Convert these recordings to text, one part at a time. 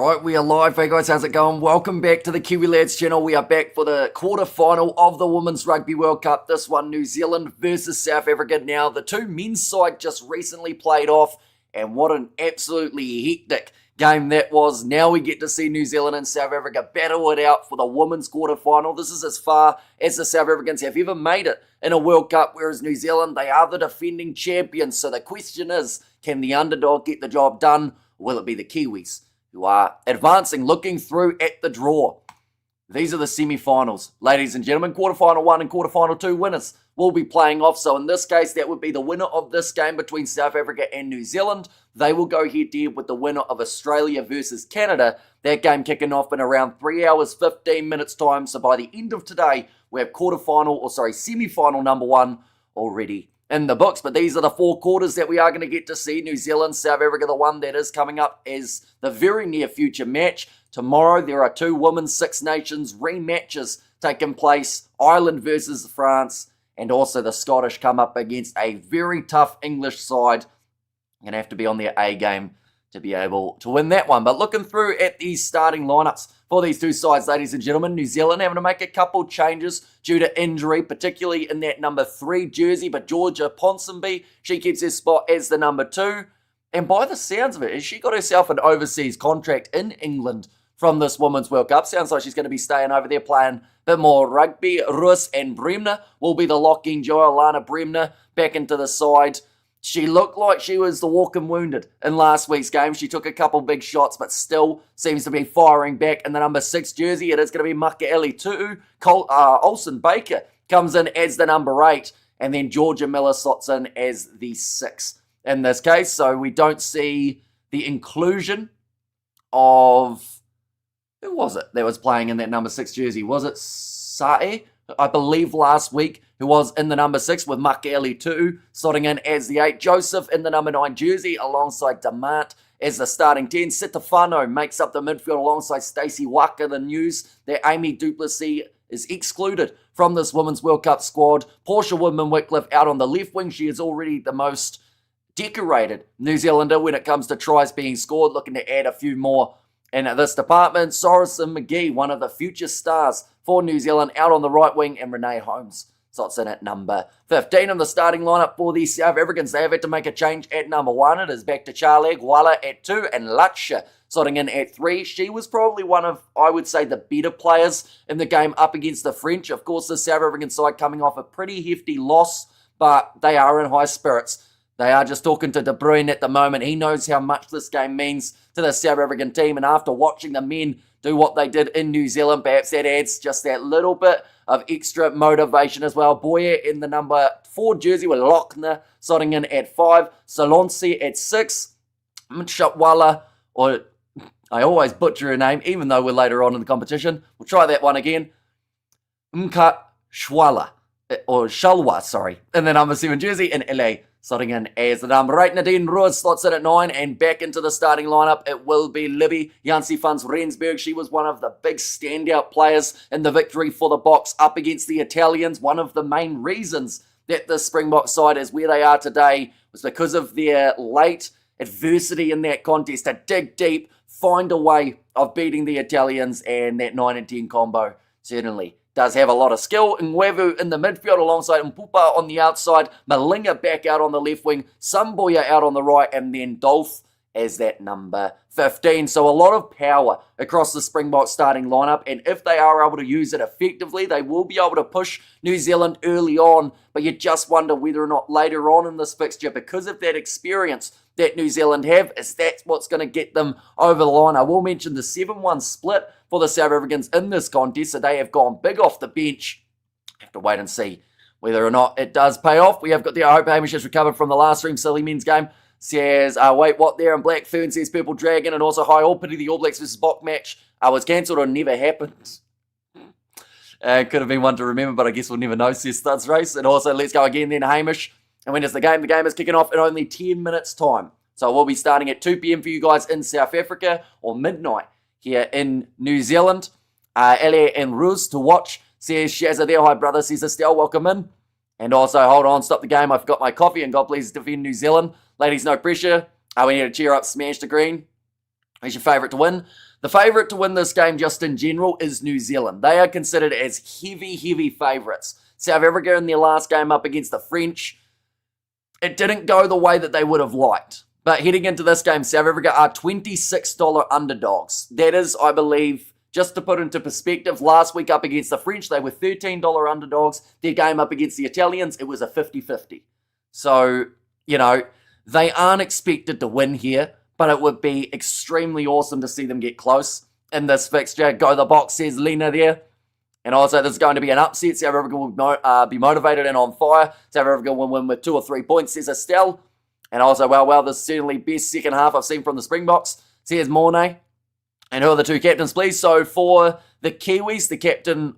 Right, we are live. Hey guys, how's it going? Welcome back to the Kiwi Lads channel. We are back for the quarter-final of the Women's Rugby World Cup. This one, New Zealand versus South Africa. Now, the two men's side just recently played off, and what an absolutely hectic game that was. Now we get to see New Zealand and South Africa battle it out for the women's quarter-final. This is as far as the South Africans have ever made it in a World Cup, whereas New Zealand, they are the defending champions. So the question is, can the underdog get the job done, or will it be the Kiwis who are advancing, looking through at the draw? These are the semi-finals. Ladies and gentlemen, quarterfinal 1 and quarterfinal 2 winners will be playing off. So in this case, that would be the winner of this game between South Africa and New Zealand. They will go head-to-head with the winner of Australia versus Canada. That game kicking off in around 3 hours, 15 minutes time. So by the end of today, we have semi-final number 1 already in the books. But these are the 4 quarters that we are going to get to see. New Zealand, South Africa, the one that is coming up as the very near future match. Tomorrow, there are 2 Women's Six Nations rematches taking place. Ireland versus France, and also the Scottish come up against a very tough English side. Going to have to be on their A game to be able to win that one. But looking through at these starting lineups for these two sides, ladies and gentlemen, New Zealand having to make a couple changes due to injury, particularly in that number 3 jersey. But Georgia Ponsonby, she keeps her spot as the number 2. And by the sounds of it, has she got herself an overseas contract in England from this Women's World Cup? Sounds like she's going to be staying over there playing a bit more rugby. Roos and Bremner will be the lock-in duo. Alana Bremner back into the side. She looked like she was the walking wounded in last week's game. She took a couple big shots, but still seems to be firing back in the number 6 jersey. It is going to be Makaeli Tu'u. Olsen Baker comes in as the number 8, and then Georgia Miller slots in as the 6 in this case. So we don't see the inclusion of... Who was it that was playing in that number 6 jersey? Was it Sae, I believe, last week, who was in the number 6 with Makaeli Tu'u slotting in as the 8. Joseph in the number 9 jersey alongside Damant as the starting 10. Sitafano makes up the midfield alongside Stacey Waka. The news that Amy Duplessis is excluded from this Women's World Cup squad. Portia Woodman-Wycliffe out on the left wing. She is already the most decorated New Zealander when it comes to tries being scored, looking to add a few more in this department. Sorrison McGee, one of the future stars for New Zealand, out on the right wing, and Renee Holmes slots in at number 15. In the starting lineup for the South Africans, they have had to make a change at number 1. It is back to Charlie Gwala at 2 and Latsha slotting in at 3. She was probably one of, I would say, the better players in the game up against the French. Of course, the South African side coming off a pretty hefty loss, but they are in high spirits. They are just talking to De Bruyne at the moment. He knows how much this game means to the South African team. And after watching the men do what they did in New Zealand, perhaps that adds just that little bit of extra motivation as well. Boyer in the number 4 jersey with Lochner slotting in at 5. Solonsi at 6. Mchapwala, or I always butcher her name, even though we're later on in the competition. We'll try that one again. Mkatshwala, or Shalwa, sorry, in the number 7 jersey, in LA slotting in as the number 8. Nadine Roos slots in at 9, and back into the starting lineup, it will be Libby Jansi van Rensburg. She was one of the big standout players in the victory for the Boks up against the Italians. One of the main reasons that the Springboks side is where they are today was because of their late adversity in that contest to dig deep, find a way of beating the Italians, and that 9 and 10 combo certainly does have a lot of skill. Ngwevu in the midfield alongside Mpupa on the outside, Malinga back out on the left wing, Samboya out on the right, and then Dolph as that number 15. So a lot of power across the Springboks starting lineup, and if they are able to use it effectively, they will be able to push New Zealand early on, but you just wonder whether or not later on in this fixture, because of that experience that New Zealand have, is that's what's going to get them over the line. I will mention the 7-1 split for the South Africans in this contest, so they have gone big off the bench. Have to wait and see whether or not it does pay off. We have got I hope Hamish has recovered from the last stream silly men's game. Says, wait, what there? And Black Ferns says Purple Dragon, and also High All Pity the All Blacks versus Bok match was cancelled or never happened. Could have been one to remember, but I guess we'll never know, says Studs Race. And also, let's go again then, Hamish. And when is the game? The game is kicking off in only 10 minutes time. So we'll be starting at 2 p.m. for you guys in South Africa, or midnight here in New Zealand. Elia and Ruz to watch, says Shazza there. Hi, brother, says Estelle, welcome in. And also, hold on, stop the game. I forgot my coffee, and God please defend New Zealand. Ladies, no pressure. We need to cheer up Smash the Green. Who's your favourite to win? The favourite to win this game just in general is New Zealand. They are considered as heavy favourites. South Africa in their last game up against the French, it didn't go the way that they would have liked. But heading into this game, South Africa are $26 underdogs. That is, I believe, just to put into perspective, last week up against the French, they were $13 underdogs. Their game up against the Italians, it was a 50-50. So, they aren't expected to win here, but it would be extremely awesome to see them get close in this fixture. Go the box, says Lena there. And also, this is going to be an upset. South Africa will be motivated and on fire. South Africa will win with 2 or 3 points, says Estelle. And also, well, this is certainly best second half I've seen from the Springboks, says Mornay. And who are the 2 captains, please? So for the Kiwis, the captain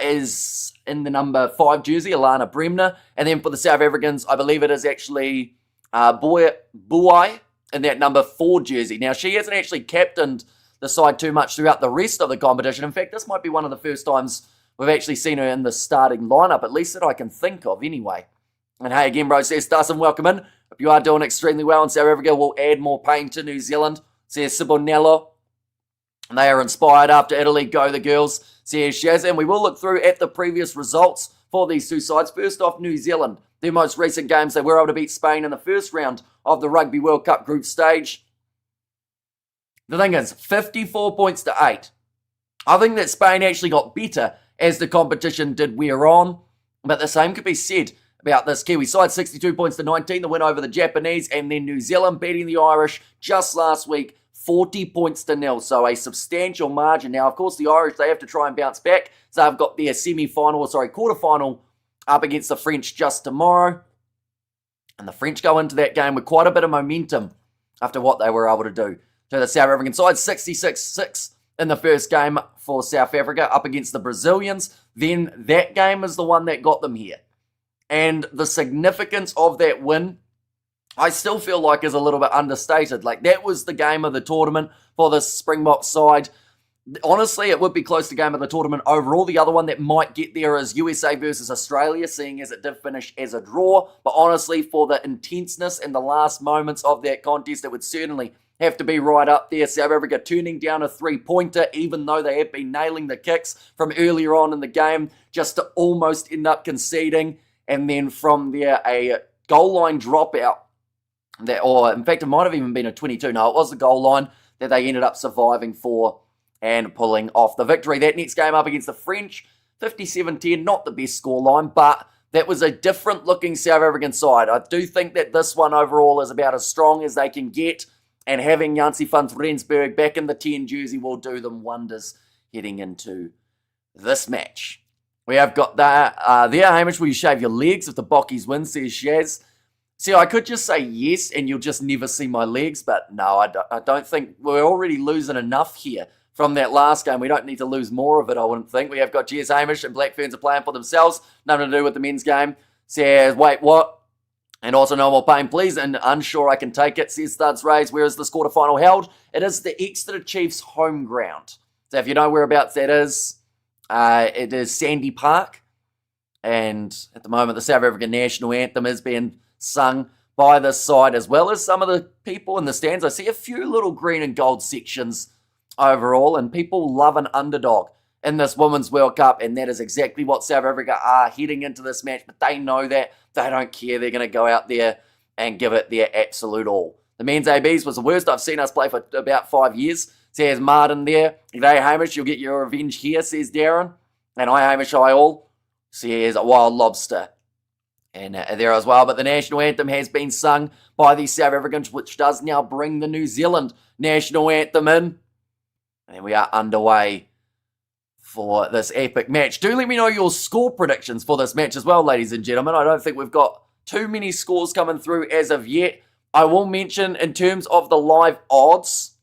is in the number 5 jersey, Alana Bremner. And then for the South Africans, I believe it is actually Buai in that number 4 jersey. Now, she hasn't actually captained the side too much throughout the rest of the competition. In fact, this might be one of the first times we've actually seen her in the starting lineup, at least that I can think of anyway. And hey, again, bro, says Dustin, welcome in. If you are doing extremely well in South Africa, we'll add more pain to New Zealand, says Sibonello. And they are inspired after Italy. Go the girls, says Shaz. And we will look through at the previous results for these 2 sides. First off, New Zealand. Their most recent games, they were able to beat Spain in the first round of the Rugby World Cup group stage. The thing is, 54 points to 8. I think that Spain actually got better as the competition did wear on. But the same could be said about this Kiwi side. 62 points to 19, the win over the Japanese. And then New Zealand beating the Irish just last week, 40 points to 0. So a substantial margin. Now, of course, the Irish, they have to try and bounce back. So they've got their quarterfinal up against the French just tomorrow. And the French go into that game with quite a bit of momentum after what they were able to do to the South African side. 66-6 in the first game for South Africa up against the Brazilians. Then that game is the one that got them here. And the significance of that win, I still feel like is a little bit understated. Like, that was the game of the tournament for the Springboks side. Honestly, it would be close to game of the tournament overall. The other one that might get there is USA versus Australia, seeing as it did finish as a draw. But honestly, for the intenseness and the last moments of that contest, it would certainly have to be right up there. South Africa turning down a 3-pointer, even though they have been nailing the kicks from earlier on in the game, just to almost end up conceding. And then from there, a goal line dropout. Or in fact, it might have even been a 22. No, it was the goal line that they ended up surviving for and pulling off the victory. That next game up against the French, 57-10, not the best scoreline, but that was a different looking South African side. I do think that this one overall is about as strong as they can get, and having Jansie van Rensburg back in the 10 jersey will do them wonders heading into this match. We have got there, Hamish, will you shave your legs if the Bockies win, says Shaz. See, I could just say yes, and you'll just never see my legs, but no, I don't think we're already losing enough here from that last game. We don't need to lose more of it, I wouldn't think. We have got Jez Hamish and Black Ferns are playing for themselves. Nothing to do with the men's game. Says, wait, what? And also no more pain, please. And unsure I can take it, says Studs Rays. Where is this quarterfinal held? It is the Exeter Chiefs home ground. So if you know whereabouts that is, it is Sandy Park. And at the moment, the South African national anthem is being sung by this side, as well as some of the people in the stands. I see a few little green and gold sections overall, and people love an underdog in this Women's World Cup, and that is exactly what South Africa are heading into this match, but they know that. They don't care. They're going to go out there and give it their absolute all. The men's ABs was the worst I've seen us play for about 5 years, says Martin there. G'day, Hamish, you'll get your revenge here, says Darren. And I, Hamish, I all, says a wild lobster. And there as well, but the national anthem has been sung by the South Africans, which does now bring the New Zealand national anthem in. And we are underway for this epic match. Do let me know your score predictions for this match as well, ladies and gentlemen. I don't think we've got too many scores coming through as of yet. I will mention in terms of the live odds,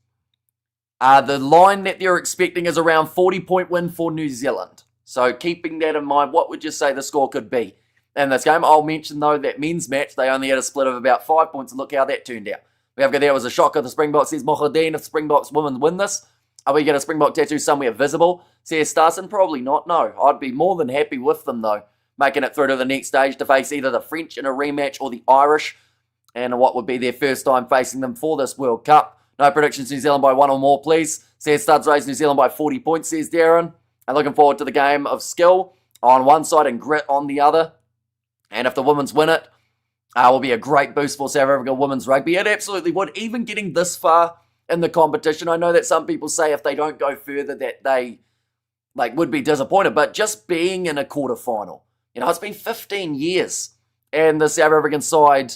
the line that they're expecting is around 40-point win for New Zealand. So keeping that in mind, what would you say the score could be in this game? I'll mention, though, that men's match, they only had a split of about 5 points, and look how that turned out. We have got there was a shocker. The Springboks, says Mohadeen, if Springboks women win this, are we get a Springbok tattoo somewhere visible? Says Starson, probably not, no. I'd be more than happy with them, though, making it through to the next stage to face either the French in a rematch or the Irish, and what would be their first time facing them for this World Cup. No predictions, New Zealand by 1 or more, please. Says Studs Race, New Zealand by 40 points, says Darren. And looking forward to the game of skill on one side and grit on the other. And if the women's win it, will be a great boost for South Africa women's rugby. It absolutely would. Even getting this far in the competition, I know that some people say if they don't go further that they would be disappointed, but just being in a quarterfinal, it's been 15 years, and the South African side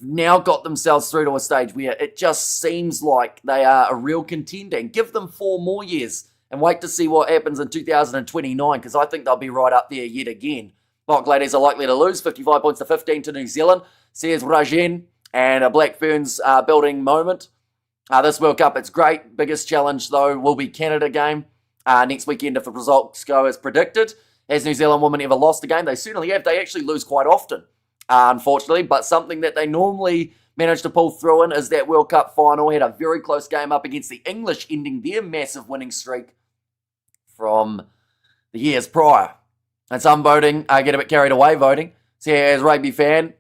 now got themselves through to a stage where it just seems like they are a real contender. And give them 4 more years and wait to see what happens in 2029, because I think they'll be right up there yet again. Mock Ladies are likely to lose 55 points to 15 to New Zealand, says Rajen, and a Black Ferns building moment. This World Cup, it's great. Biggest challenge, though, will be Canada game next weekend if the results go as predicted. Has New Zealand women ever lost a game? They certainly have. They actually lose quite often, unfortunately, but something that they normally manage to pull through in is that World Cup final. Had a very close game up against the English, ending their massive winning streak from the years prior. And some voting, get a bit carried away voting. So as rugby fan,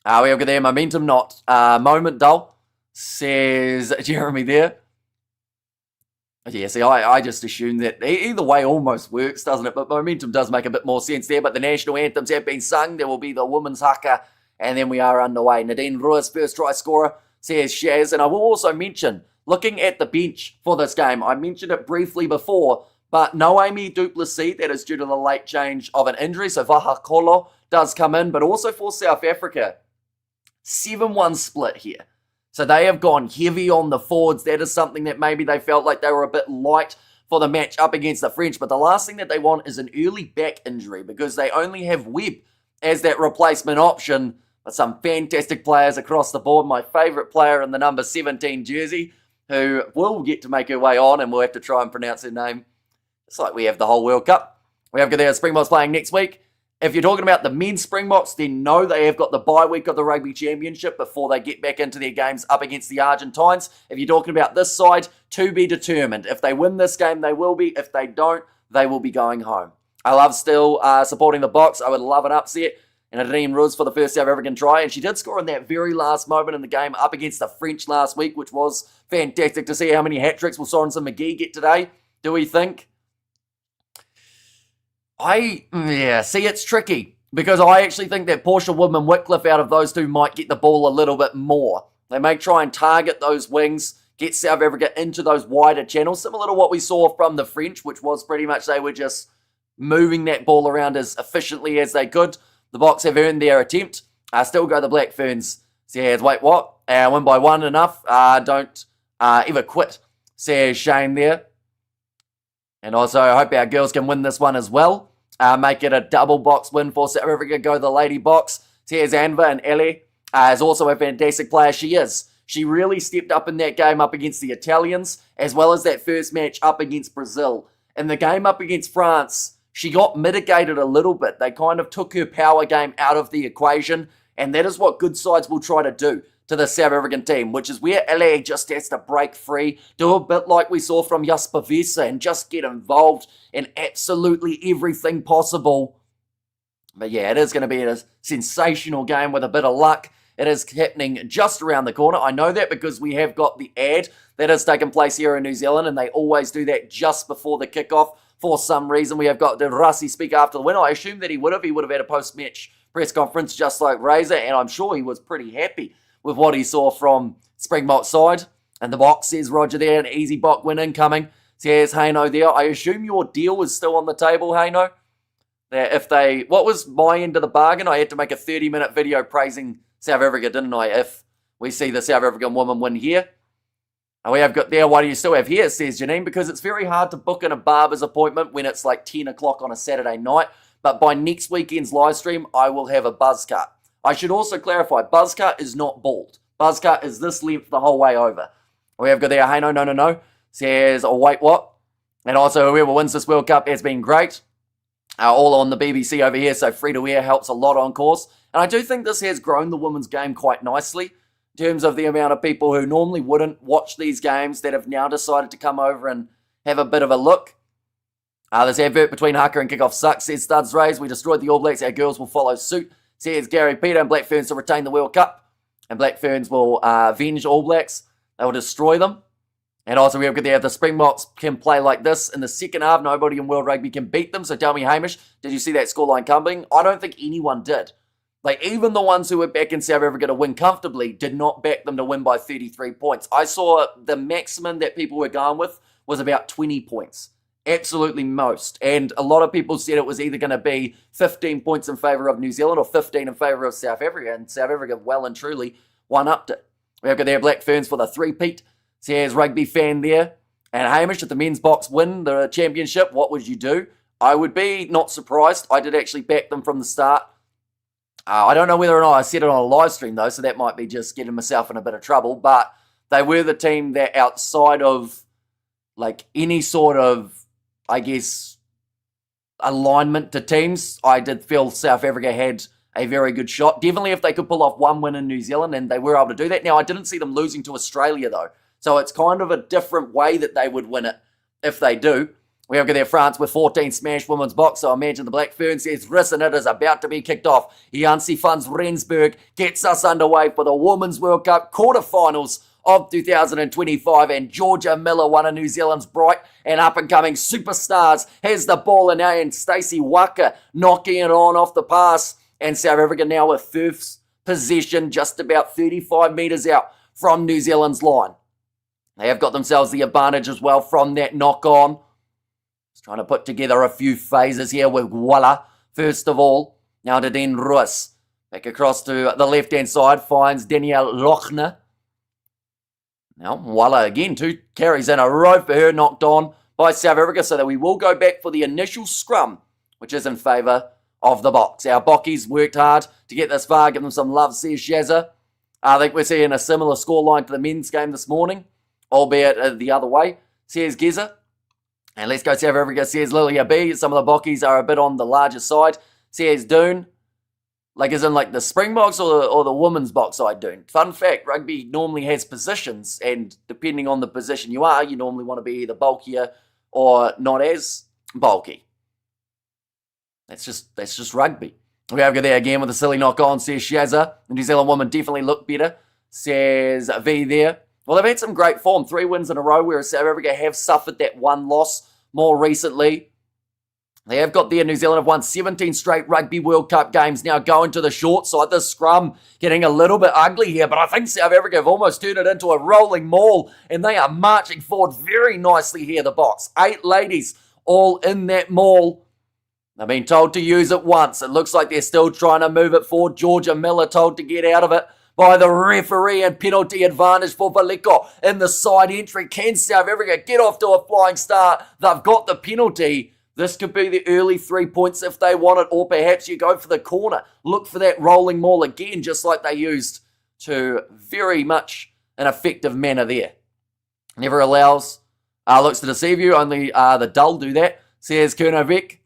we have got their momentum, not moment dull, says Jeremy there. Yeah, see, I just assume that either way almost works, doesn't it? But momentum does make a bit more sense there. But the national anthems have been sung. There will be the women's haka, and then we are underway. Nadine Rua's first try scorer, says Shaz. And I will also mention, looking at the bench for this game, I mentioned it briefly before, but Noemi Duplessis, that is due to the late change of an injury. So Vahakolo does come in, but also for South Africa, 7-1 split here. So they have gone heavy on the forwards. That is something that maybe they felt like they were a bit light for the match up against the French. But the last thing that they want is an early back injury, because they only have Webb as that replacement option. But some fantastic players across the board. My favourite player in the number 17 jersey, who will get to make her way on, and we'll have to try and pronounce her name. It's like we have the whole World Cup. We have got their Springboks playing next week. If you're talking about the men's Springboks, then no, they have got the bye week of the Rugby Championship before they get back into their games up against the Argentines. If you're talking about this side, to be determined. If they win this game, they will be. If they don't, they will be going home. I love still supporting the Boks. I would love an upset. And Nadine Ruz for the first South African try. And she did score in that very last moment in the game up against the French last week, which was fantastic to see. How many hat-tricks will Sorensen McGee get today, do we think? See, it's tricky, because I actually think that Portia Woodman Wycliffe out of those two might get the ball a little bit more. They may try and target those wings, get South Africa into those wider channels, similar to what we saw from the French, which was pretty much they were just moving that ball around as efficiently as they could. The Boks have earned their attempt. Still go the Black Ferns. Says, wait, what? Win by 1 enough. Don't ever quit, says Shane there. And also, I hope our girls can win this one as well. Make it a double Boks win for South Africa. Go the Lady Boks. Here's Anva, and Ellie is also a fantastic player. She is. She really stepped up in that game up against the Italians, as well as that first match up against Brazil. In the game up against France, she got mitigated a little bit. They kind of took her power game out of the equation, and that is what good sides will try to do to the South African team, which is where LA just has to break free, do a bit like we saw from Jasper Wiese, and just get involved in absolutely everything possible. But yeah, it is going to be a sensational game with a bit of luck. It is happening just around the corner. I know that because we have got the ad that has taken place here in New Zealand, and they always do that just before the kickoff. For some reason, we have got the Rassi speak after the win. I assume that he would have had a post-match press conference just like Razor, and I'm sure he was pretty happy with what he saw from Springbok's side. And the Boks says Roger there, an easy Bok win incoming. Says Haino there. I assume your deal is still on the table, Haino. That what was my end of the bargain? I had to make a 30-minute video praising South Africa, didn't I? If we see the South African women win here. And we have got there, why do you still have here, says Janine? Because it's very hard to book in a barber's appointment when it's like 10 o'clock on a Saturday night. But by next weekend's live stream, I will have a buzz cut. I should also clarify, buzz cut is not bald. Buzz cut is this length the whole way over. We have got there, hey, no, says, oh, wait, what? And also, whoever wins this World Cup has been great. All on the BBC over here, so free-to-air helps a lot on course. And I do think this has grown the women's game quite nicely in terms of the amount of people who normally wouldn't watch these games that have now decided to come over and have a bit of a look. This advert between haka and kickoff sucks, says Studs Rays. We destroyed the All Blacks. Our girls will follow suit, says Gary Peter. And Black Ferns to retain the World Cup. And Black Ferns will avenge All Blacks. They will destroy them. And also, we have the Springboks can play like this. In the second half, nobody in World Rugby can beat them. So tell me, Hamish, did you see that scoreline coming? I don't think anyone did. Like, even the ones who were backing South Africa to win comfortably did not back them to win by 33 points. I saw the maximum that people were going with was about 20 points. Absolutely most. And a lot of people said it was either going to be 15 points in favour of New Zealand or 15 in favour of South Africa. And South Africa well and truly one-upped it. We have got their Black Ferns for the three-peat. Says rugby fan there. And Hamish, if the men's box win the championship, what would you do? I would be not surprised. I did actually back them from the start. I don't know whether or not I said it on a live stream, though, so that might be just getting myself in a bit of trouble. But they were the team that outside of, like, any sort of, I guess, alignment to teams, I did feel South Africa had a very good shot. Definitely if they could pull off one win in New Zealand, and they were able to do that. Now, I didn't see them losing to Australia, though. So it's kind of a different way that they would win it if they do. We have got there France with 14 smash women's box, so imagine the Black Ferns says, "Listen, it is about to be kicked off." Jansi Funds Rensburg gets us underway for the Women's World Cup quarterfinals of 2025, and Georgia Miller, one of New Zealand's bright and up-and-coming superstars, has the ball in hand. Stacey Waka knocking it on off the pass, and South Africa now with first possession just about 35 metres out from New Zealand's line. They have got themselves the advantage as well from that knock-on. Just trying to put together a few phases here with Walla. First of all, now to Den Ruis. Back across to the left-hand side, finds Danielle Lochner. Now, Walla again, 2 carries in a row for her, knocked on by South Africa, so that we will go back for the initial scrum, which is in favour of the box. Our Bockies worked hard to get this far, give them some love, says Shazza. I think we're seeing a similar scoreline to the men's game this morning, albeit the other way, says Geza. And let's go South Africa, says Lilia B. Some of the Bockies are a bit on the larger side, says Doon. Like, as in, like, the Springboks or the women's box side Doon. Fun fact, rugby normally has positions, and depending on the position you are, you normally want to be either bulkier or not as bulky. That's just rugby. We have to go there again with a silly knock-on, says Shazza. The New Zealand women definitely look better, says V there. Well, they've had some great form, 3 wins in a row, whereas South Africa have suffered that one loss more recently. They have got there, New Zealand have won 17 straight Rugby World Cup games, now going to the short side. This scrum getting a little bit ugly here, but I think South Africa have almost turned it into a rolling maul, and they are marching forward very nicely here, the box. 8 ladies all in that maul. They've been told to use it once. It looks like they're still trying to move it forward. Georgia Miller told to get out of it by the referee, and penalty advantage for Valiko in the side entry. Can South Africa get off to a flying start? They've got the penalty. This could be the early 3 points if they want it, or perhaps you go for the corner. Look for that rolling maul again, just like they used to very much an effective manner there. Never allows, looks to deceive you, only the dull do that, says Kurnovic.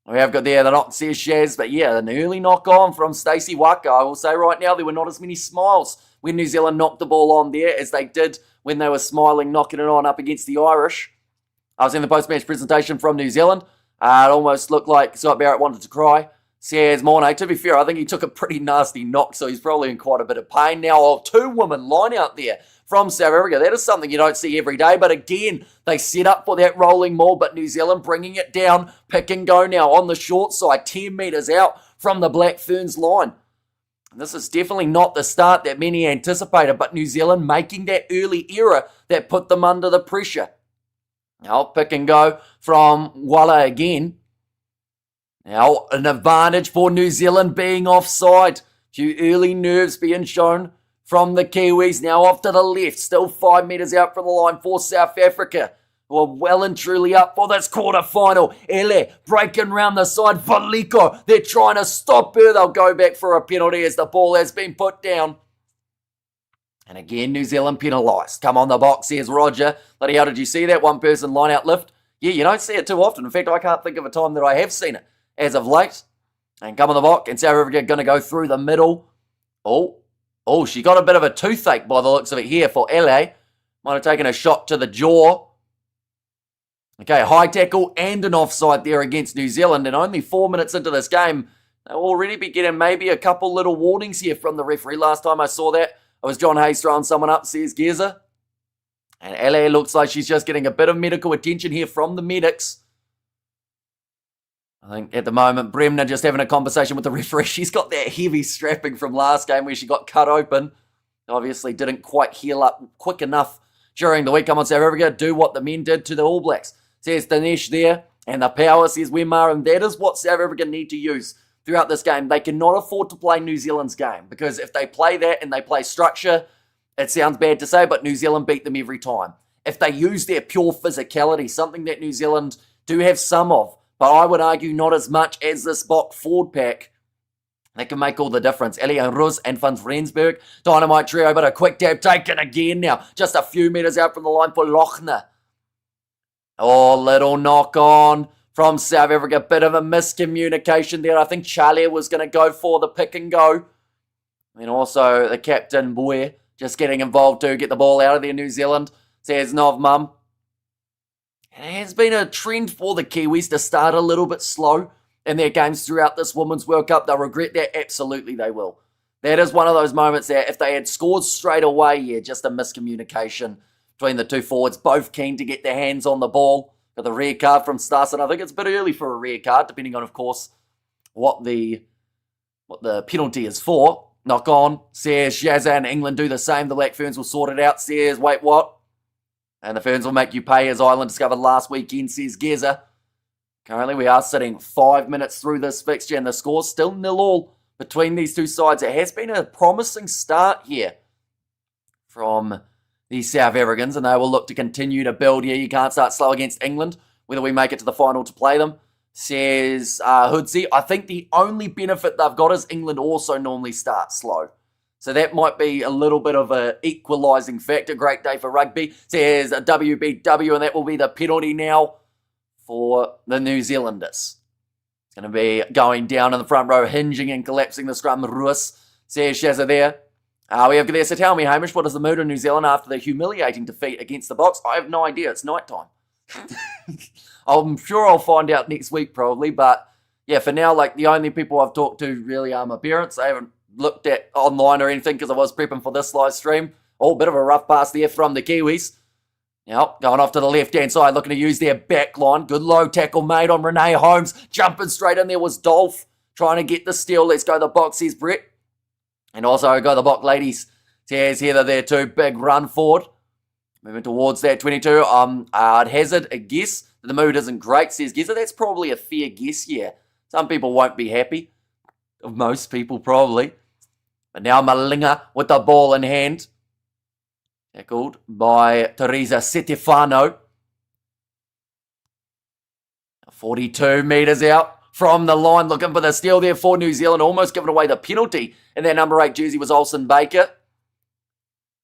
We have got there the knock, says Shaz, but yeah, an early knock on from Stacey Waka. I will say right now, there were not as many smiles when New Zealand knocked the ball on there as they did when they were smiling, knocking it on up against the Irish. I was in the post-match presentation from New Zealand. It almost looked like Scott Barrett wanted to cry. Says Mornay, to be fair, I think he took a pretty nasty knock, so he's probably in quite a bit of pain. Now, 2 women line out there from South Africa. That is something you don't see every day, but again, they set up for that rolling maul, but New Zealand bringing it down, pick and go now on the short side, 10 metres out from the Black Ferns line. This is definitely not the start that many anticipated, but New Zealand making that early error that put them under the pressure. Now, pick and go from Walla again. Now, an advantage for New Zealand being offside. Few early nerves being shown from the Kiwis. Now off to the left, still 5 metres out from the line for South Africa, who are well and truly up for this quarter-final. Ele breaking round the side. Valiko, they're trying to stop her. They'll go back for a penalty as the ball has been put down. And again, New Zealand penalised. Come on the box, here's Roger. Bloody hell, did you see that one person line-out lift? Yeah, you don't see it too often. In fact, I can't think of a time that I have seen it as of late. And come on the box, and South Africa going to go through the middle. Oh, she got a bit of a toothache by the looks of it here for LA. Might have taken a shot to the jaw. Okay, high tackle and an offside there against New Zealand. And only 4 minutes into this game, they'll already be getting maybe a couple little warnings here from the referee. Last time I saw that, it was John Hayes throwing someone up, says Geza. And Ellie looks like she's just getting a bit of medical attention here from the medics. I think at the moment, Bremner just having a conversation with the referee. She's got that heavy strapping from last game where she got cut open. Obviously didn't quite heal up quick enough during the week. Come on, South Africa, do what the men did to the All Blacks. Says Dinesh there, and the power, says Wemar, and that is what South Africa need to use throughout this game. They cannot afford to play New Zealand's game, because if they play that and they play structure, it sounds bad to say, but New Zealand beat them every time. If they use their pure physicality, something that New Zealand do have some of, but I would argue not as much as this Bok forward pack, that can make all the difference. Ellie Ruz and Van Rensburg, dynamite trio, but a quick dab taken again now. Just a few metres out from the line for Lochner. Oh, little knock on from South Africa. Bit of a miscommunication there. I think Charlie was going to go for the pick and go. And also the captain, Boy, just getting involved to get the ball out of there, New Zealand. Says Nov Mum. It has been a trend for the Kiwis to start a little bit slow in their games throughout this Women's World Cup. They'll regret that. Absolutely they will. That is one of those moments that if they had scored straight away, yeah, just a miscommunication between the two forwards, both keen to get their hands on the ball. Got the red card from Starson. I think it's a bit early for a red card, depending on, of course, what the penalty is for. Knock on. Says Shazza and England do the same. The Black Ferns will sort it out. Says, wait, what? And the Ferns will make you pay, as Ireland discovered last weekend, says Geza. Currently, we are sitting 5 minutes through this fixture, and the score's still 0-0 between these two sides. It has been a promising start here from the South Africans, and they will look to continue to build here. You can't start slow against England, whether we make it to the final to play them, says Hoodsey. I think the only benefit they've got is England also normally start slow. So that might be a little bit of an equalising factor. Great day for rugby, says a WBW, and that will be the penalty now for the New Zealanders. It's going to be going down in the front row, hinging and collapsing the scrum. Russ, says Shazza there. We have there. So tell me, Hamish, what is the mood in New Zealand after the humiliating defeat against the Boks? I have no idea. It's night time. I'm sure I'll find out next week probably. But yeah, for now, like the only people I've talked to really are my parents. I haven't looked at online or anything because I was prepping for this live stream. Oh, bit of a rough pass there from the Kiwis. Now, going off to the left-hand side, looking to use their back line. Good low tackle made on Renee Holmes. Jumping straight in there was Dolph, trying to get the steal. Let's go the Boks, says Brett. And also go the Bok ladies. Says Heather there too. Big run forward. Moving towards that 22. I'd hazard a guess. The mood isn't great, says Geza. That's probably a fair guess, yeah. Some people won't be happy. Most people probably. But now Malinga with the ball in hand. Tackled by Teresa Stefano. 42 metres out from the line, looking for the steal there for New Zealand. Almost giving away the penalty. And their number 8 jersey was Olsen Baker.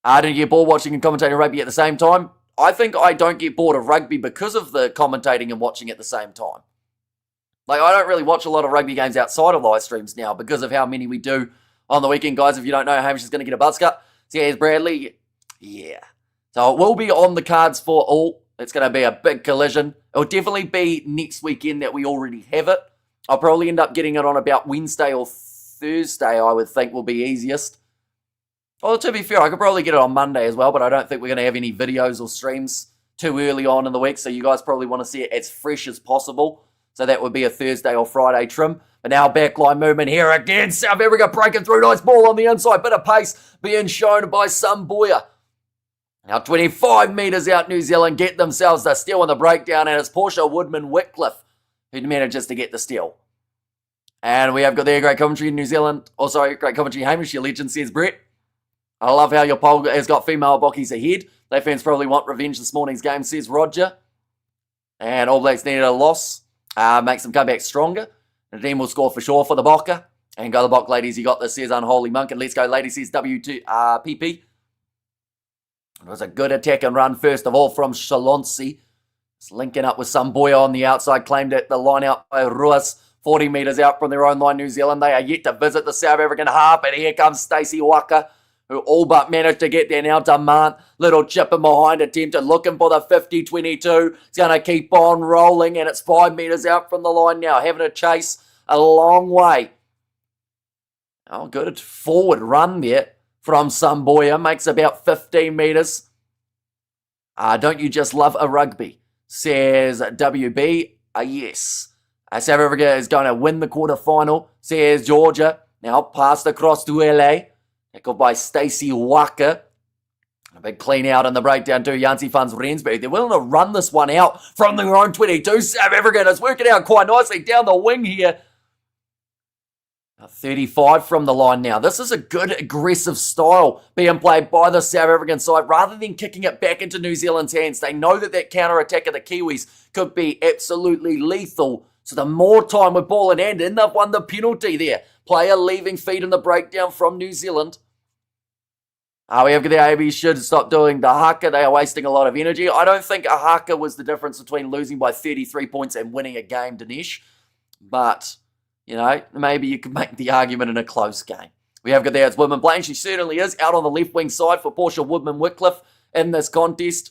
I didn't get bored watching and commentating rugby at the same time. I think I don't get bored of rugby because of the commentating and watching at the same time. Like, I don't really watch a lot of rugby games outside of live streams now because of how many we do on the weekend. Guys, if you don't know, Hamish is going to get a buzz cut. So here's Bradley. Yeah. So it will be on the cards for all. It's going to be a big collision. It'll definitely be next weekend that we already have it. I'll probably end up getting it on about Wednesday or Thursday, I would think will be easiest. Well, to be fair, I could probably get it on Monday as well, but I don't think we're going to have any videos or streams too early on in the week, so you guys probably want to see it as fresh as possible. So that would be a Thursday or Friday trim. But now backline movement here again. South Africa breaking through. Nice ball on the inside. Bit of pace being shown by Samboya. Now 25 metres out, New Zealand get themselves the steal on the breakdown, and it's Portia Woodman-Whitcliffe who manages to get the steal. And we have got there great commentary in New Zealand. Also, great commentary, Hamish, your legend, says Brett. I love how your poll has got female bockies ahead. They fans probably want revenge this morning's game, says Roger. And All Blacks needed a loss. Makes them come back stronger. The team will score for sure for the Bokker. And go the Bok ladies, you got this, says Unholy Monk. And let's go ladies, says W2PP. It was a good attack and run, first of all, from Shalonsi. It's linking up with some boy on the outside. Claimed at the line out by Ruas. 40 metres out from their own line, New Zealand. They are yet to visit the South African half. And here comes Stacey Waka, who all but managed to get there now. Damant, little chip in behind, attempted, looking for the 50-22. It's going to keep on rolling, and it's 5 metres out from the line now. Having a chase a long way. Oh, good forward run there from Samboya. Makes about 15 metres. Don't you just love a rugby? Says WB. Yes. South Africa is going to win the quarterfinal, says Georgia. Now passed across to LA. Tackled by Stacey Waka. A big clean out in the breakdown to Janzi Funds Rensburg. They're willing to run this one out from their own 22. South Africa is working out quite nicely down the wing here. 35 from the line now. This is a good aggressive style being played by the South African side. Rather than kicking it back into New Zealand's hands, they know that counter-attack of the Kiwis could be absolutely lethal. So the more time with ball in hand, and they've won the penalty there. Player leaving feet in the breakdown from New Zealand. We have the AB should stop doing the haka. They are wasting a lot of energy. I don't think a haka was the difference between losing by 33 points and winning a game, Dinesh. But, maybe you could make the argument in a close game. We have got there, it's Woodman playing. She certainly is out on the left wing side for Portia Woodman-Whitcliffe in this contest.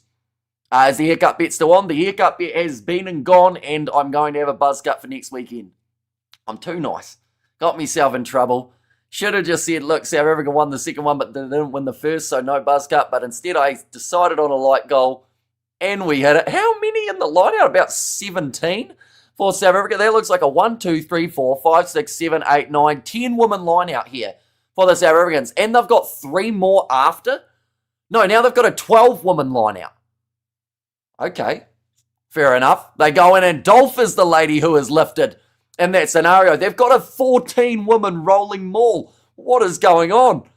Is the haircut bet still on? The haircut bet has been and gone, and I'm going to have a buzz cut for next weekend. I'm too nice. Got myself in trouble. Should have just said, look, South Africa won the second one, but they didn't win the first, so no buzz cut. But instead, I decided on a light goal, and we hit it. How many in the line out? About 17 for South Africa. That looks like a 1, 2, 3, 4, 5, 6, 7, 8, 9, 10 woman line out here for the South Africans. And they've got 3 more after. No, now they've got a 12 woman line out. Okay, fair enough. They go in, and Dolph is the lady who is lifted. In that scenario, they've got a 14-woman rolling maul. What is going on?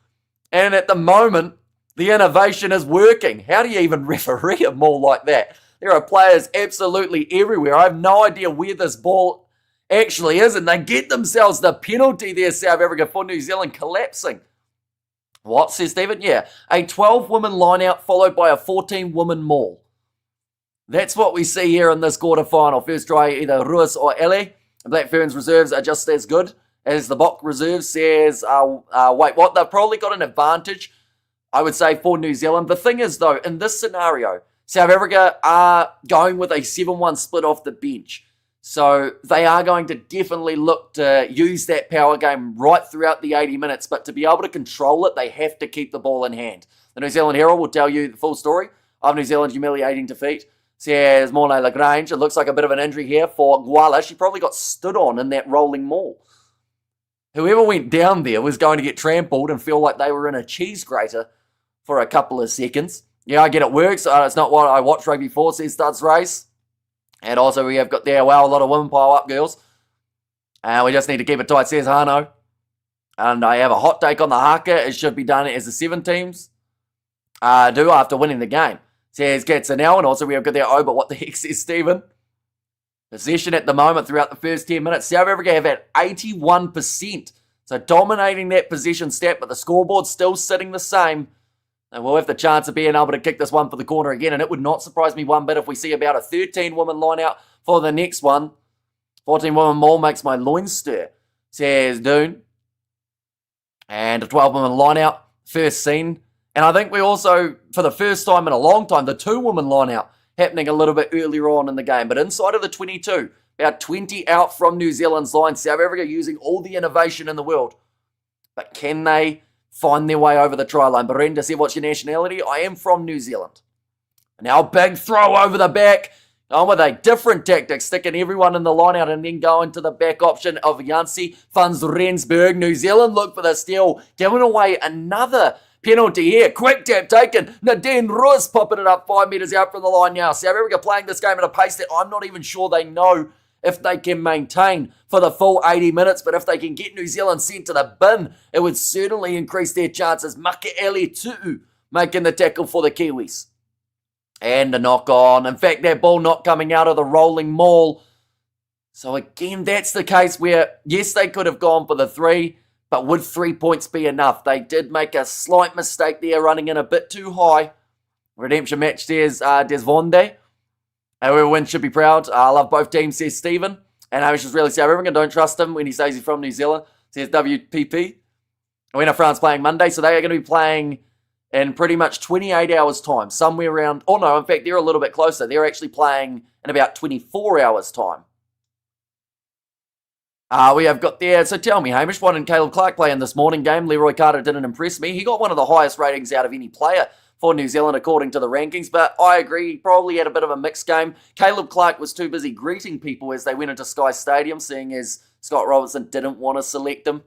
And at the moment, the innovation is working. How do you even referee a maul like that? There are players absolutely everywhere. I have no idea where this ball actually is, and they get themselves the penalty there, South Africa, for New Zealand collapsing. What, says Stephen? Yeah, a 12-woman line-out followed by a 14-woman maul. That's what we see here in this quarterfinal. First try, either Ruiz or Ele. Black Ferns reserves are just as good as the Bok reserves, says, wait, what? They've probably got an advantage, I would say, for New Zealand. The thing is, though, in this scenario, South Africa are going with a 7-1 split off the bench. So they are going to definitely look to use that power game right throughout the 80 minutes. But to be able to control it, they have to keep the ball in hand. The New Zealand Herald will tell you the full story of New Zealand's humiliating defeat. Says Mornay Lagrange. It looks like a bit of an injury here for Guala. She probably got stood on in that rolling maul. Whoever went down there was going to get trampled and feel like they were in a cheese grater for a couple of seconds. Yeah, I get it works. It's not what I watch rugby for, says Studs Race. And also we have got there, wow, a lot of women pile up, girls. And we just need to keep it tight, says Hano. And I have a hot take on the haka. It should be done as the 7 teams do after winning the game. Says Katsanel, and also we have got there, oh, but what the heck, says Stephen. Possession at the moment throughout the first 10 minutes. South Africa have had 81%. So dominating that possession stat, but the scoreboard's still sitting the same. And we'll have the chance of being able to kick this one for the corner again. And it would not surprise me one bit if we see about a 13-woman line out for the next one. 14-woman maul makes my loins stir, says Doon. And a 12-woman line out, first seen. And I think we also, for the first time in a long time, the 2-woman line out happening a little bit earlier on in the game. But inside of the 22, about 20 out from New Zealand's line. South Africa using all the innovation in the world. But can they find their way over the try line? Berenda said, what's your nationality? I am from New Zealand. Now big throw over the back. On with a different tactic, sticking everyone in the line out and then going to the back option of Janzi Funds Rensburg. New Zealand look for the steal, giving away another penalty here. Quick tap taken. Nadine Ruiz popping it up 5 metres out from the line now. South Africa playing this game at a pace that I'm not even sure they know if they can maintain for the full 80 minutes. But if they can get New Zealand sent to the bin, it would certainly increase their chances. Makaele Tu'u making the tackle for the Kiwis. And a knock on. In fact, that ball not coming out of the rolling maul. So again, that's the case where, yes, they could have gone for the 3, but would 3 points be enough? They did make a slight mistake there, running in a bit too high. Redemption match says Desvonde. Whoever wins should be proud. I love both teams, says Stephen. And Hamish is really South African. Don't trust him when he says he's from New Zealand, says WPP. We know France playing Monday, so they are going to be playing in pretty much 28 hours' time. Somewhere around, oh no, in fact, they're a little bit closer. They're actually playing in about 24 hours' time. We have got there, so tell me, Hamish, why didn't Caleb Clark play in this morning game? Leroy Carter didn't impress me. He got one of the highest ratings out of any player for New Zealand according to the rankings, but I agree, he probably had a bit of a mixed game. Caleb Clarke was too busy greeting people as they went into Sky Stadium, seeing as Scott Robertson didn't want to select him.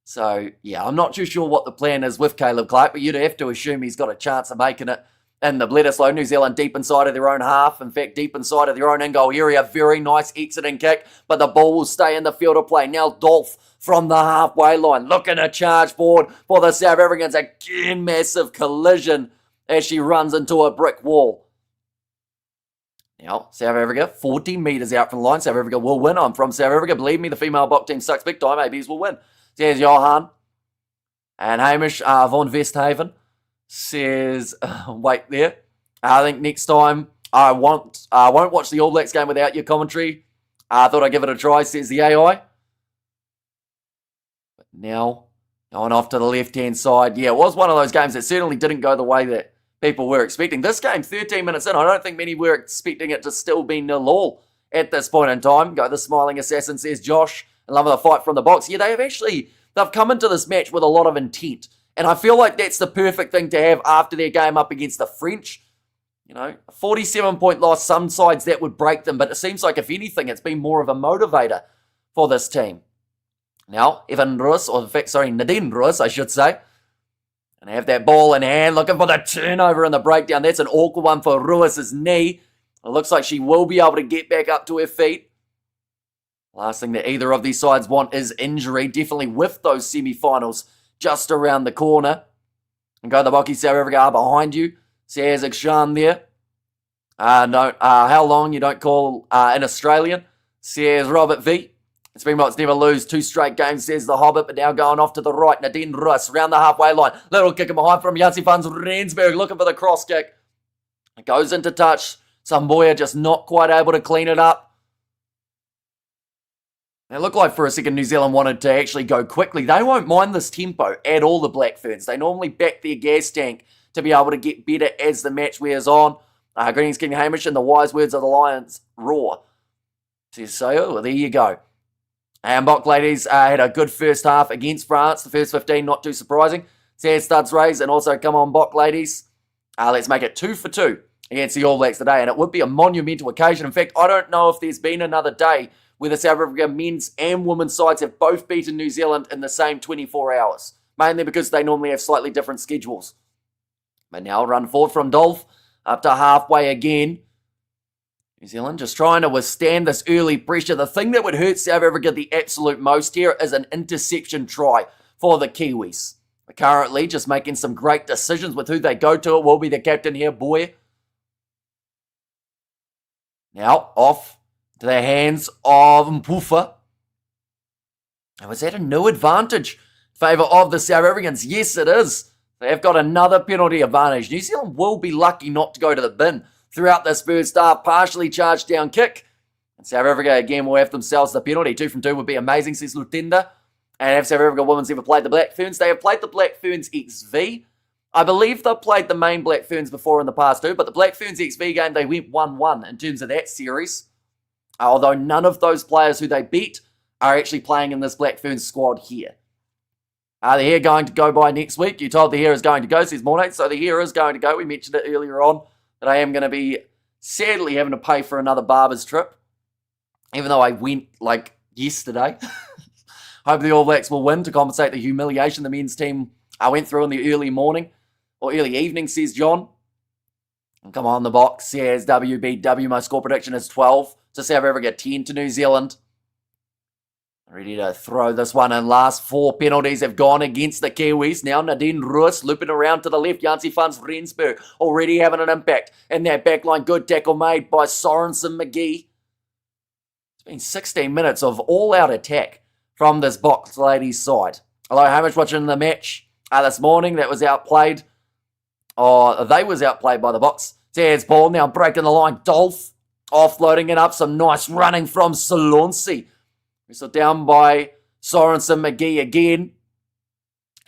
So, yeah, I'm not too sure what the plan is with Caleb Clarke, but you'd have to assume he's got a chance of making it in the Bledisloe. New Zealand deep inside of their own half. In fact, deep inside of their own in-goal area. Very nice exiting kick, but the ball will stay in the field of play. Now Dolph from the halfway line, looking to charge forward for the South Africans. Again, massive collision as she runs into a brick wall. Now, South Africa, 40 metres out from the line. South Africa will win. I'm from South Africa. Believe me, the female Bok team sucks big time. ABs will win. There's Johan. And Hamish von Westhaven says, wait there. I think next time I won't watch the All Blacks game without your commentary. I thought I'd give it a try, says the AI. But now, going off to the left-hand side. Yeah, it was one of those games that certainly didn't go the way that people were expecting. This game, 13 minutes in, I don't think many were expecting it to still be 0-0 at this point in time. Go the smiling assassin, says Josh. I love the fight from the box. Yeah, they've come into this match with a lot of intent. And I feel like that's the perfect thing to have after their game up against the French. You know, a 47-point loss, some sides that would break them. But it seems like, if anything, it's been more of a motivator for this team. Now, Nadine Ruiz, I should say. And have that ball in hand, looking for the turnover and the breakdown. That's an awkward one for Ruiz's knee. It looks like she will be able to get back up to her feet. Last thing that either of these sides want is injury, definitely with those semi-finals just around the corner. And go the Boki, South Africa behind you. Says Akshan there. How long you don't call an Australian, says Robert V. Springboks never lose 2 straight games, says the Hobbit, but now going off to the right. Nadine Russ around the halfway line. Little kick in behind from Janci van Rensburg, looking for the cross kick. It goes into touch. Samboya just not quite able to clean it up. It looked like for a second New Zealand wanted to actually go quickly. They won't mind this tempo at all, the Black Ferns. They normally back their gas tank to be able to get better as the match wears on. Greetings, King Hamish, and the wise words of the Lions roar. So, well, there you go. And Bok ladies had a good first half against France. The first 15, not too surprising. Says Studs Rays, and also come on, Bok ladies. Let's make it 2 for 2 against the All Blacks today, and it would be a monumental occasion. In fact, I don't know if there's been another day where the South Africa men's and women's sides have both beaten New Zealand in the same 24 hours. Mainly because they normally have slightly different schedules. But now run forward from Dolph up to halfway again. New Zealand just trying to withstand this early pressure. The thing that would hurt South Africa the absolute most here is an interception try for the Kiwis. They're currently just making some great decisions with who they go to. It will be the captain here, Boy. Now off to the hands of Mpufa. And was that a new advantage in favour of the South Africans? Yes, it is. They have got another penalty advantage. New Zealand will be lucky not to go to the bin throughout this first half. Partially charged down kick. And South Africa again will have themselves the penalty. 2 from 2 would be amazing, says Lutenda. And have South Africa women's ever played the Black Ferns? They have played the Black Ferns XV. I believe they've played the main Black Ferns before in the past too. But the Black Ferns XV game, they went 1-1 in terms of that series. Although none of those players who they beat are actually playing in this Black Ferns squad here. Are the hair going to go by next week? You told the hair is going to go, says Mornate. So the hair is going to go. We mentioned it earlier on that I am going to be sadly having to pay for another barber's trip. Even though I went like yesterday. Hope the All Blacks will win to compensate the humiliation the men's team went through in the early morning or early evening, says John. And come on, the box says WBW. My score prediction is 12 to South Africa, 10 to New Zealand. Ready to throw this one in. Last 4 penalties have gone against the Kiwis. Now Nadine Ruiz looping around to the left. Janci van Rensburg already having an impact. And that backline, good tackle made by Sorensen McGee. It's been 16 minutes of all-out attack from this Box ladies side. Hello, Hamish, watching the match this morning. That was outplayed. They was outplayed by the Box. There's ball now breaking the line. Dolph offloading it up. Some nice running from Solonsi. So down by Sorensen McGee again.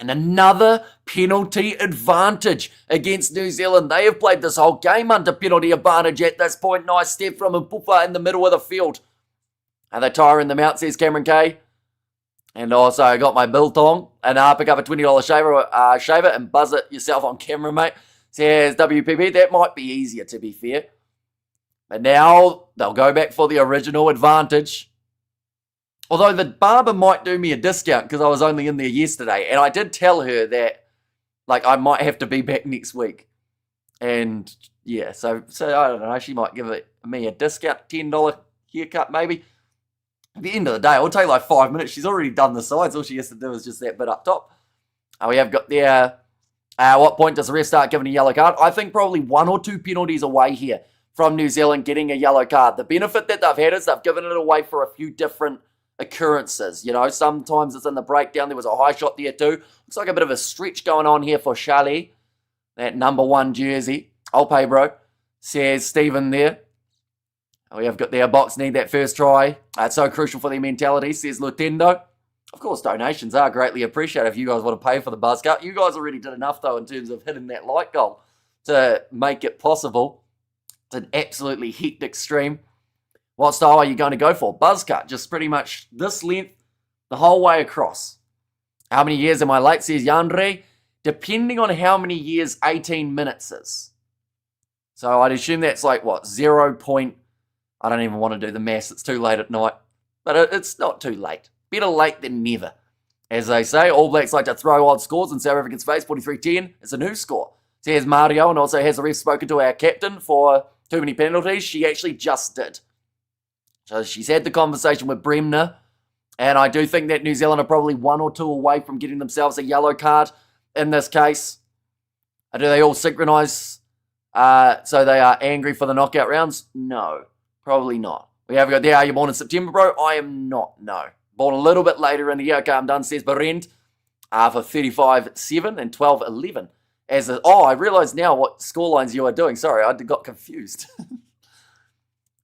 And another penalty advantage against New Zealand. They have played this whole game under penalty advantage at this point. Nice step from Mpufa in the middle of the field. And they're tiring them out, says Cameron Kay. And also I got my biltong. And pick up a $20 shaver and buzz it yourself on camera, mate. Says WPP, that might be easier to be fair. But now they'll go back for the original advantage. Although the barber might do me a discount because I was only in there yesterday. And I did tell her that like I might have to be back next week. And yeah, so I don't know, she might give me a discount, $10 haircut maybe. At the end of the day, it'll take like 5 minutes. She's already done the sides. All she has to do is just that bit up top. We have got there. What point does the ref start giving a yellow card? I think probably 1 or 2 penalties away here from New Zealand getting a yellow card. The benefit that they've had is they've given it away for a few different occurrences. You know, sometimes it's in the breakdown. There was a high shot there too. Looks like a bit of a stretch going on here for Charlie. That number 1 jersey. I'll pay, bro. Says Stephen there. We have got their box need that first try. It's so crucial for their mentality, says Lutendo. Of course, donations are greatly appreciated if you guys want to pay for the buzz cut. You guys already did enough, though, in terms of hitting that like goal to make it possible. It's an absolutely hectic stream. What style are you going to go for? Buzz cut, just pretty much this length the whole way across. How many years am I late, says Yandre? Depending on how many years 18 minutes is. So I'd assume that's like, what, 0. I don't even want to do the maths. It's too late at night. But it's not too late. Better late than never. As they say, All Blacks like to throw odd scores in South Africa's face. 43-10 is a new score. Says Mario, and also has the ref spoken to our captain for too many penalties? She actually just did. So she's had the conversation with Bremner, and I do think that New Zealand are probably 1 or 2 away from getting themselves a yellow card in this case. Do they all synchronise so they are angry for the knockout rounds? No, probably not. We have got there, are you born in September, bro? I am not, no. Born a little bit later in the year. Okay, I'm done, says Berend. For 35-7 and 12-11. I realise now what scorelines you are doing. Sorry, I got confused.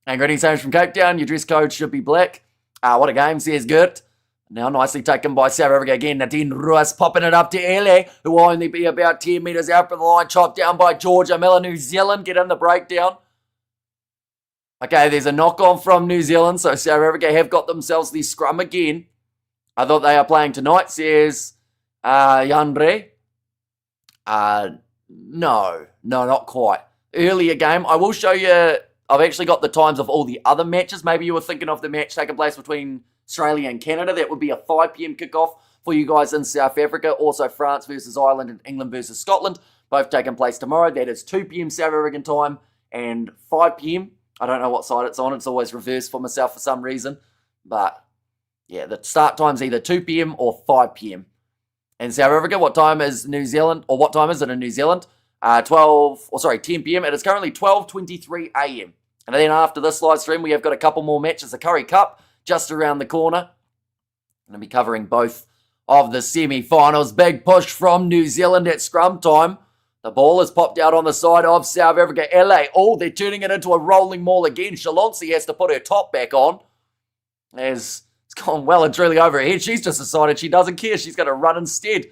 And greetings, James from Cape Town. Your dress code should be black. What a game, says Gert. Now nicely taken by South Africa again. Nadine Ruas popping it up to Ele, who will only be about 10 metres out from the line. Chopped down by Georgia Miller. New Zealand get in the breakdown. Okay, there's a knock-on from New Zealand, so South Africa have got themselves the scrum again. I thought they are playing tonight, says Yandre. No, not quite. Earlier game, I will show you, I've actually got the times of all the other matches. Maybe you were thinking of the match taking place between Australia and Canada. That would be a 5 p.m. kickoff for you guys in South Africa. Also France versus Ireland and England versus Scotland, both taking place tomorrow. That is 2 p.m. South African time and 5 p.m. I don't know what side it's on. It's always reversed for myself for some reason. But, yeah, the start time's either 2 p.m. or 5 p.m. In South Africa, what time is New Zealand, or what time is it in New Zealand? 10 p.m. It is currently 12:23 a.m. And then after this live stream, we have got a couple more matches. The Curry Cup just around the corner. I'm going to be covering both of the semi-finals. Big push from New Zealand at scrum time. The ball is popped out on the side of South Africa. LA, they're turning it into a rolling maul again. Shalonsi has to put her top back on. As it's gone well and truly over her head. She's just decided she doesn't care. She's going to run instead.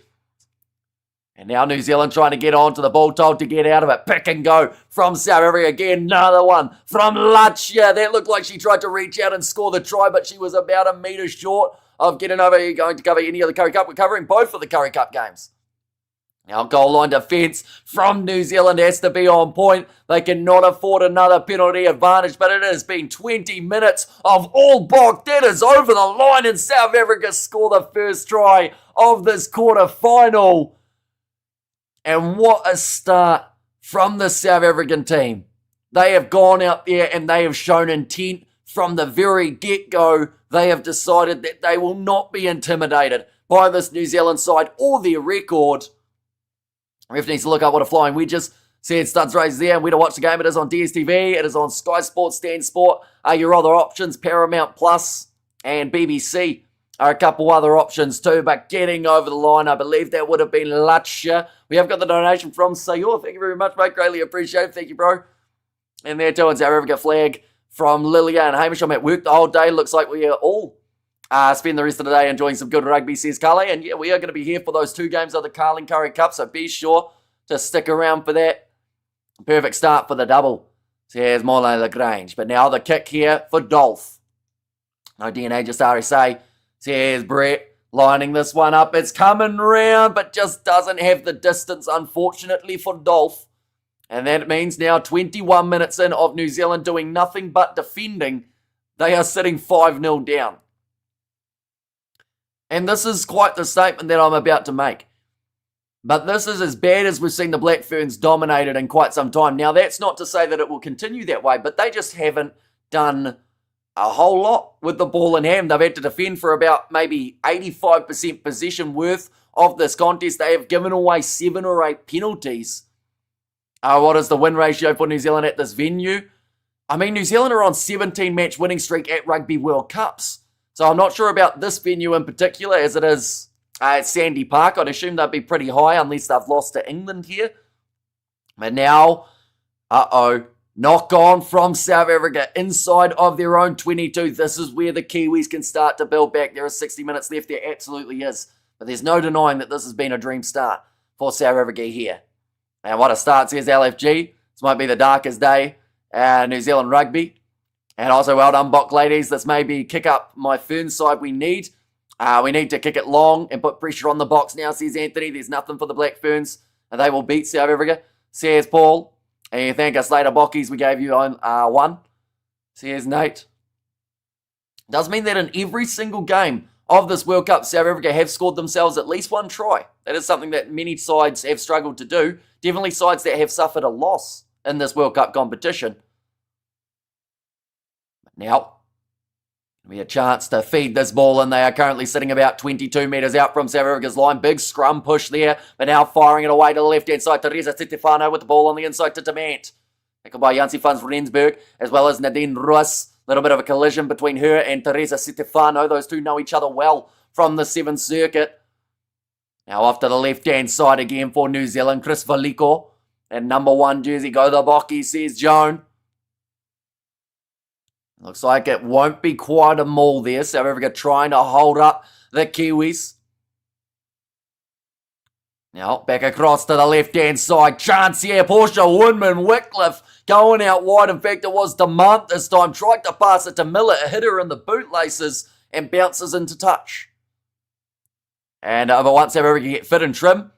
And now New Zealand trying to get onto the ball, told to get out of it. Pick and go from South Africa again. Another one from Lachia. That looked like she tried to reach out and score the try, but she was about a metre short of getting over. Are you going to cover any of the Curry Cup? We're covering both of the Curry Cup games. Now goal line defence from New Zealand has to be on point. They cannot afford another penalty advantage, but it has been 20 minutes of all bog. That is over the line, and South Africa score the first try of this quarter final. And what a start from the South African team. They have gone out there and they have shown intent from the very get-go. They have decided that they will not be intimidated by this New Zealand side or their record. Ref needs to look up what a flying wedges. Said Studs Race there, and where to watch the game. It is on DSTV, it is on Sky Sports, Stan Sport. Your other options, Paramount Plus and BBC are a couple other options too, but getting over the line, I believe that would have been Lutcher. We have got the donation from Sayor. Thank you very much, mate. Greatly appreciated. Thank you, bro. And there too, it's our Africa flag from Lilia and Hamish. I'm at work the whole day. Looks like we are all spend the rest of the day enjoying some good rugby, says Carly. And yeah, we are going to be here for those 2 games of the Carling Curry Cup, so be sure to stick around for that. Perfect start for the double, says Morley Lagrange. But now the kick here for Dolph. No DNA, just RSA, says Brett. Lining this one up. It's coming round, but just doesn't have the distance, unfortunately, for Dolph. And that means now 21 minutes in of New Zealand doing nothing but defending, they are sitting 5-0 down. And this is quite the statement that I'm about to make. But this is as bad as we've seen the Black Ferns dominated in quite some time. Now, that's not to say that it will continue that way, but they just haven't done a whole lot with the ball in hand. They've had to defend for about maybe 85% possession worth of this contest. They have given away 7 or 8 penalties. What is the win ratio for New Zealand at this venue? I mean, New Zealand are on 17-match winning streak at Rugby World Cups. So I'm not sure about this venue in particular, as it is at Sandy Park. I'd assume they'd be pretty high unless they've lost to England here. But now, knock on from South Africa inside of their own 22. This is where the Kiwis can start to build back. There are 60 minutes left. There absolutely is. But there's no denying that this has been a dream start for South Africa here. And what a start, says LFG. This might be the darkest day New Zealand rugby. And also, well done, Bok ladies. This may be kick up my Fern side we need. We need to kick it long and put pressure on the box now, says Anthony. There's nothing for the Black Ferns, and they will beat South Africa, says Paul. And you thank us later, Bockies. We gave you one, says Nate. Does mean that in every single game of this World Cup, South Africa have scored themselves at least one try. That is something that many sides have struggled to do. Definitely sides that have suffered a loss in this World Cup competition. Now, we have a chance to feed this ball, and they are currently sitting about 22 metres out from South Africa's line. Big scrum push there, but now firing it away to the left-hand side. Teresa Stefano with the ball on the inside to Demant. Tackled by Jansi van Rensburg, as well as Nadine Ruas. A little bit of a collision between her and Teresa Stefano. Those two know each other well from the 7th Circuit. Now off to the left-hand side again for New Zealand. Chris Valiko. And number 1 jersey, go the Bocky, says Joan. Looks like it won't be quite a maul there. South Africa trying to hold up the Kiwis. Now back across to the left-hand side. Chance here. Portia Woodman Wycliffe going out wide. In fact, it was Demant this time. Tried to pass it to Miller. It hit her in the bootlaces and bounces into touch. And but once South Africa get fit and trim,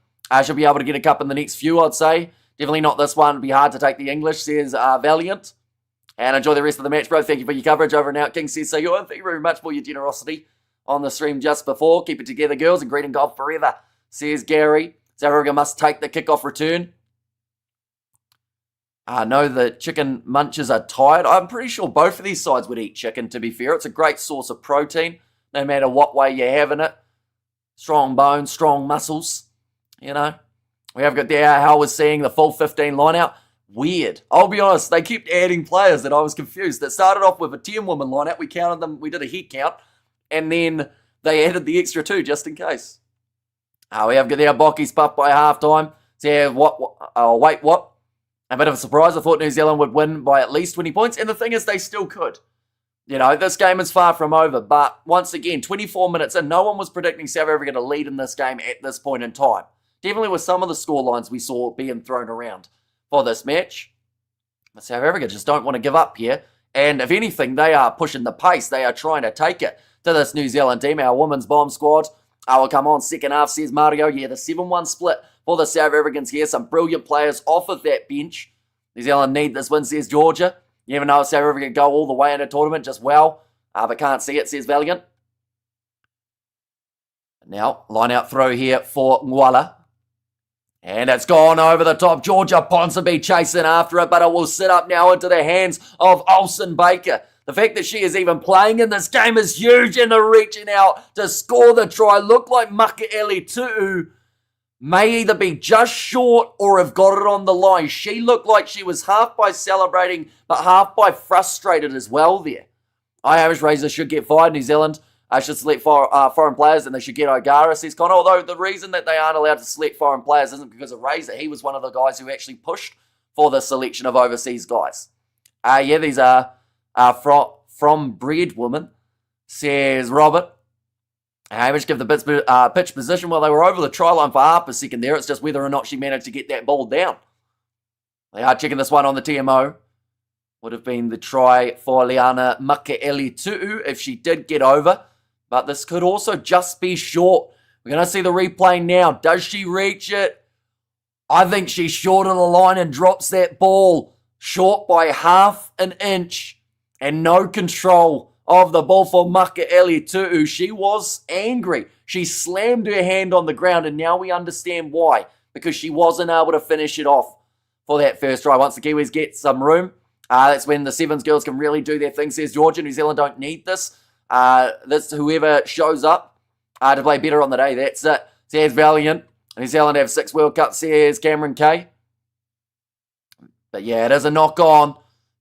she'll be able to get a cup in the next few, I'd say. Definitely not this one. It'd be hard to take the English, says Valiant. And enjoy the rest of the match, bro. Thank you for your coverage. Over and out. King says so. Thank you very much for your generosity on the stream just before. Keep it together, girls, and greeting God forever, says Gary. South Africa must take the kickoff return. I know the chicken munchers are tired. I'm pretty sure both of these sides would eat chicken, to be fair. It's a great source of protein, no matter what way you're having it. Strong bones, strong muscles, you know. We have got there how we're seeing the full 15 line out. Weird. I'll be honest, they kept adding players and I was confused. It started off with a 10-woman line out. We counted them. We did a heat count. And then they added the extra 2 just in case. We have got there Bockies puffed by halftime. So yeah, what? A bit of a surprise. I thought New Zealand would win by at least 20 points. And the thing is, they still could. You know, this game is far from over. But once again, 24 minutes in, no one was predicting South Africa to lead in this game at this point in time. Definitely with some of the scorelines we saw being thrown around for this match. But South Africa just don't want to give up here. And if anything, they are pushing the pace. They are trying to take it to this New Zealand team. Our women's bomb squad will come on second half, says Mario. Yeah, the 7-1 split for the South Africans here. Some brilliant players off of that bench. New Zealand need this win, says Georgia. You never know if South Africa go all the way in a tournament just well. But can't see it, says Valiant. Now, line out throw here for Ngwala. And it's gone over the top. Georgia Ponsonby chasing after it, but it will sit up now into the hands of Olsen Baker. The fact that she is even playing in this game is huge, and they're reaching out to score the try. Looked like Makaeli Tu'u may either be just short or have got it on the line. She looked like she was half by celebrating, but half by frustrated as well there. Irish Razor should get fired. New Zealand should select foreign players, and they should get O'Gara, says Connor. Although the reason that they aren't allowed to select foreign players isn't because of Razor. He was one of the guys who actually pushed for the selection of overseas guys. Yeah, these are from Bread Woman, says Robert. Hamish give the pitch position. Well, they were over the try line for half a second there. It's just whether or not she managed to get that ball down. They are checking this one on the TMO. Would have been the try for Liana Makaeli Tu'u if she did get over. But this could also just be short. We're going to see the replay now. Does she reach it? I think she's short of the line and drops that ball short by half an inch. And no control of the ball for Makaele Tu'u. She was angry. She slammed her hand on the ground, and now we understand why. Because she wasn't able to finish it off for that first try. Once the Kiwis get some room, that's when the Sevens girls can really do their thing, says Georgia. New Zealand don't need this. This whoever shows up to play better on the day, that's it, says Valiant. New Zealand have 6 World Cups, says Cameron Kay. But yeah, it is a knock on.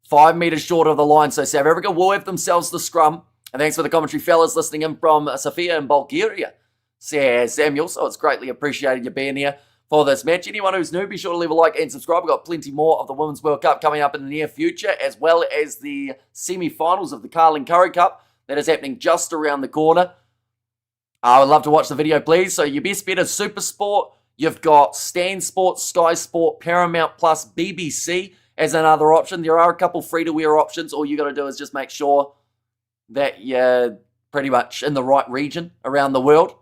5 metres short of the line, so South Africa will have themselves the scrum. And thanks for the commentary, fellas, listening in from Sofia in Bulgaria, says Samuel. So it's greatly appreciated you being here for this match. Anyone who's new, be sure to leave a like and subscribe. We've got plenty more of the Women's World Cup coming up in the near future, as well as the semi-finals of the Carling Curry Cup that is happening just around the corner. I would love to watch the video, please. So your best bet is Super Sport. You've got Stan Sports, Sky Sport, Paramount Plus, BBC as another option. There are a couple free-to-wear options. All you got to do is just make sure that you're pretty much in the right region around the world.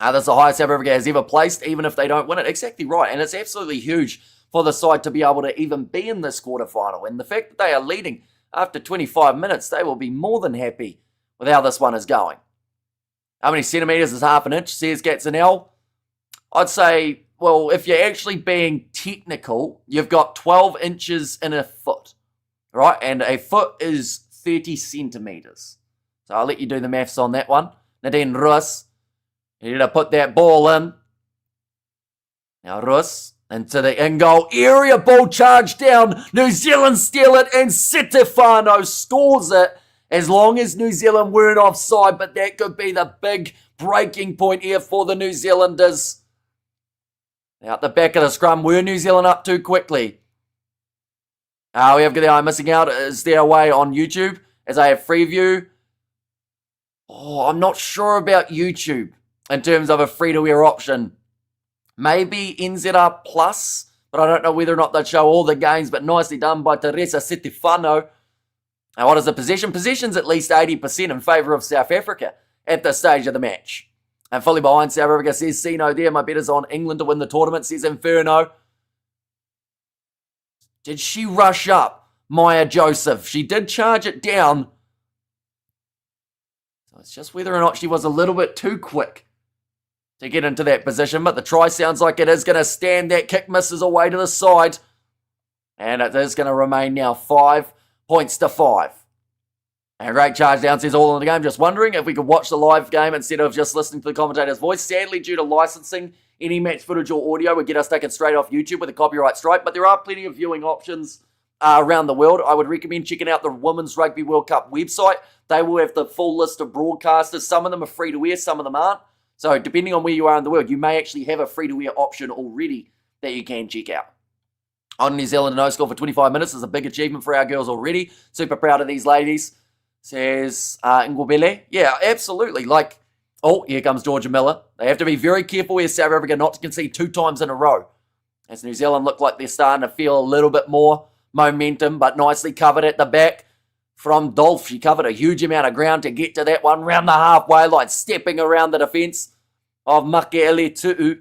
That's the highest South Africa has ever placed, even if they don't win it. Exactly right. And it's absolutely huge for the side to be able to even be in this quarterfinal. And the fact that they are leading after 25 minutes, they will be more than happy with how this one is going. How many centimetres is half an inch, says Gatsanel? I'd say, well, if you're actually being technical, you've got 12 inches in a foot, right? And a foot is 30 centimetres. So I'll let you do the maths on that one. Nadine Rus, you need to put that ball in. Now Rus into the in-goal area. Ball charged down. New Zealand steal it, and Stefano scores it. As long as New Zealand weren't offside, but that could be the big breaking point here for the New Zealanders. Out the back of the scrum, were New Zealand up too quickly? We have the eye missing out. Is there a way on YouTube as I have Freeview? Oh, I'm not sure about YouTube in terms of a free-to-air option. Maybe NZR Plus, but I don't know whether or not they'd show all the games, but nicely done by Teresa Stefano. Now, what is the possession? Possession's at least 80% in favour of South Africa at this stage of the match. And fully behind South Africa, says Sino there. My bet is on England to win the tournament, says Inferno. Did she rush up Maya Joseph? She did charge it down. So it's just whether or not she was a little bit too quick to get into that position. But the try sounds like it is going to stand. That kick misses away to the side. And it is going to remain now 5 points to 5. And a great charge down, says all in the game. Just wondering if we could watch the live game instead of just listening to the commentator's voice. Sadly, due to licensing, any match footage or audio would get us taken straight off YouTube with a copyright strike. But there are plenty of viewing options around the world. I would recommend checking out the Women's Rugby World Cup website. They will have the full list of broadcasters. Some of them are free to air, some of them aren't. So depending on where you are in the world, you may actually have a free to air option already that you can check out. On New Zealand, no score for 25 minutes is a big achievement for our girls already. Super proud of these ladies, says Ngobele. Yeah, absolutely. Like, oh, here comes Georgia Miller. They have to be very careful here, South Africa, not to concede 2 times in a row. As New Zealand look like they're starting to feel a little bit more momentum, but nicely covered at the back from Dolph. She covered a huge amount of ground to get to that one round the halfway line, stepping around the defence of Makaele Tu'u.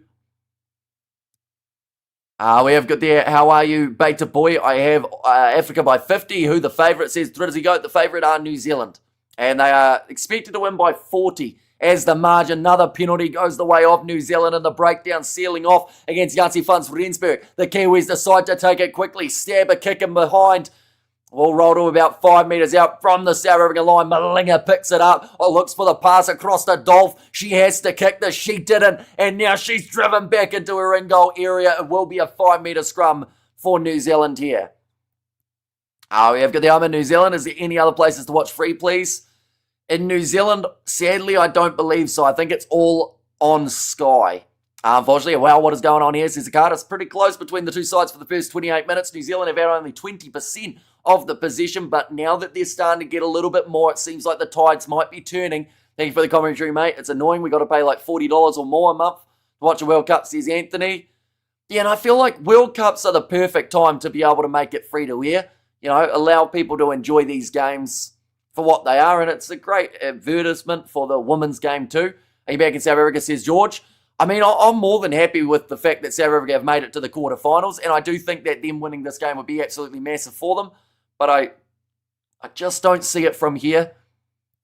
We have got there, how are you, Beta Boy? I have Africa by 50. Who the favourite, says Drizzy Goat. The favourite are New Zealand. And they are expected to win by 40 as the margin. Another penalty goes the way of New Zealand in the breakdown, sealing off against Janzi Funds Rensburg. The Kiwis decide to take it quickly. Stab a kick in behind. We'll roll to about 5 metres out from the South African line. Malinga picks it up. Looks for the pass across to Dolph. She has to kick this. She didn't. And now she's driven back into her in-goal area. It will be a 5 metre scrum for New Zealand here. We have got the arm in New Zealand. Is there any other places to watch free, please? In New Zealand, sadly, I don't believe so. I think it's all on Sky. Unfortunately, well, what is going on here? Says the card. It's pretty close between the two sides for the first 28 minutes. New Zealand have had only 20% of the possession, but now that they're starting to get a little bit more, it seems like the tides might be turning. Thank you for the commentary, mate. It's annoying. We got to pay like $40 or more a month to watch a World Cup, says Anthony. Yeah, and I feel like World Cups are the perfect time to be able to make it free to air. You know, allow people to enjoy these games for what they are, and it's a great advertisement for the women's game too. Are you back in South Africa, says George? I mean, I'm more than happy with the fact that South Africa have made it to the quarterfinals, and I do think that them winning this game would be absolutely massive for them, but I just don't see it from here.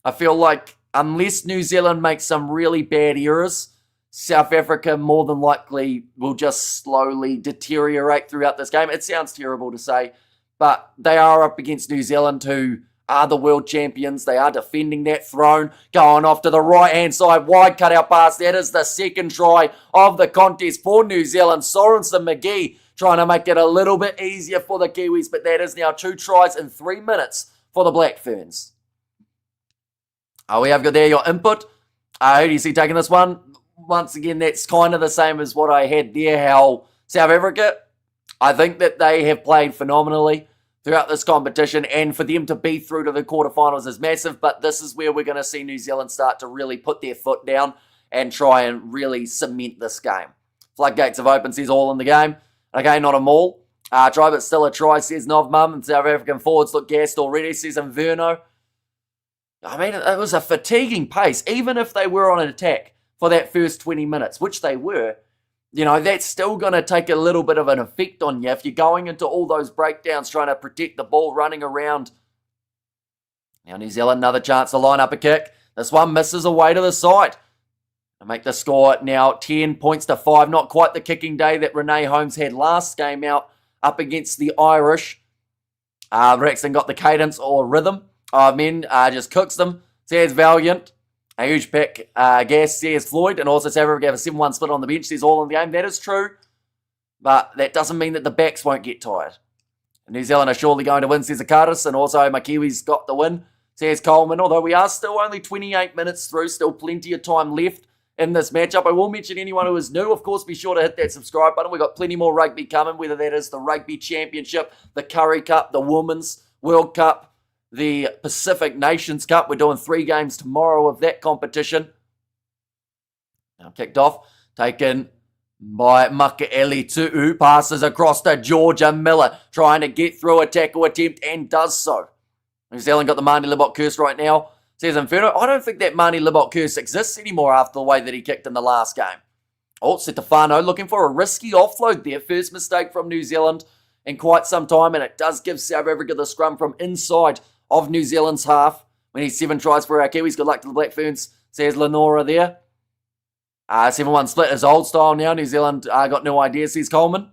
I feel like unless New Zealand makes some really bad errors, South Africa more than likely will just slowly deteriorate throughout this game. It sounds terrible to say, but they are up against New Zealand, who are the world champions. They are defending that throne, going off to the right-hand side, wide cutout pass. That is the second try of the contest for New Zealand. Sorensen McGee trying to make it a little bit easier for the Kiwis, but that is now 2 tries in 3 minutes for the Black Ferns. We have got there your input. Who do you see taking this one? Once again, that's kind of the same as what I had there, how South Africa, I think that they have played phenomenally throughout this competition, and for them to be through to the quarterfinals is massive, but this is where we're going to see New Zealand start to really put their foot down and try and really cement this game. Floodgates have opened, says all in the game. Okay, not a maul. Try, but still a try, says Novmum, and South African forwards look gassed already, says Inverno. I mean, it was a fatiguing pace, even if they were on an attack for that first 20 minutes, which they were. You know, that's still going to take a little bit of an effect on you if you're going into all those breakdowns trying to protect the ball, running around. Now New Zealand, another chance to line up a kick. This one misses away to the side. To make the score now 10 points to 5. Not quite the kicking day that Renee Holmes had last game out up against the Irish. Braxton got the cadence or rhythm of men, just cooks them. Says Valiant. A huge pick, Gas, says Floyd, and also South Africa have a 7-1 split on the bench, says all in the game. That is true, but that doesn't mean that the backs won't get tired. New Zealand are surely going to win, says Akaris, and also my Kiwis got the win, says Coleman, although we are still only 28 minutes through, still plenty of time left in this matchup. I will mention anyone who is new, of course, be sure to hit that subscribe button. We've got plenty more rugby coming, whether that is the Rugby Championship, the Curry Cup, the Women's World Cup, the Pacific Nations Cup. We're doing 3 games tomorrow of that competition. Now kicked off, taken by Makaeli Tu'u, passes across to Georgia Miller, trying to get through a tackle attempt and does so. New Zealand got the Marnie Libok curse right now, says Inferno. I don't think that Marnie Libok curse exists anymore after the way that he kicked in the last game. Oh, Stefano looking for a risky offload there. First mistake from New Zealand in quite some time, and it does give South Africa the scrum from inside of New Zealand's half. We need 7 tries for our Kiwis. Good luck to the Black Ferns, says Lenora there. 7-1 split is old style now. New Zealand got no ideas, says Coleman.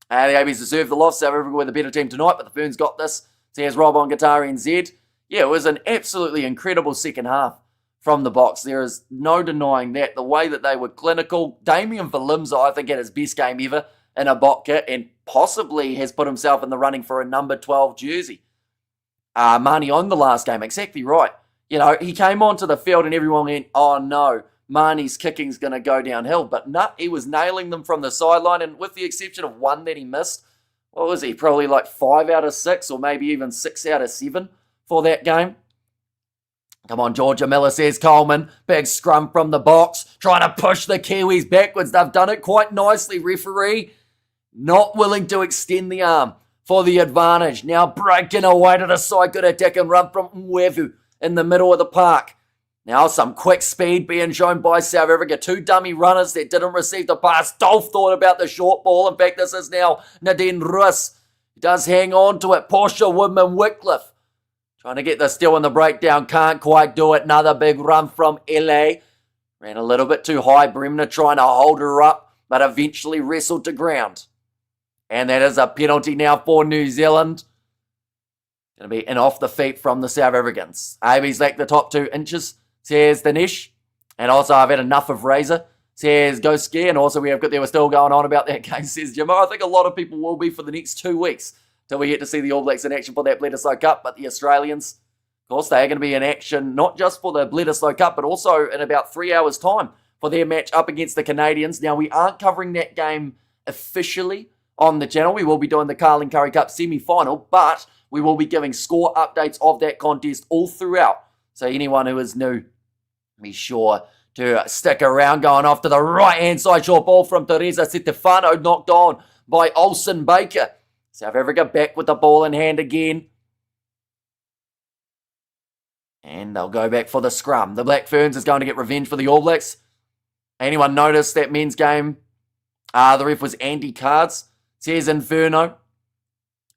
The ABs deserve the loss. South Africa were the better team tonight, but the Ferns got this, says Rob on Guitar NZ. Yeah, it was an absolutely incredible second half from the box. There is no denying that. The way that they were clinical. Damien Valimza, I think, had his best game ever in a bot kit and possibly has put himself in the running for a number 12 jersey. Marnie on the last game, exactly right. You know, he came onto the field and everyone went, oh no, Marnie's kicking's going to go downhill. But no, he was nailing them from the sideline, and with the exception of one that he missed, what was he, probably like 5 out of 6 or maybe even 6 out of 7 for that game. Come on, Georgia Miller, says Coleman. Big scrum from the box, trying to push the Kiwis backwards. They've done it quite nicely, referee. Not willing to extend the arm for the advantage. Now breaking away to the side. Good attack and run from Mwevu in the middle of the park. Now some quick speed being shown by South Africa. 2 dummy runners that didn't receive the pass. Dolph thought about the short ball. In fact, this is now Nadine Russ. He does hang on to it. Portia Woodman-Wycliffe trying to get the steal in the breakdown. Can't quite do it. Another big run from LA. Ran a little bit too high. Bremner trying to hold her up, but eventually wrestled to ground. And that is a penalty now for New Zealand. Going to be in off the feet from the South Africans. AB's lack the top 2 inches, says Dinesh. And also, I've had enough of Razor, says Go Ski. And also, they were still going on about that game, says Jimmo. I think a lot of people will be for the next 2 weeks till we get to see the All Blacks in action for that Bledisloe Cup. But the Australians, of course, they are going to be in action not just for the Bledisloe Cup, but also in about 3 hours' time for their match up against the Canadians. Now, we aren't covering that game officially on the channel. We will be doing the Carling Curry Cup semi-final, but we will be giving score updates of that contest all throughout. So anyone who is new, be sure to stick around. Going off to the right-hand side, short ball from Teresa Stefano, knocked on by Olsen Baker. South Africa back with the ball in hand again. And they'll go back for the scrum. The Black Ferns is going to get revenge for the All Blacks. Anyone notice that men's game? The ref was Andy Cards. Says Inferno.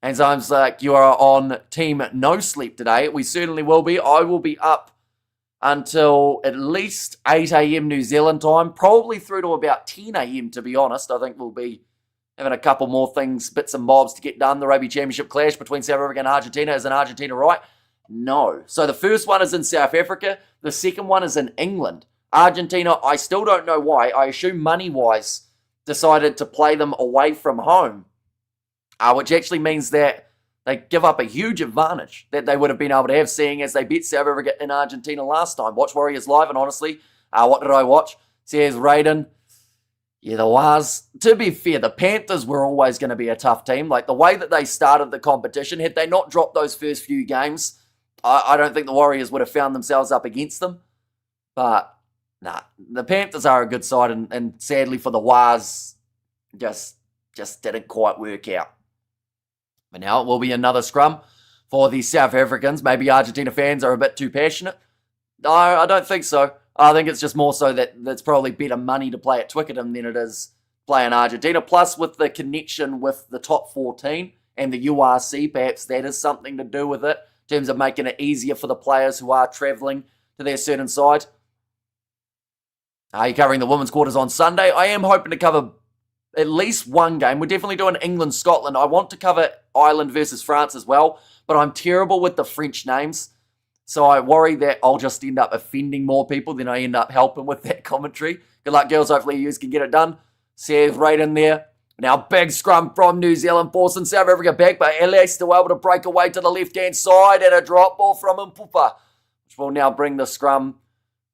And sounds like you are on team no sleep today. We certainly will be. I will be up until at least 8 a.m. New Zealand time, probably through to about 10 a.m. to be honest. I think we'll be having a couple more things, bits and bobs to get done. The Rugby Championship clash between South Africa and Argentina. Is in Argentina right? No. So the first one is in South Africa. The second one is in England. Argentina, I still don't know why. I assume money-wise decided to play them away from home, which actually means that they give up a huge advantage that they would have been able to have, seeing as they beat South Africa in Argentina last time. Watch Warriors live, and honestly, what did I watch? Says Raiden. Yeah, the Wars. To be fair, the Panthers were always going to be a tough team. Like, the way that they started the competition, had they not dropped those first few games, I don't think the Warriors would have found themselves up against them. But, nah, the Panthers are a good side, and sadly for the Wars, just didn't quite work out. But now it will be another scrum for the South Africans. Maybe Argentina fans are a bit too passionate. No, I don't think so. I think it's just more so that it's probably better money to play at Twickenham than it is playing Argentina. Plus, with the connection with the top 14 and the URC, perhaps that is something to do with it in terms of making it easier for the players who are travelling to their certain side. Are you covering the women's quarters on Sunday? I am hoping to cover at least one game. We're definitely doing England-Scotland. I want to cover Ireland versus France as well, but I'm terrible with the French names, so I worry that I'll just end up offending more people than I end up helping with that commentary. Good luck, girls. Hopefully you can get it done. Seth right in there. Now, big scrum from New Zealand, forcing South Africa back, but LA still able to break away to the left-hand side, and a drop ball from Mpupa, which will now bring the scrum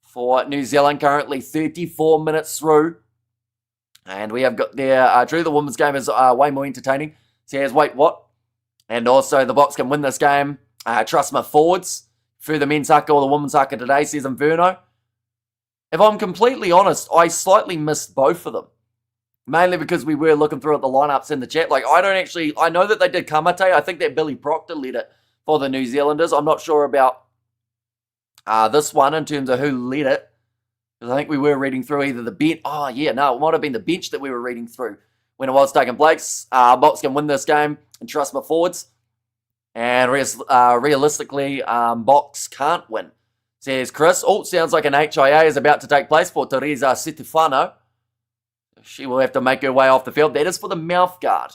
for New Zealand, currently 34 minutes through. And we have got there, Drew, the women's game is way more entertaining. Says, wait, what? And also, the Boks can win this game. Trust my forwards. Through the men's haka or the women's haka today, says Inferno. If I'm completely honest, I slightly missed both of them. Mainly because we were looking through at the lineups in the chat. Like, I know that they did Kamate. I think that Billy Proctor led it for the New Zealanders. I'm not sure about this one in terms of who led it. Because I think we were reading through either the bench. Oh, yeah, no, it might have been the bench that we were reading through when it was taking place. Boks can win this game and trust my forwards. And realistically, Boks can't win. Says Chris. Oh, sounds like an HIA is about to take place for Teresa Citifano. She will have to make her way off the field. That is for the mouth guard.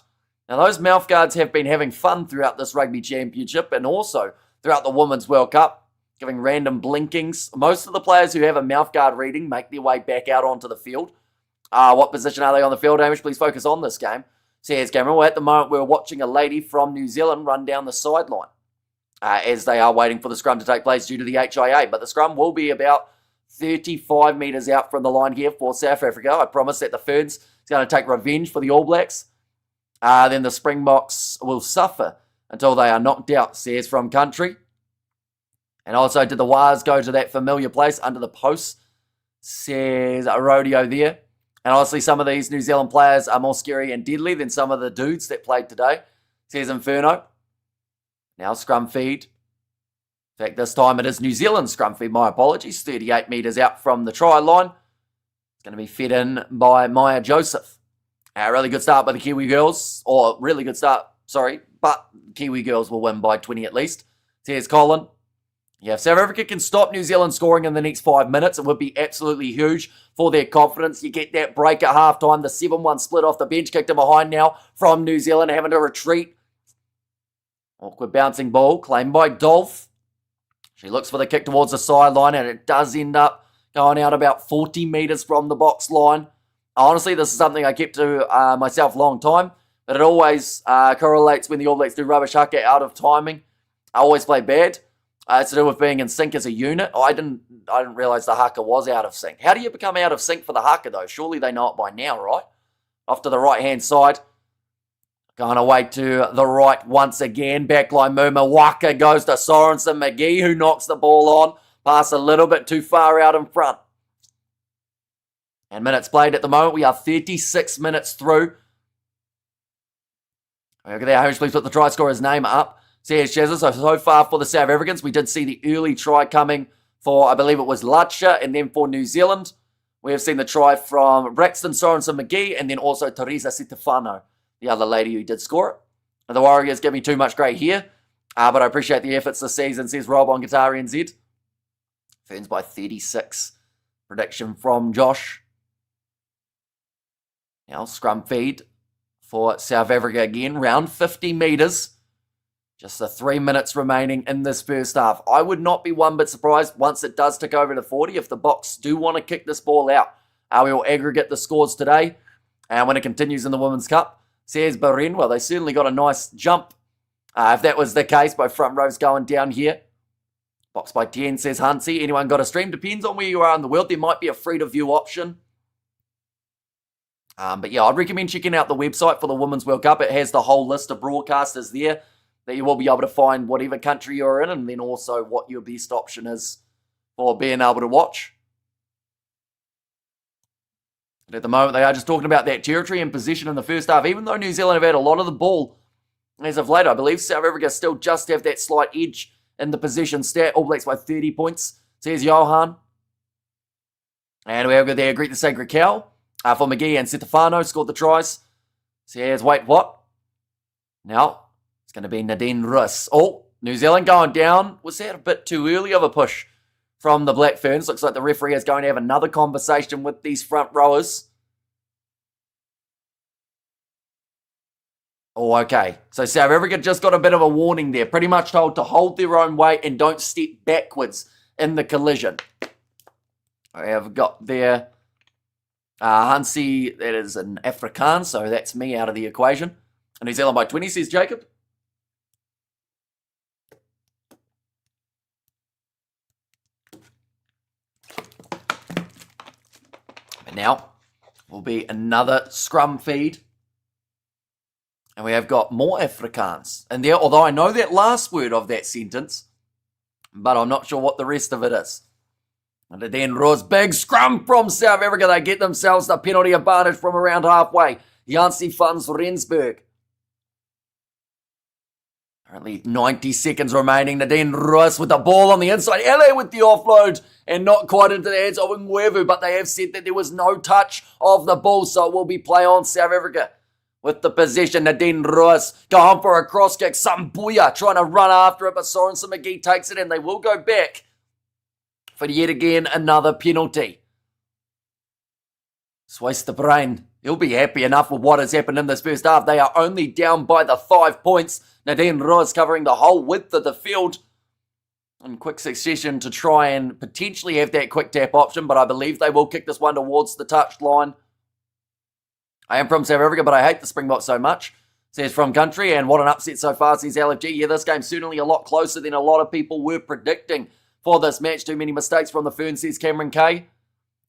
Now, those mouth guards have been having fun throughout this rugby championship and also throughout the Women's World Cup, giving random blinkings. Most of the players who have a mouth guard reading make their way back out onto the field. What position are they on the field, Hamish? Please focus on this game. Says Cameron. Well, at the moment, we're watching a lady from New Zealand run down the sideline as they are waiting for the scrum to take place due to the HIA. But the scrum will be about 35 metres out from the line here for South Africa. I promise that the Ferns is going to take revenge for the All Blacks. Then the Springboks will suffer until they are knocked out, says From Country. And also, did the Wars go to that familiar place under the post, says a rodeo there. And honestly, some of these New Zealand players are more scary and deadly than some of the dudes that played today, says Inferno. Now scrum feed. In fact, this time it is New Zealand scrum feed. My apologies. 38 metres out from the try line. It's going to be fed in by Maya Joseph. A really good start by the Kiwi girls. Or really good start, sorry. But Kiwi girls will win by 20 at least. Says Colin. Yeah, if South Africa can stop New Zealand scoring in the next 5 minutes, it would be absolutely huge for their confidence. You get that break at halftime. The 7-1 split off the bench. Kicked in behind now from New Zealand, having to retreat. Awkward bouncing ball. Claimed by Dolph. She looks for the kick towards the sideline, and it does end up going out about 40 metres from the box line. Honestly, this is something I kept to myself a long time, but it always correlates when the All Blacks do rubbish haka out of timing. I always play bad. It's to do with being in sync as a unit. I didn't realise the haka was out of sync. How do you become out of sync for the haka, though? Surely they know it by now, right? Off to the right-hand side. Going away to the right once again. Backline movement. Waka goes to Sorensen McGee, who knocks the ball on. Pass a little bit too far out in front. And minutes played at the moment. We are 36 minutes through. Look at that. Hamish, please put the try scorer's name up. Says Shazza. So far for the South Africans, we did see the early try coming for, I believe it was Lutscher, and then for New Zealand. We have seen the try from Braxton Sorensen McGee and then also Teresa Citefano, the other lady who did score it. And the Warriors give me too much grey here, but I appreciate the efforts this season, says Rob on Guitar NZ. Ferns by 36. Prediction from Josh. Now, scrum feed for South Africa again, round 50 metres. Just the 3 minutes remaining in this first half. I would not be one bit surprised once it does tick over to 40 if the Boks do want to kick this ball out. We will aggregate the scores today. And when it continues in the Women's Cup, says Baren, well, they certainly got a nice jump. If that was the case, both front rows going down here. Boks by 10, says Hansi. Anyone got a stream? Depends on where you are in the world. There might be a free-to-view option. But yeah, I'd recommend checking out the website for the Women's World Cup. It has the whole list of broadcasters there that you will be able to find whatever country you're in and then also what your best option is for being able to watch. And at the moment, they are just talking about that territory and position in the first half. Even though New Zealand have had a lot of the ball as of late, I believe South Africa still just have that slight edge in the possession stat. All Blacks by 30 points, says Johan. And we have got there Greet the Sacred Cow. For McGee and Citefano scored the tries. Says, wait, what? Now, it's going to be Nadine Roos. Oh, New Zealand going down. Was that a bit too early of a push from the Black Ferns? Looks like the referee is going to have another conversation with these front rowers. Oh, okay. So South Africa just got a bit of a warning there. Pretty much told to hold their own weight and don't step backwards in the collision. I have got there Hansi, that is an Afrikaans, so that's me out of the equation. New Zealand by 20, says Jacob. And now will be another scrum feed. And we have got more Afrikaans in there, although I know that last word of that sentence, but I'm not sure what the rest of it is. And then Roos, big scrum from South Africa. They get themselves the penalty advantage from around halfway. Jansie van Rensburg. Currently 90 seconds remaining. Nadine Roos with the ball on the inside. LA with the offload and not quite into the hands of Ngwevu, but they have said that there was no touch of the ball, so it will be play on South Africa. With the possession, Nadine Roos going for a cross kick. Sambuya trying to run after it, but Sorensen McGee takes it and they will go back for yet again another penalty. Swice the brain. He'll be happy enough with what has happened in this first half. They are only down by the 5 points. Nadine Roos covering the whole width of the field in quick succession to try and potentially have that quick tap option, but I believe they will kick this one towards the touch line. I am from South Africa, but I hate the Springboks so much, says From Country, and what an upset so far, says LFG. Yeah, this game's certainly a lot closer than a lot of people were predicting for this match. Too many mistakes from the Ferns, says Cameron K.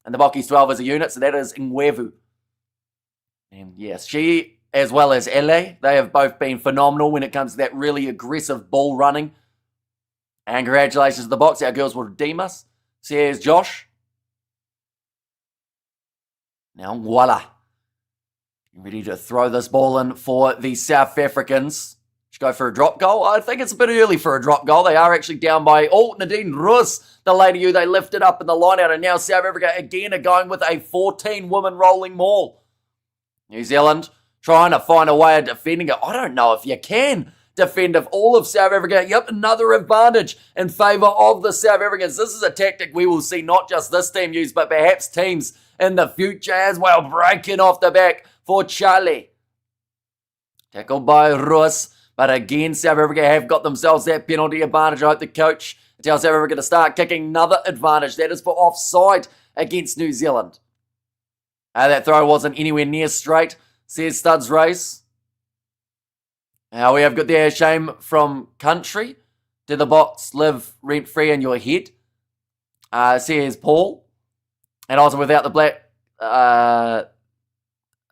And the Bockies 12 as a unit, so that is Ngwevu. And yes, she as well as LA, they have both been phenomenal when it comes to that really aggressive ball running. And congratulations to the Boks. Our girls will redeem us, says Josh. Now, voila. Ready to throw this ball in for the South Africans. Should go for a drop goal. I think it's a bit early for a drop goal. They are actually down by, Nadine Roos, the lady who they lifted up in the line out. And now South Africa again are going with a 14-woman rolling maul. New Zealand trying to find a way of defending it. I don't know if you can defend if all of South Africa. Yep, another advantage in favour of the South Africans. This is a tactic we will see not just this team use, but perhaps teams in the future as well. Breaking off the back for Charlie. Tackled by Roos. But again, South Africa have got themselves that penalty advantage. I hope the coach tells South Africa to start kicking another advantage. That is for offside against New Zealand. That throw wasn't anywhere near straight, says Studs Race. Now we have got there Shame From Country. Did the Boks live rent-free in your head? Says Paul. And also without the black...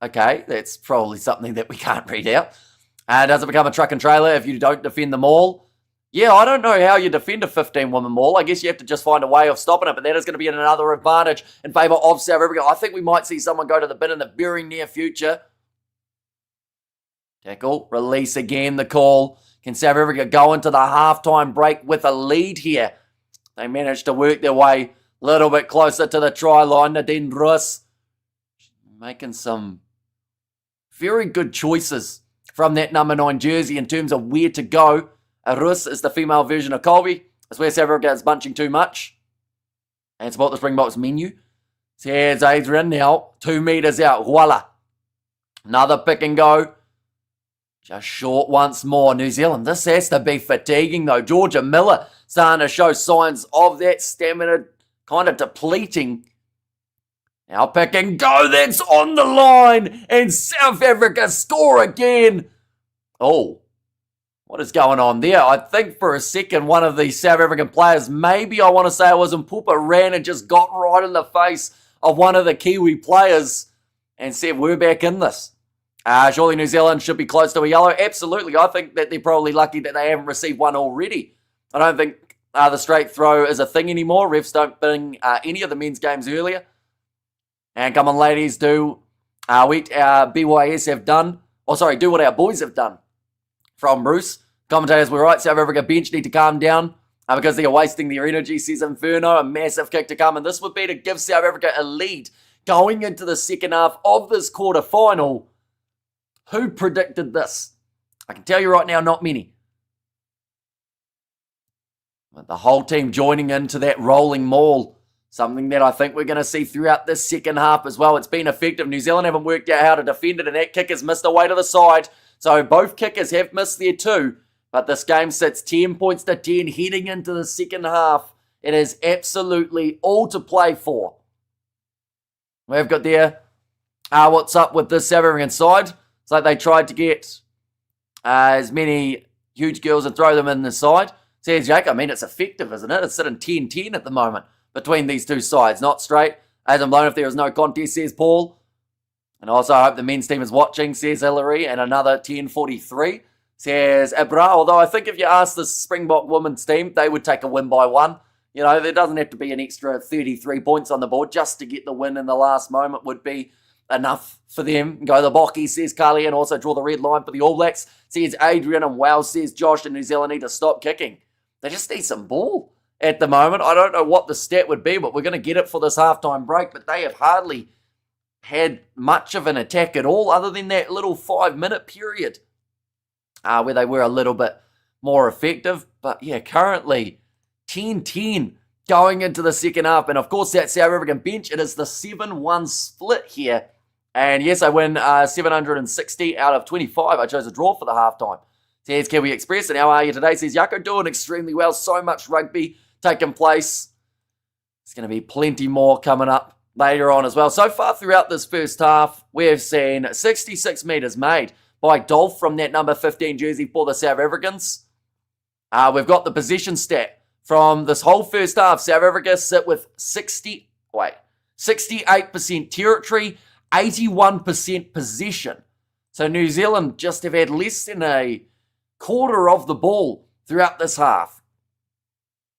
okay, that's probably something that we can't read out. Does it become a truck and trailer if you don't defend the maul? Yeah, I don't know how you defend a 15-woman maul. I guess you have to just find a way of stopping it, but that is going to be another advantage in favour of South Africa. I think we might see someone go to the bin in the very near future. Tackle, release again, the call. Can South Africa go into the halftime break with a lead here? They managed to work their way little bit closer to the try line. Nadine Rus making some very good choices from that number 9 jersey in terms of where to go. Rus is the female version of Colby. That's where South Africa is bunching too much. And it's about the Springboks menu. So here's Adrian now, 2 metres out. Voila. Another pick and go. Just short once more. New Zealand, this has to be fatiguing though. Georgia Miller starting to show signs of that stamina kind of depleting. Now pick and go, that's on the line, and South Africa score again. Oh, what is going on there? I think for a second one of the South African players, maybe I want to say it was Mpupa, ran and just got right in the face of one of the Kiwi players and said, we're back in this. Surely New Zealand should be close to a yellow. Absolutely, I think that they're probably lucky that they haven't received one already. I don't think the straight throw is a thing anymore. Refs don't bring any of the men's games earlier. And come on, ladies, do what our BYS have done. Do what our boys have done. From Bruce. Commentators were right. South Africa bench need to calm down because they are wasting their energy, says Inferno. A massive kick to come. And this would be to give South Africa a lead going into the second half of this quarterfinal. Who predicted this? I can tell you right now, not many. But the whole team joining into that rolling maul. Something that I think we're going to see throughout this second half as well. It's been effective. New Zealand haven't worked out how to defend it, and that kick has missed away to the side. So both kickers have missed there too. But this game sits 10 points to 10 heading into the second half. It is absolutely all to play for. We've got there, what's up with this South African side? It's like they tried to get as many huge girls and throw them in the side. Says Jake, I mean, it's effective, isn't it? It's sitting 10-10 at the moment between these two sides. Not straight. Hasn't blown if there is no contest, says Paul. And also, I hope the men's team is watching, says Hillary. And another 10:43, says Ibra. Although I think if you ask the Springbok women's team, they would take a win by 1. You know, there doesn't have to be an extra 33 points on the board. Just to get the win in the last moment would be enough for them. Go the Bocky, says Carly, and also draw the red line for the All Blacks, says Adrian. And wow, says Josh, and New Zealand need to stop kicking. They just need some ball at the moment. I don't know what the stat would be, but we're going to get it for this halftime break. But they have hardly had much of an attack at all other than that little 5-minute period where they were a little bit more effective. But yeah, currently 10-10 going into the second half. And of course, that South African bench, it is the 7-1 split here. And yes, I win 760 out of 25. I chose a draw for the halftime. Says Kiwi Express, and how are you today? Says Yako, doing extremely well. So much rugby taking place. There's going to be plenty more coming up later on as well. So far throughout this first half, we've seen 66 metres made by Dolph from that number 15 jersey for the South Africans. We've got the possession stat from this whole first half. South Africa sit with 68% territory, 81% possession. So New Zealand just have had less than a quarter of the ball throughout this half.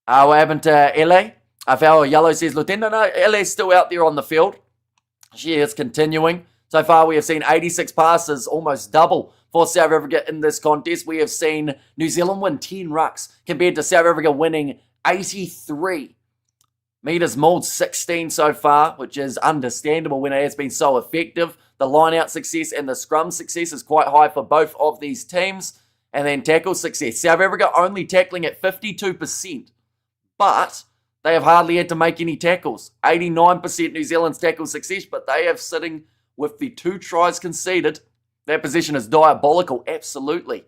What happened to LA? Our Yellow says, Lieutenant, no, LA's still out there on the field. She is continuing. So far, we have seen 86 passes, almost double for South Africa in this contest. We have seen New Zealand win 10 rucks compared to South Africa winning 83. Meters mauled 16 so far, which is understandable when it has been so effective. The line-out success and the scrum success is quite high for both of these teams. And then tackle success. South Africa only tackling at 52%. But they have hardly had to make any tackles. 89% New Zealand's tackle success, but they have sitting with the 2 tries conceded. That position is diabolical, absolutely.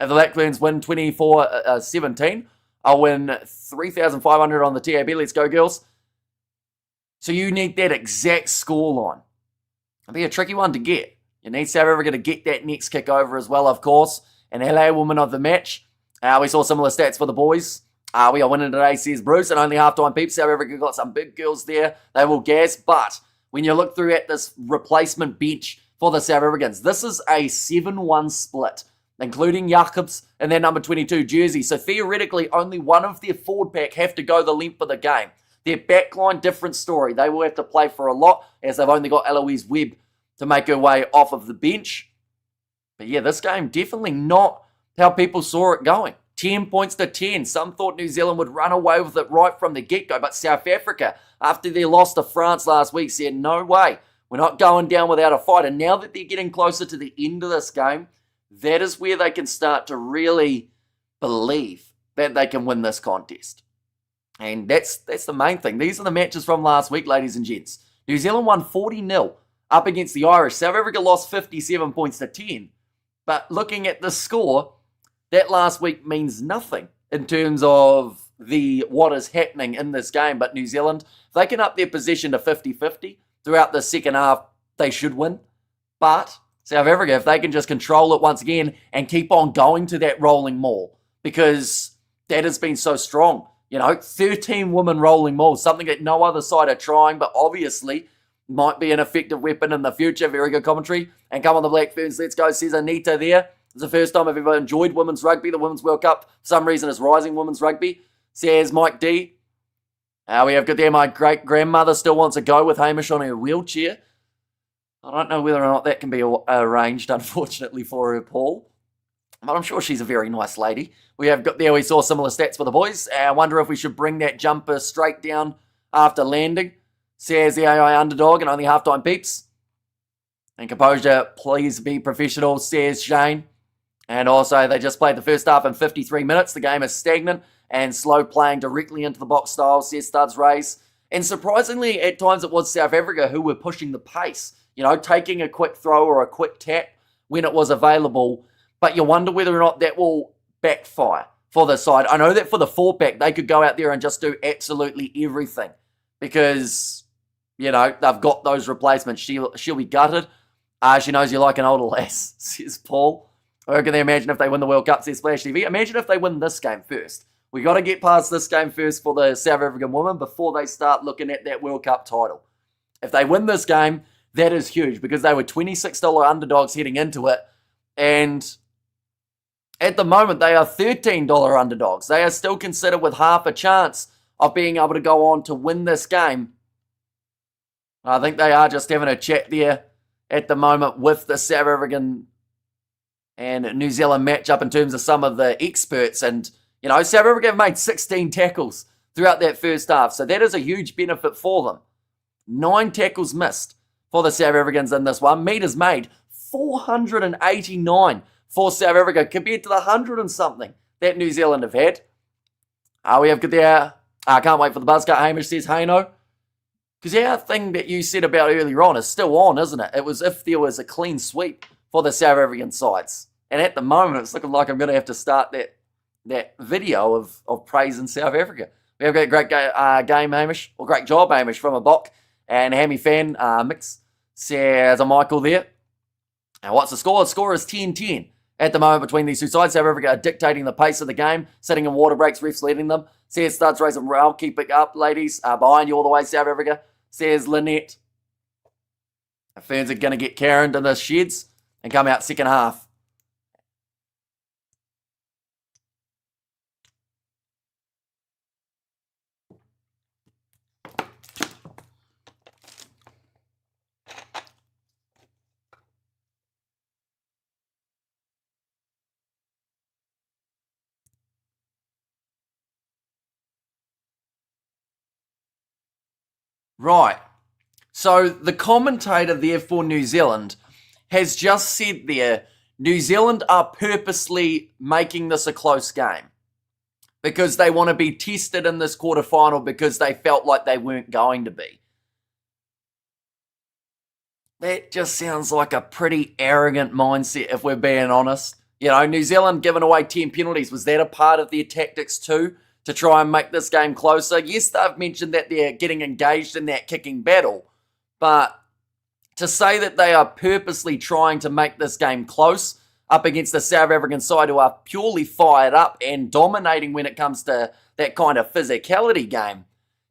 If the Black Ferns win 24-17, I'll win 3,500 on the TAB. Let's go, girls. So you need that exact scoreline. It'll be a tricky one to get. You need South Africa to get that next kick over as well, of course. And LA woman of the match. We saw similar stats for the boys. We are winning today, says Bruce. And only halftime peeps. South Africa got some big girls there. They will gas. But when you look through at this replacement bench for the South Africans, this is a 7-1 split, including Jacobs and their number 22 jersey. So theoretically, only one of their forward pack have to go the length of the game. Their backline, different story. They will have to play for a lot as they've only got Eloise Webb to make her way off of the bench. But yeah, this game definitely not how people saw it going. 10 points to 10. Some thought New Zealand would run away with it right from the get-go, but South Africa, after their loss to France last week, said, no way, we're not going down without a fight. And now that they're getting closer to the end of this game, that is where they can start to really believe that they can win this contest. And that's the main thing. These are the matches from last week, ladies and gents. New Zealand won 40-0 up against the Irish. South Africa lost 57 points to 10. But looking at the score, that last week means nothing in terms of what is happening in this game. But New Zealand, if they can up their position to 50-50 throughout the second half, they should win. But South Africa, if they can just control it once again and keep on going to that rolling maul, because that has been so strong. 13 women rolling maul, something that no other side are trying, but obviously might be an effective weapon in the future. Very good commentary. And come on, the Black Ferns, let's go, says Anita there. It's the first time I've ever enjoyed women's rugby. The Women's World Cup, for some reason, is rising women's rugby, says Mike D. We have good there. My great-grandmother still wants to go with Hamish on her wheelchair. I don't know whether or not that can be arranged, unfortunately, for her, Paul. But I'm sure she's a very nice lady. We saw similar stats for the boys. I wonder if we should bring that jumper straight down after landing, says the AI underdog and only halftime peeps. And composure, please be professional, says Shane. And also, they just played the first half in 53 minutes. The game is stagnant and slow playing directly into the box style, says Studs Race. And surprisingly, at times it was South Africa who were pushing the pace. Taking a quick throw or a quick tap when it was available. But you wonder whether or not that will backfire for the side. I know that for the four-pack, they could go out there and just do absolutely everything. Because, they've got those replacements. She'll be gutted. She knows you like an older lass, says Paul. I can imagine if they win the World Cup, says Splash TV. Imagine if they win this game first. We got to get past this game first for the South African women before they start looking at that World Cup title. If they win this game, that is huge because they were $26 underdogs heading into it. And at the moment, they are $13 underdogs. They are still considered with half a chance of being able to go on to win this game. I think they are just having a chat there at the moment with the South African and New Zealand matchup in terms of some of the experts. And, South Africa have made 16 tackles throughout that first half. So that is a huge benefit for them. 9 tackles missed for the South Africans in this one. Meters made 489 for South Africa compared to the 100 and something that New Zealand have had. We have good there. I can't wait for the buzz cut. Hamish says, hey no. Because our thing that you said about earlier on is still on, isn't it? It was if there was a clean sweep for the South African sides. And at the moment, it's looking like I'm going to have to start that video of praising South Africa. We have got a great game, Hamish. Or great job, Hamish, from a Bok. And Hammy fan mix says a Michael there. And what's the score? The score is 10-10 at the moment between these two sides. South Africa are dictating the pace of the game, sitting in water breaks, refs leading them. Says Studs Race and Rail, keep it up, ladies. Behind you all the way, South Africa. Says Lynette. The Ferns are going to get Karen to the sheds and come out second half. Right. So the commentator there for New Zealand has just said there, New Zealand are purposely making this a close game because they want to be tested in this quarterfinal because they felt like they weren't going to be. That just sounds like a pretty arrogant mindset if we're being honest. New Zealand giving away 10 penalties. Was that a part of their tactics too? To try and make this game closer. Yes, they've mentioned that they're getting engaged in that kicking battle, but to say that they are purposely trying to make this game close up against the South African side who are purely fired up and dominating when it comes to that kind of physicality game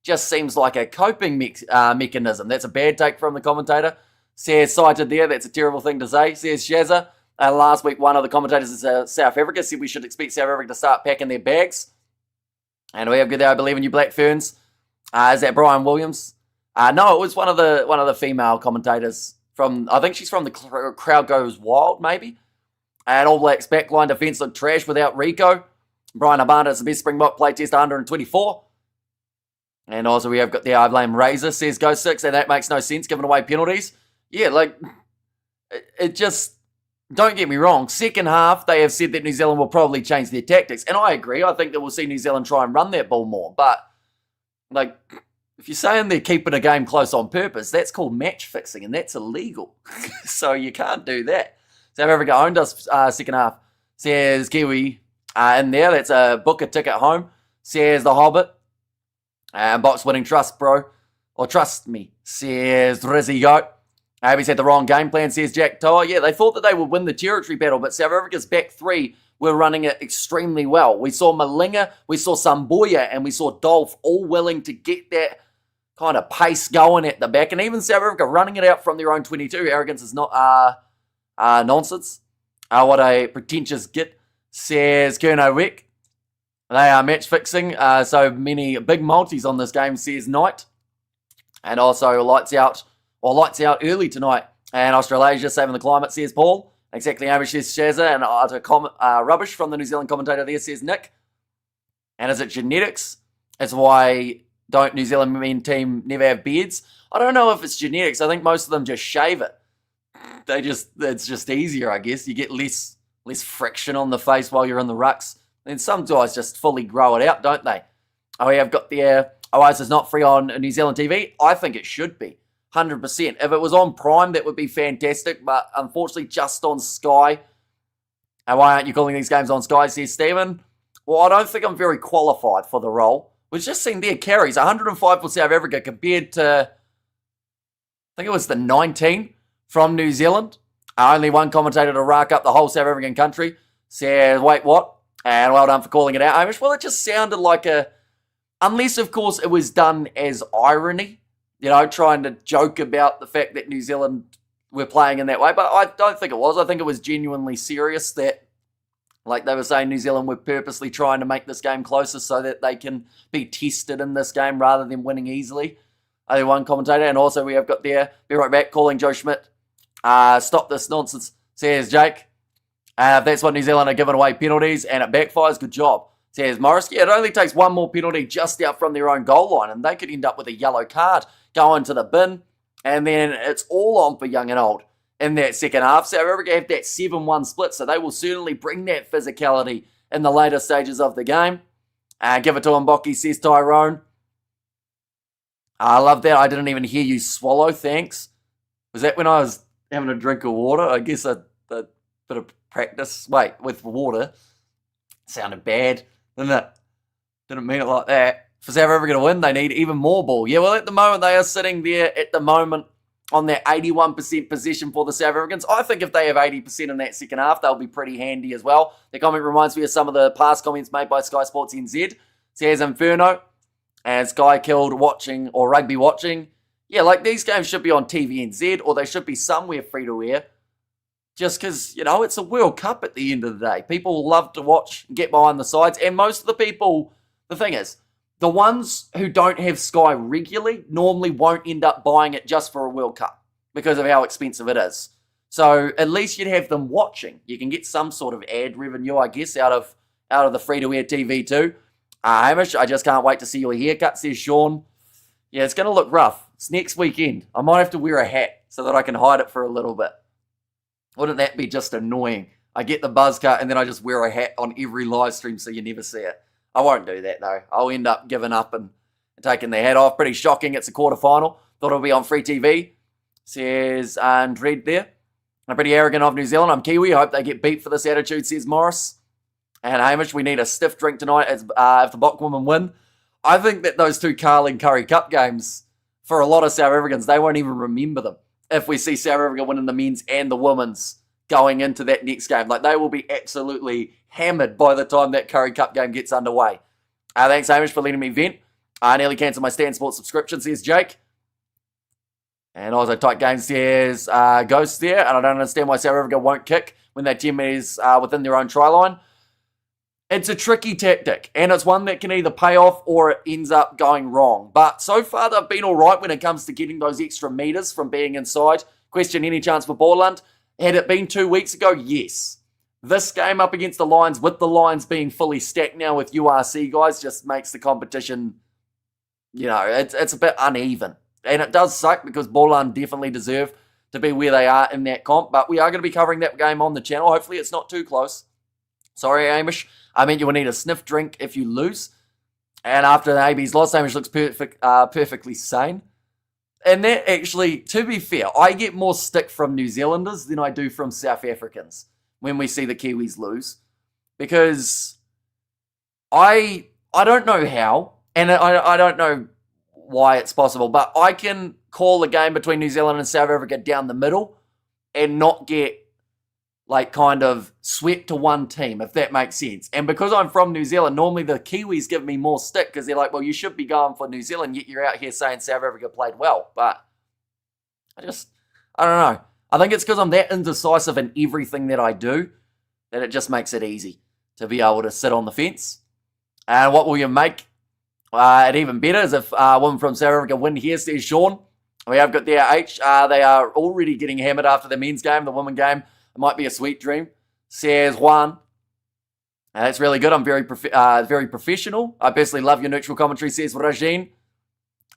just seems like a coping mechanism. That's a bad take from the commentator. Says cited there, that's a terrible thing to say. Says Shazza. Last week, one of the commentators in South Africa said we should expect South Africa to start packing their bags. And we have good there, I believe in you, Black Ferns. Is that Brian Williams? No, it was one of the female commentators from. I think she's from the Crowd Goes Wild, maybe. And All Blacks backline defense looked trash without Rico. Brian Abanda is the best Springbok play test 124. And also we have got the I blame Razor, says go 6, and that makes no sense, giving away penalties. Yeah, like, it just, don't get me wrong, second half, they have said that New Zealand will probably change their tactics. And I agree, I think that we'll see New Zealand try and run that ball more. But, like, if you're saying they're keeping a game close on purpose, that's called match fixing, and that's illegal. So you can't do that. South Africa owned us second half, says Kiwi in there. That's a book a ticket home, says The Hobbit. Box winning trust, bro. Or trust me, says Rizzy Goat. He's had the wrong game plan, says Jack Toa. Yeah, they thought that they would win the territory battle, but South Africa's back three were running it extremely well. We saw Malinga, we saw Samboya, and we saw Dolph all willing to get that kind of pace going at the back. And even South Africa running it out from their own 22. Arrogance is not nonsense. What a pretentious git, says Kerno Wick. They are match fixing, so many big multis on this game, says Knight. And also lights out early tonight. And Australasia saving the climate, says Paul. Exactly, Amish, says Shazza. And utter rubbish from the New Zealand commentator there, says Nick. And is it genetics? It's why don't New Zealand men team never have beards? I don't know if it's genetics. I think most of them just shave it. It's just easier, I guess. You get less friction on the face while you're in the rucks. And some guys just fully grow it out, don't they? Oh, we have got the Oasis not free on New Zealand TV. I think it should be, 100%. If it was on Prime, that would be fantastic, but unfortunately just on Sky. And why aren't you calling these games on Sky, says Stephen? Well, I don't think I'm very qualified for the role. We've just seen their carries, 105 for South Africa compared to, I think it was the 19 from New Zealand. Only one commentator to rack up the whole South African country. Says, wait, what? And well done for calling it out, Hamish. Well, it just sounded like unless, of course, it was done as irony, trying to joke about the fact that New Zealand were playing in that way. But I don't think it was. I think it was genuinely serious that, like they were saying, New Zealand were purposely trying to make this game closer so that they can be tested in this game rather than winning easily. Only one commentator. And also we have got there, be right back, calling Joe Schmidt. Stop this nonsense, says Jake. If that's what New Zealand are giving away penalties and it backfires, good job, says Morris. Yeah, it only takes one more penalty just out from their own goal line and they could end up with a yellow card, go into the bin, and then it's all on for young and old in that second half. South Africa have that 7-1 split, so they will certainly bring that physicality in the later stages of the game. Give it to Mbocki, says Tyrone. I love that. I didn't even hear you swallow, thanks. Was that when I was having a drink of water? I guess a bit of practice. Wait, with water. Sounded bad, didn't it? Didn't mean it like that. For South Africa to win, they need even more ball. Yeah, well, at the moment, they are sitting there at the moment on that 81% possession for the South Africans. I think if they have 80% in that second half, they'll be pretty handy as well. The comment reminds me of some of the past comments made by Sky Sports NZ. Says Inferno, and Sky killed watching or rugby watching. Yeah, like these games should be on TVNZ or they should be somewhere free to air. Just because, it's a World Cup at the end of the day. People love to watch and get behind the sides. And most of the people, the thing is, the ones who don't have Sky regularly normally won't end up buying it just for a World Cup because of how expensive it is. So at least you'd have them watching. You can get some sort of ad revenue, I guess, out of the free-to-air TV too. Hamish, I just can't wait to see your haircut, says Sean. Yeah, it's going to look rough. It's next weekend. I might have to wear a hat so that I can hide it for a little bit. Wouldn't that be just annoying? I get the buzz cut and then I just wear a hat on every live stream so you never see it. I won't do that though. I'll end up giving up and taking the hat off. Pretty shocking. It's a quarterfinal. Thought it'll be on free TV. Says Dread there. I'm pretty arrogant of New Zealand. I'm Kiwi. I hope they get beat for this attitude, says Morris. And Hamish, we need a stiff drink tonight if the Black Women win. I think that those two Carling Curry Cup games, for a lot of South Africans, they won't even remember them. If we see South Africa winning the men's and the women's going into that next game. Like, they will be absolutely hammered by the time that Curry Cup game gets underway. Thanks, Hamish, for letting me vent. I nearly cancelled my Stan Sports subscription, says Jake. And also, Tight Game says Ghost there. And I don't understand why South Africa won't kick when their team is within their own try line. It's a tricky tactic, and it's one that can either pay off or it ends up going wrong. But so far, they've been all right when it comes to getting those extra metres from being inside. Question, any chance for Borland? Had it been 2 weeks ago? Yes. this game up against the Lions, with the Lions being fully stacked now with URC guys, just makes the competition, it's a bit uneven. And it does suck because Bolan definitely deserve to be where they are in that comp. But we are going to be covering that game on the channel. Hopefully it's not too close. Sorry, Amish. I mean, you will need a sniff drink if you lose. And after the AB's loss, Amish looks perfectly sane. And that actually, to be fair, I get more stick from New Zealanders than I do from South Africans when we see the Kiwis lose. Because I don't know how, and I don't know why it's possible, but I can call the game between New Zealand and South Africa down the middle and not get kind of swept to one team, if that makes sense. And because I'm from New Zealand, normally the Kiwis give me more stick because they're like, well, you should be going for New Zealand, yet you're out here saying South Africa played well. But I don't know. I think it's because I'm that indecisive in everything that I do that it just makes it easy to be able to sit on the fence. And what will you make it even better is if a woman from South Africa win here, says Sean. We have got their H. They are already getting hammered after the men's game, the women game. It might be a sweet dream, says Juan. That's really good. I'm very professional. I personally love your neutral commentary, says Rajin.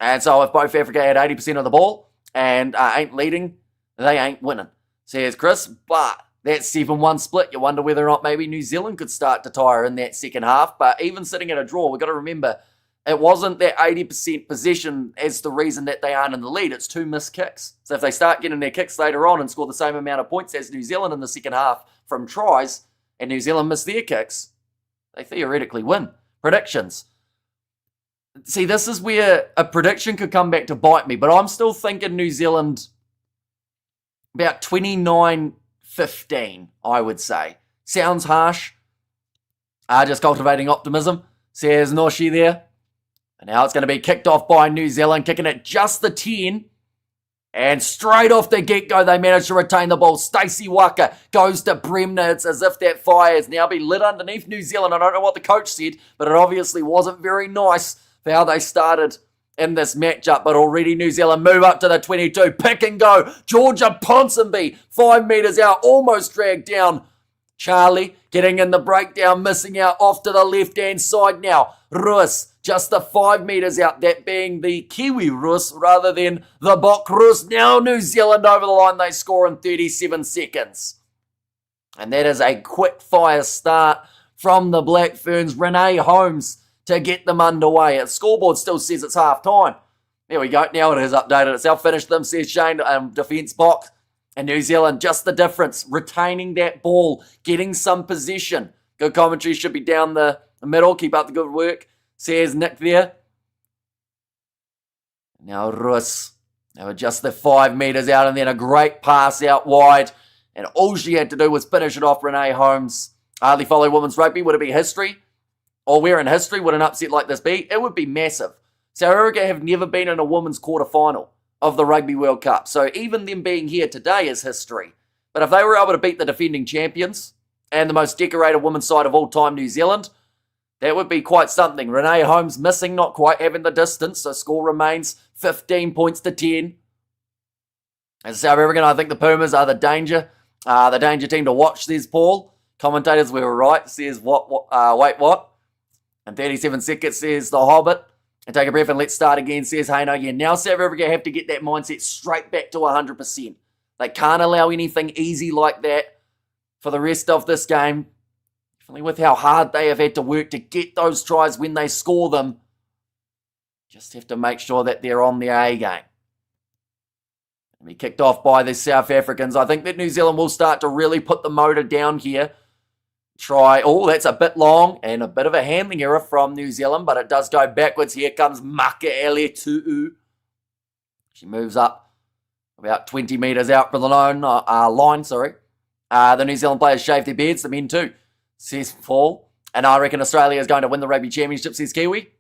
And so if both Africa had 80% of the ball and ain't leading, they ain't winning, says Chris. But that 7-1 split, you wonder whether or not maybe New Zealand could start to tire in that second half. But even sitting at a draw, we've got to remember, it wasn't that 80% possession as the reason that they aren't in the lead. It's 2 missed kicks. So if they start getting their kicks later on and score the same amount of points as New Zealand in the second half from tries, and New Zealand miss their kicks, they theoretically win. Predictions. See, this is where a prediction could come back to bite me, but I'm still thinking New Zealand about 29-15, I would say. Sounds harsh. Just cultivating optimism, says Noshi there. And now it's going to be kicked off by New Zealand, kicking it just the 10. And straight off the get-go, they manage to retain the ball. Stacey Waka goes to Bremner. It's as if that fire has now been lit underneath New Zealand. I don't know what the coach said, but it obviously wasn't very nice for how they started in this matchup. But already New Zealand move up to the 22. Pick and go. Georgia Ponsonby, 5 metres out, almost dragged down. Charlie getting in the breakdown, missing out off to the left-hand side now. Russ, just the 5 metres out, that being the Kiwi Russ rather than the Bok Russ. Now New Zealand over the line, they score in 37 seconds. And that is a quick fire start from the Black Ferns. Renee Holmes to get them underway. The scoreboard still says it's half-time. There we go, now it has updated itself. Finished them, says Shane, defence box. And New Zealand, just the difference, retaining that ball, getting some possession. Good commentary, should be down the middle. Keep up the good work, says Nick there. Now Russ, they were just the 5 metres out and then a great pass out wide. And all she had to do was finish it off, Renee Holmes. Hardly follow women's rugby. Would it be history? Or where in history would an upset like this be? It would be massive. South Africa have never been in a women's quarterfinal of the Rugby World Cup. So even them being here today is history. But if they were able to beat the defending champions and the most decorated women's side of all time, New Zealand, that would be quite something. Renee Holmes missing, not quite having the distance, so score remains 15 points to 10. As South African, I think the Pumas are the danger team to watch, says Paul. Commentators, we were right, says wait, what? And 37 seconds, says the Hobbit. And take a breath and let's start again, says Hayno again. Now South Africa have to get that mindset straight back to 100%. They can't allow anything easy like that for the rest of this game. Definitely with how hard they have had to work to get those tries when they score them. Just have to make sure that they're on their A game. Be kicked off by the South Africans. I think that New Zealand will start to really put the motor down here. That's a bit long and a bit of a handling error from New Zealand, but it does go backwards. Here comes Makaele Tu'u. She moves up about 20 metres out from the line. The New Zealand players shave their beards, the men too, says Paul. And I reckon Australia is going to win the Rugby Championship, says Kiwi.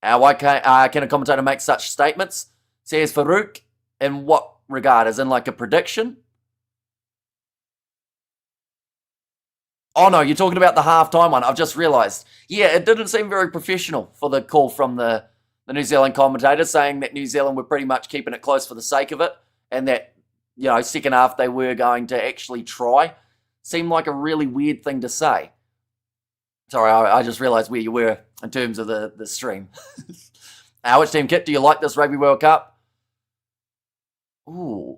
Why can a commentator make such statements, says Farouk. In what regard? As in like a prediction? Oh no, you're talking about the halftime one. I've just realised. Yeah, it didn't seem very professional for the call from the New Zealand commentator saying that New Zealand were pretty much keeping it close for the sake of it and that, second half they were going to actually try. seem like a really weird thing to say. Sorry, I just realised where you were in terms of the stream. Which team kit do you like this Rugby World Cup? Ooh.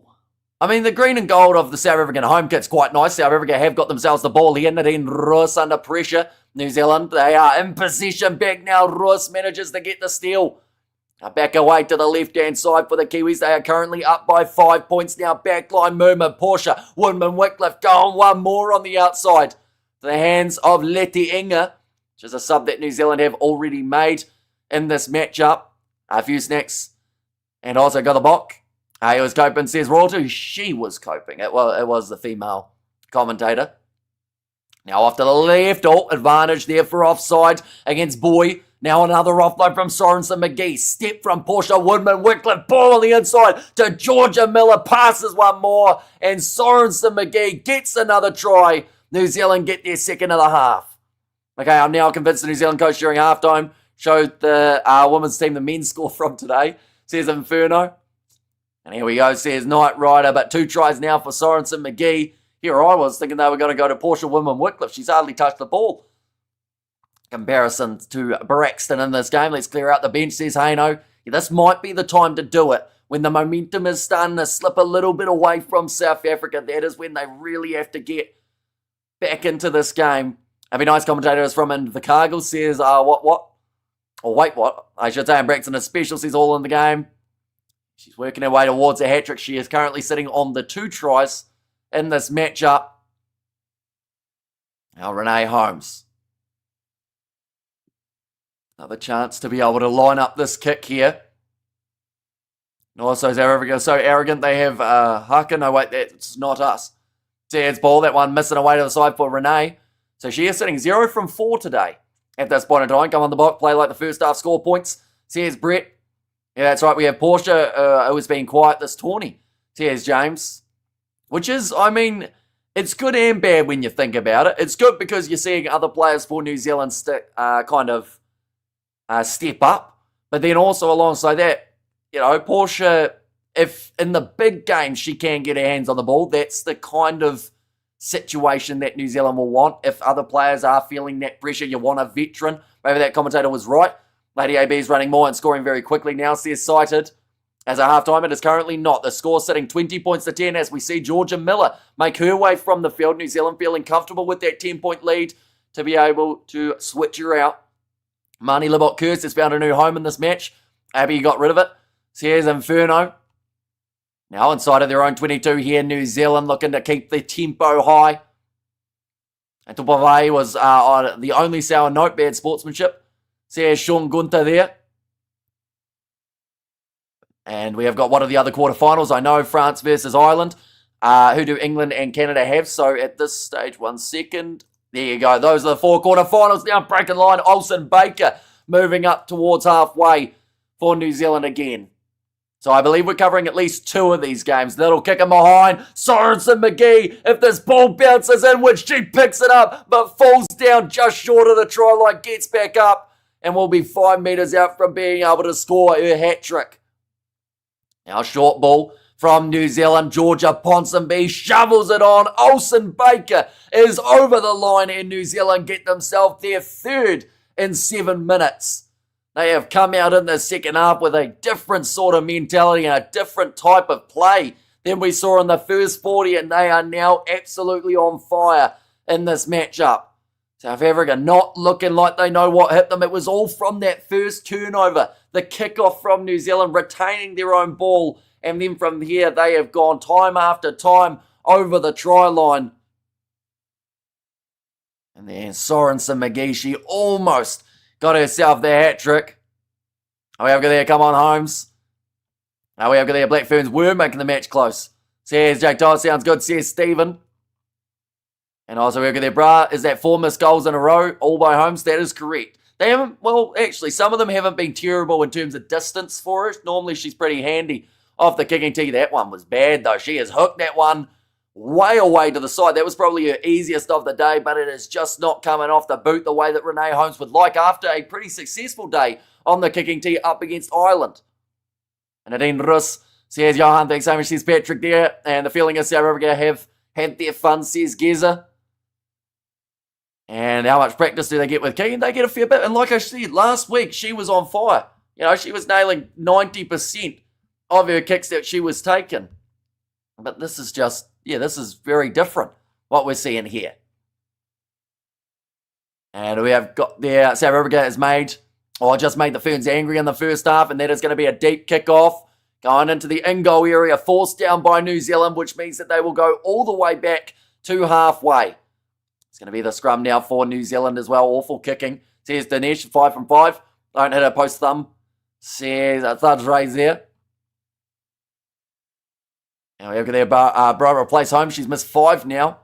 I mean, the green and gold of the South African home kit's quite nice. South Africa have got themselves the ball here. Nadine Roos under pressure. New Zealand, they are in possession back now. Roos manages to get the steal. Back away to the left-hand side for the Kiwis. They are currently up by 5 points now. Backline movement. Portia, Woodman, Wycliffe going one more on the outside. To the hands of Letty Inga, which is a sub that New Zealand have already made in this matchup. A few snacks. And also got the Bok. He was coping, says Royalty. She was coping. It was the female commentator. Now off to the left. Advantage there for offside against Boy. Now another offload from Sorensen McGee. Step from Portia Woodman. Wycliffe. Ball on the inside to Georgia Miller. Passes one more. And Sorensen McGee gets another try. New Zealand get their second of the half. Okay, I'm now convinced the New Zealand coach during halftime showed the women's team the men's score from today. Says Inferno. And here we go, says Knight Rider, but 2 tries now for Sorensen McGee. Here I was thinking they were going to go to Portia Woodman Wycliffe. She's hardly touched the ball. Comparison to Braxton in this game. Let's clear out the bench, says Haino. Yeah, this might be the time to do it. When the momentum is starting to slip a little bit away from South Africa, that is when they really have to get back into this game. A nice commentator is from Invercargill, says, what? Or wait, what? I should say, and Braxton is special, says all in the game. She's working her way towards a hat-trick. She is currently sitting on the 2 tries in this matchup. Now Renee Holmes. Another chance to be able to line up this kick here. And also, South Africa so arrogant. They have Haka. No, wait, that's not us. Ted's ball. That one missing away to the side for Renee. So she is sitting 0 from 4 today. At this point in time, come on the block, play like the first half, score points. Says Brett. Yeah, that's right. We have Portia, who has been quiet this tourney. Says James. Which is, it's good and bad when you think about it. It's good because you're seeing other players for New Zealand step up. But then also alongside that, Portia, if in the big game she can get her hands on the ball, that's the kind of situation that New Zealand will want. If other players are feeling that pressure, you want a veteran. Maybe that commentator was right. Lady AB is running more and scoring very quickly now, says Cited. As a halftime, it is currently not. The score sitting 20 points to 10 as we see Georgia Miller make her way from the field. New Zealand feeling comfortable with that 10-point lead to be able to switch her out. Marnie Libot-Kurz has found a new home in this match. Abby got rid of it. Here's Inferno. Now inside of their own 22 here, New Zealand looking to keep the tempo high. And Tupavai was on the only sour note, bad sportsmanship. Here's Sean Gunter there. And we have got one of the other quarterfinals. I know France versus Ireland. Who do England and Canada have? So at this stage, 1 second. There you go. Those are the 4 quarterfinals. Now breaking line. Olsen Baker moving up towards halfway for New Zealand again. So I believe we're covering at least 2 of these games. Little kick in behind. Sorensen McGee. If this ball bounces in, which she picks it up, but falls down just short of the try line, gets back up, and will be 5 metres out from being able to score her hat-trick. Now short ball from New Zealand. Georgia Ponsonby shovels it on. Olsen Baker is over the line, and New Zealand get themselves their 3rd in 7 minutes. They have come out in the second half with a different sort of mentality and a different type of play than we saw in the first 40, and they are now absolutely on fire in this matchup. South Africa not looking like they know what hit them. It was all from that first turnover. The kickoff from New Zealand retaining their own ball. And then from here, they have gone time after time over the try line. And then Sorensen McGee, she almost got herself the hat-trick. Oh, we have got there, come on, Holmes. Now we have got there, Black Ferns were making the match close. Says Jack Dodd, sounds good, says Stephen. And also, we've got their is that 4 missed goals in a row, all by Holmes? That is correct. They haven't, well, actually, some of them haven't been terrible in terms of distance for it. Normally, she's pretty handy off the kicking tee. That one was bad, though. She has hooked that one way away to the side. That was probably her easiest of the day, but it is just not coming off the boot the way that Renee Holmes would like after a pretty successful day on the kicking tee up against Ireland. And Nadine Rus says, Johan, thanks so much, says Patrick there. And the feeling is South Africa have had their fun, says Geza. And how much practice do they get with Keegan? They get a fair bit. And like I said, last week, she was on fire. You know, she was nailing 90% of her kicks that she was taking. But this is just, this is very different, what we're seeing here. And we have got there, South Africa has made, or just made the Ferns angry in the first half, and that is going to be a deep kickoff going into the in-goal area, forced down by New Zealand, which means that they will go all the way back to halfway. It's going to be the scrum now for New Zealand as well. Awful kicking. Says Dinesh, 5 from 5. Don't hit a post thumb. Says Thud's raised there. Now we have there, Bro replace Holmes. She's missed 5 now.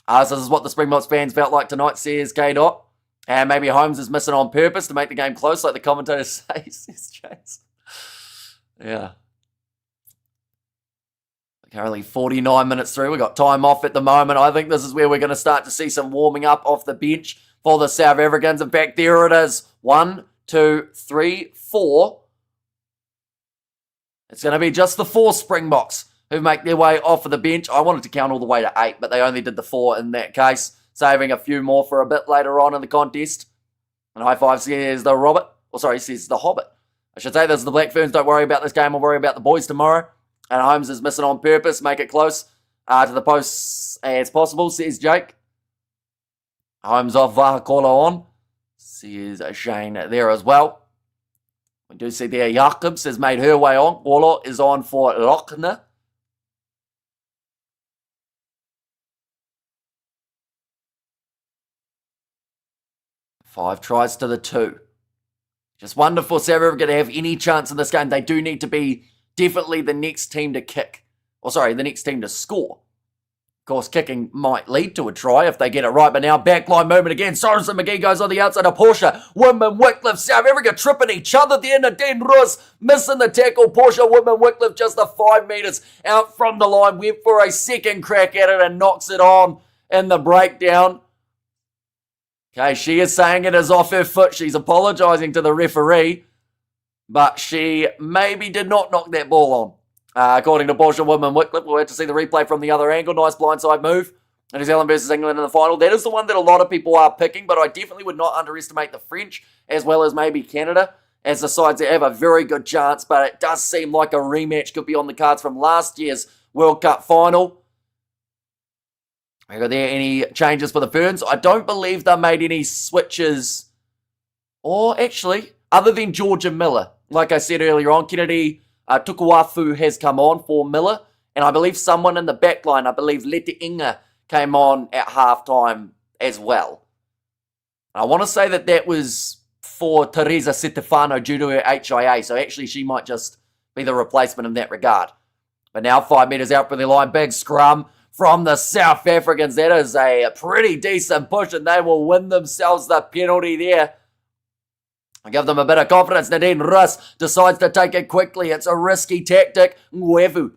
So this is what the Springboks fans felt like tonight, says K-Dot. And maybe Holmes is missing on purpose to make the game close, like the commentator says, says Chase. Yeah. Currently 49 minutes through. We've got time off at the moment. I think this is where we're going to start to see some warming up off the bench for the South Africans. In fact, there it is. 1, 2, 3, 4. It's going to be just the 4 Springboks who make their way off of the bench. I wanted to count all the way to 8, but they only did the 4 in that case, saving a few more for a bit later on in the contest. And high five says the Robert. Says the Hobbit. I should say this is the Black Ferns. Don't worry about this game. I'll worry about the boys tomorrow. And Holmes is missing on purpose. Make it close to the posts as possible, says Jake. Holmes off, Vahakola on. Says Shane there as well. We do see there Jacobs has made her way on. Warlock is on for Lochner. Five tries to the 2. Just wonderful South Africa to have any chance in this game. They do need to be definitely the next team to kick. The next team to score. Of course, kicking might lead to a try if they get it right. But now, backline movement again. Sorensen McGee goes on the outside of Portia. Woodman, Wycliffe, South Africa tripping each other there. Nadine Roos missing the tackle. Portia, Woodman, Wycliffe just the 5 metres out from the line. Went for a second crack at it and knocks it on in the breakdown. Okay, she is saying it is off her foot. She's apologising to the referee. But she maybe did not knock that ball on. According to Portia, Woodman, Wycliffe, we'll have to see the replay from the other angle. Nice blindside move. New Zealand versus England in the final. That is the one that a lot of people are picking, but I definitely would not underestimate the French, as well as maybe Canada, as the sides that have a very good chance, but it does seem like a rematch could be on the cards from last year's World Cup final. Are there any changes for the Ferns? I don't believe they made any switches, or actually, other than Georgia Miller. Like I said earlier on, Kennedy Tukuafu has come on for Miller. And I believe someone in the back line, I believe Leti Inga, came on at halftime as well. I want to say that was for Teresa Stefano due to her HIA. So actually she might just be the replacement in that regard. But now 5 metres out from the line. Big scrum from the South Africans. That is a pretty decent push and they will win themselves the penalty there. I give them a bit of confidence. Nadine Roos decides to take it quickly. It's a risky tactic. Nguevu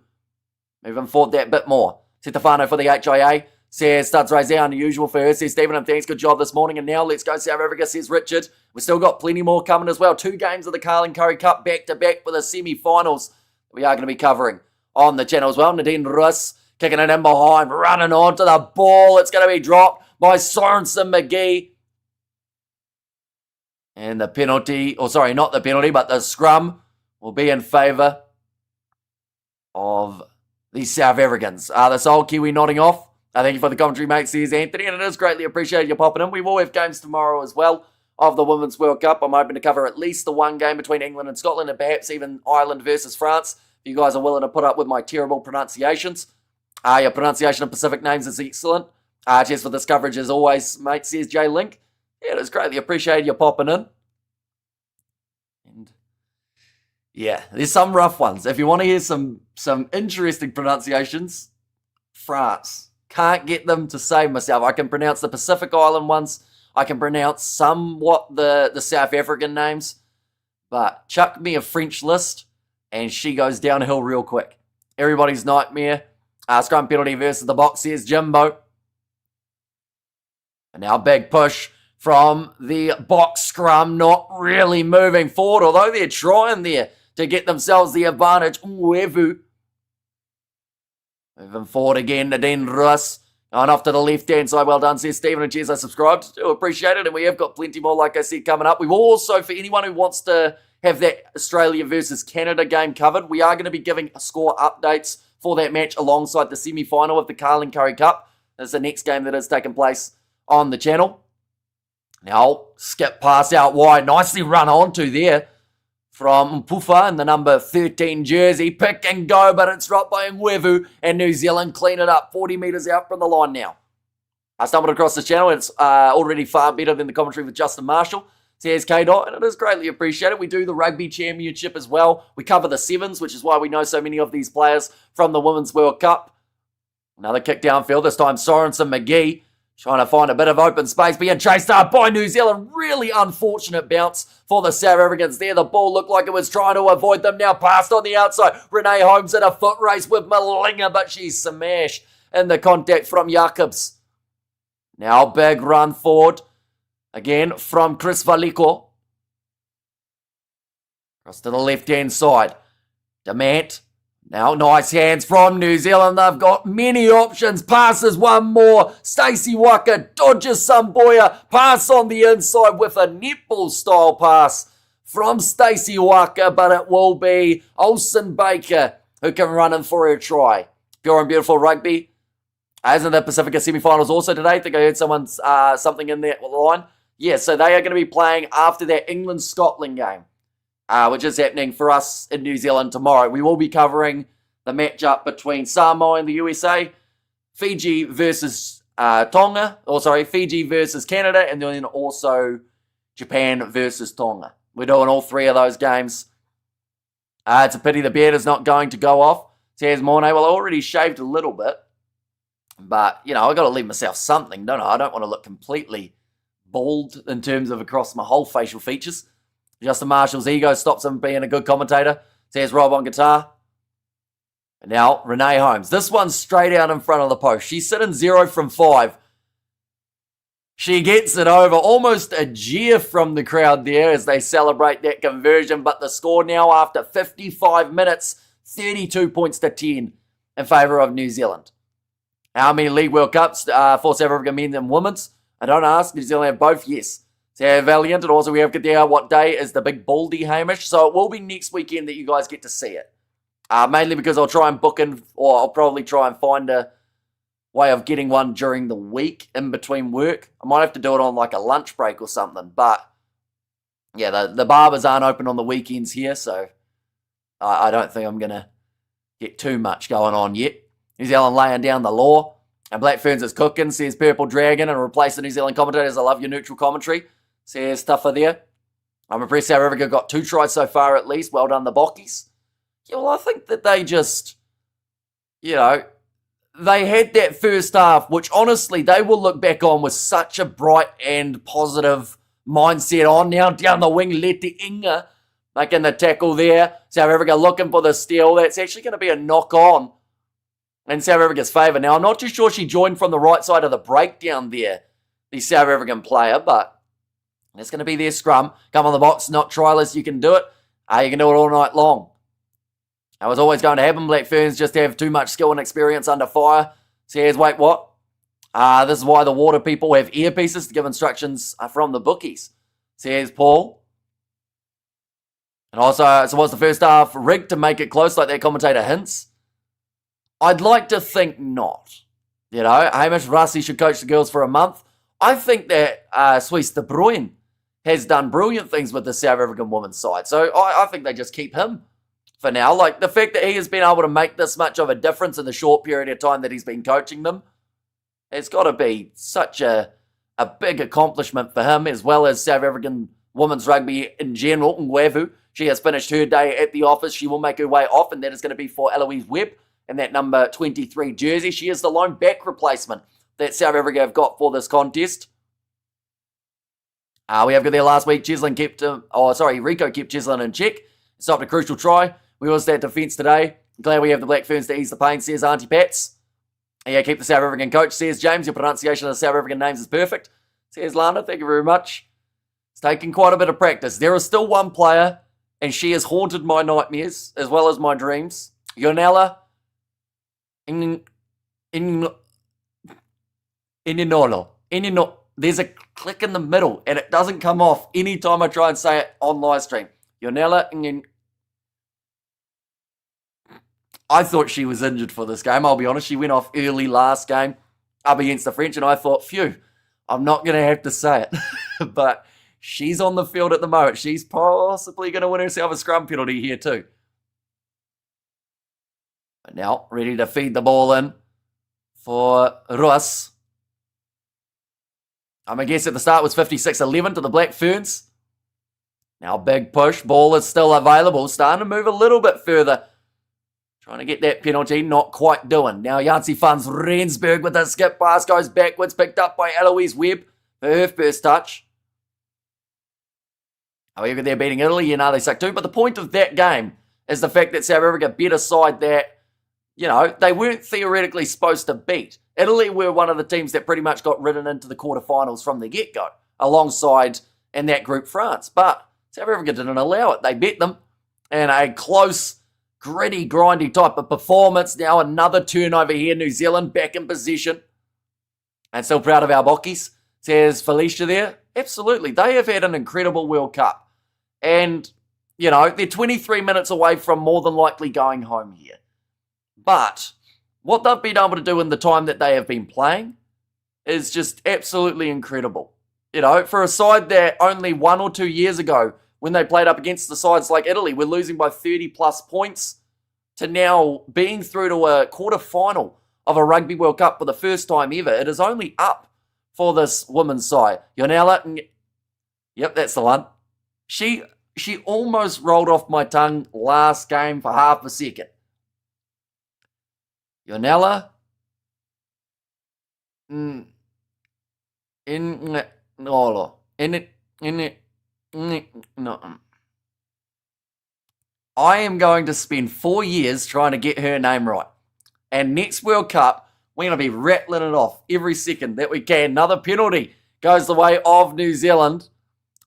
moving forward that bit more. Stefano for the HIA. Says Studs raise down, usual for her. Says Stephen, and thanks, good job this morning. And now let's go South Africa, says Richard. We've still got plenty more coming as well. 2 games of the Carling Curry Cup back-to-back for the semi-finals. We are going to be covering on the channel as well. Nadine Roos kicking it in behind, running on to the ball. It's going to be dropped by Sorensen McGee. And the penalty, not the penalty, but the scrum will be in favour of the South Africans. The sole Kiwi nodding off. Thank you for the commentary, mate, says Anthony, and it is greatly appreciated you popping in. We will have games tomorrow as well of the Women's World Cup. I'm hoping to cover at least the one game between England and Scotland, and perhaps even Ireland versus France. If you guys are willing to put up with my terrible pronunciations. Your pronunciation of Pacific names is excellent. Cheers for this coverage as always, mate, says Jay Link. Yeah, it is greatly appreciated you popping in. And yeah, there's some rough ones. If you want to hear some interesting pronunciations, France. Can't get them to save myself. I can pronounce the Pacific Island ones. I can pronounce somewhat the South African names. But chuck me a French list and she goes downhill real quick. Everybody's nightmare. Scrum penalty versus the box, says Jimbo. And now big push from the box scrum, not really moving forward, although they're trying there to get themselves the advantage. Nguevu moving forward again. Nadine Roos And off to the left-hand side, well done, says Stephen, and cheers, I subscribed. Do appreciate it, and we have got plenty more, like I said, coming up. We will also, for anyone who wants to have that Australia versus Canada game covered, we are going to be giving score updates for that match alongside the semi-final of the Carling Curry Cup. That's the next game that is taking place on the channel. Now, skip pass out wide, nicely run onto there from Mpufa in the number 13 jersey. Pick and go, but it's dropped by Ngwevu, and New Zealand clean it up 40 metres out from the line now. I stumbled across this channel, and it's already far better than the commentary with Justin Marshall. Says K-Dot, and it is greatly appreciated. We do the Rugby Championship as well. We cover the sevens, which is why we know so many of these players from the Women's World Cup. Another kick downfield, this time Sorensen McGee trying to find a bit of open space, being chased up by New Zealand. Really unfortunate bounce for the South Africans there. The ball looked like it was trying to avoid them. Now passed on the outside. Renee Holmes in a foot race with Malinga, but she's smashed in the contact from Jacobs. Now big run forward. Again from Chris Valiko. Across to the left-hand side. Demant. Now nice hands from New Zealand. They've got many options. Passes one more. Stacey Waka dodges Samboya. Pass on the inside with a netball style pass from Stacey Waka, but it will be Olsen Baker who can run in for her try. Pure and beautiful rugby. As in the Pacifica semi-finals also today. I think I heard someone's something in there line. Yeah, so they are going to be playing after that England-Scotland game, which is happening for us in New Zealand tomorrow. We will be covering the matchup between Samoa and the USA, Fiji versus Fiji versus Canada, and then also Japan versus Tonga. We're doing all three of those games. It's a pity the beard is not going to go off. Says Mornay, well, I already shaved a little bit, but, you know, I've got to leave myself something, don't I? I don't want to look completely bald in terms of across my whole facial features. Justin Marshall's ego stops him being a good commentator. Says Rob on guitar. And now, Renee Holmes. This one's straight out in front of the post. She's sitting 0 from 5. She gets it over. Almost a jeer from the crowd there as they celebrate that conversion. But the score now after 55 minutes, 32 points to 10 in favour of New Zealand. How many League World Cups for South Africa men and women's? I don't ask. New Zealand have both, yes. So Valiant, and also we have Gadea. What day is the big baldy Hamish? So it will be next weekend that you guys get to see it. Mainly because I'll try and book in, or I'll probably try and find a way of getting one during the week in between work. I might have to do it on like a lunch break or something. But yeah, the barbers aren't open on the weekends here, so I don't think I'm going to get too much going on yet. New Zealand laying down the law. And Black Ferns is cooking, says Purple Dragon, and replace the New Zealand commentators. I love your neutral commentary, says Tuffa there. I'm impressed South Africa got 2 tries so far at least. Well done, the Bockies. Yeah, well, I think that they just, you know, they had that first half, which honestly they will look back on with such a bright and positive mindset on. Now down the wing, Leti Inga making the tackle there. South Africa looking for the steal. That's actually going to be a knock on in South Africa's favour. Now, I'm not too sure she joined from the right side of the breakdown there, the South African player, but it's going to be their scrum. Come on the box, not tryless, you can do it. You can do it all night long. That was always going to happen. Black Ferns just have too much skill and experience under fire. Says, wait, what? This is why the water people have earpieces to give instructions from the bookies. Says Paul. And also, so was the first half rigged to make it close like that commentator hints? I'd like to think not. You know, Hamish Rassi should coach the girls for a month. I think that Suisse de Bruyne has done brilliant things with the South African women's side. So I think they just keep him for now. Like, the fact that he has been able to make this much of a difference in the short period of time that he's been coaching them, it's got to be such a big accomplishment for him, as well as South African women's rugby in general. Ngwevu, she has finished her day at the office. She will make her way off, and that is going to be for Eloise Webb in that number 23 jersey. She is the lone back replacement that South Africa have got for this contest. We have got there last week. Rico kept Cheslin in check. Stopped a crucial try. We also had defence today. Glad we have the Black Ferns to ease the pain, says Auntie Pats. Yeah, keep the South African coach, says James. Your pronunciation of the South African names is perfect, says Lana. Thank you very much. It's taken quite a bit of practice. There is still one player, and she has haunted my nightmares as well as my dreams. Yonella Eninolo. There's a click in the middle, and it doesn't come off anytime I try and say it on live stream. Yonela. I thought she was injured for this game, I'll be honest. She went off early last game up against the French, and I thought, phew, I'm not going to have to say it. But she's on the field at the moment. She's possibly going to win herself a scrum penalty here too. But now, ready to feed the ball in for Russ. I'm going to guess at the start was 56-11 to the Black Ferns. Now, big push. Ball is still available. Starting to move a little bit further. Trying to get that penalty, not quite doing. Now Janci Funds Rensburg with a skip pass, goes backwards, picked up by Eloise Webb for her first touch. However, they're beating Italy, you know they suck too. But the point of that game is the fact that South Africa beat a side that, you know, they weren't theoretically supposed to beat. Italy were one of the teams that pretty much got ridden into the quarterfinals from the get-go, alongside in that group France. But South Africa didn't allow it. They beat them in a close, gritty, grindy type of performance. Now another turnover here. New Zealand back in position. And still proud of our Bockies, says Felicia there. Absolutely. They have had an incredible World Cup. And, you know, they're 23 minutes away from more than likely going home here. But what they've been able to do in the time that they have been playing is just absolutely incredible. You know, for a side that only 1 or 2 years ago, when they played up against the sides like Italy, were losing by 30 plus points, to now being through to a quarter-final of a Rugby World Cup for the first time ever. It is only up for this women's side. Yonela, yep, that's the one. She almost rolled off my tongue last game for half a second. Yonela, no. I am going to spend 4 years trying to get her name right. And next World Cup, we're going to be rattling it off every second that we can. Another penalty goes the way of New Zealand.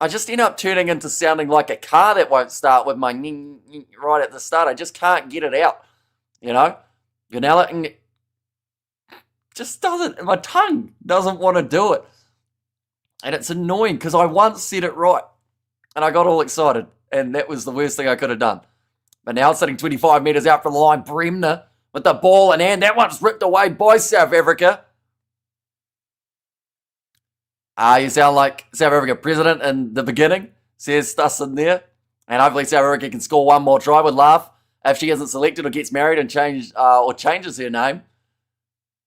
I just end up turning into sounding like a car that won't start with my right at the start. I just can't get it out. You know? Yonela just doesn't, my tongue doesn't want to do it. And it's annoying because I once said it right. And I got all excited. And that was the worst thing I could have done. But now it's sitting 25 metres out from the line. Bremner with the ball in hand. That one's ripped away by South Africa. You sound like South Africa president in the beginning, says Stussin there. And hopefully South Africa can score one more try. Would laugh if she isn't selected or gets married and changes her name.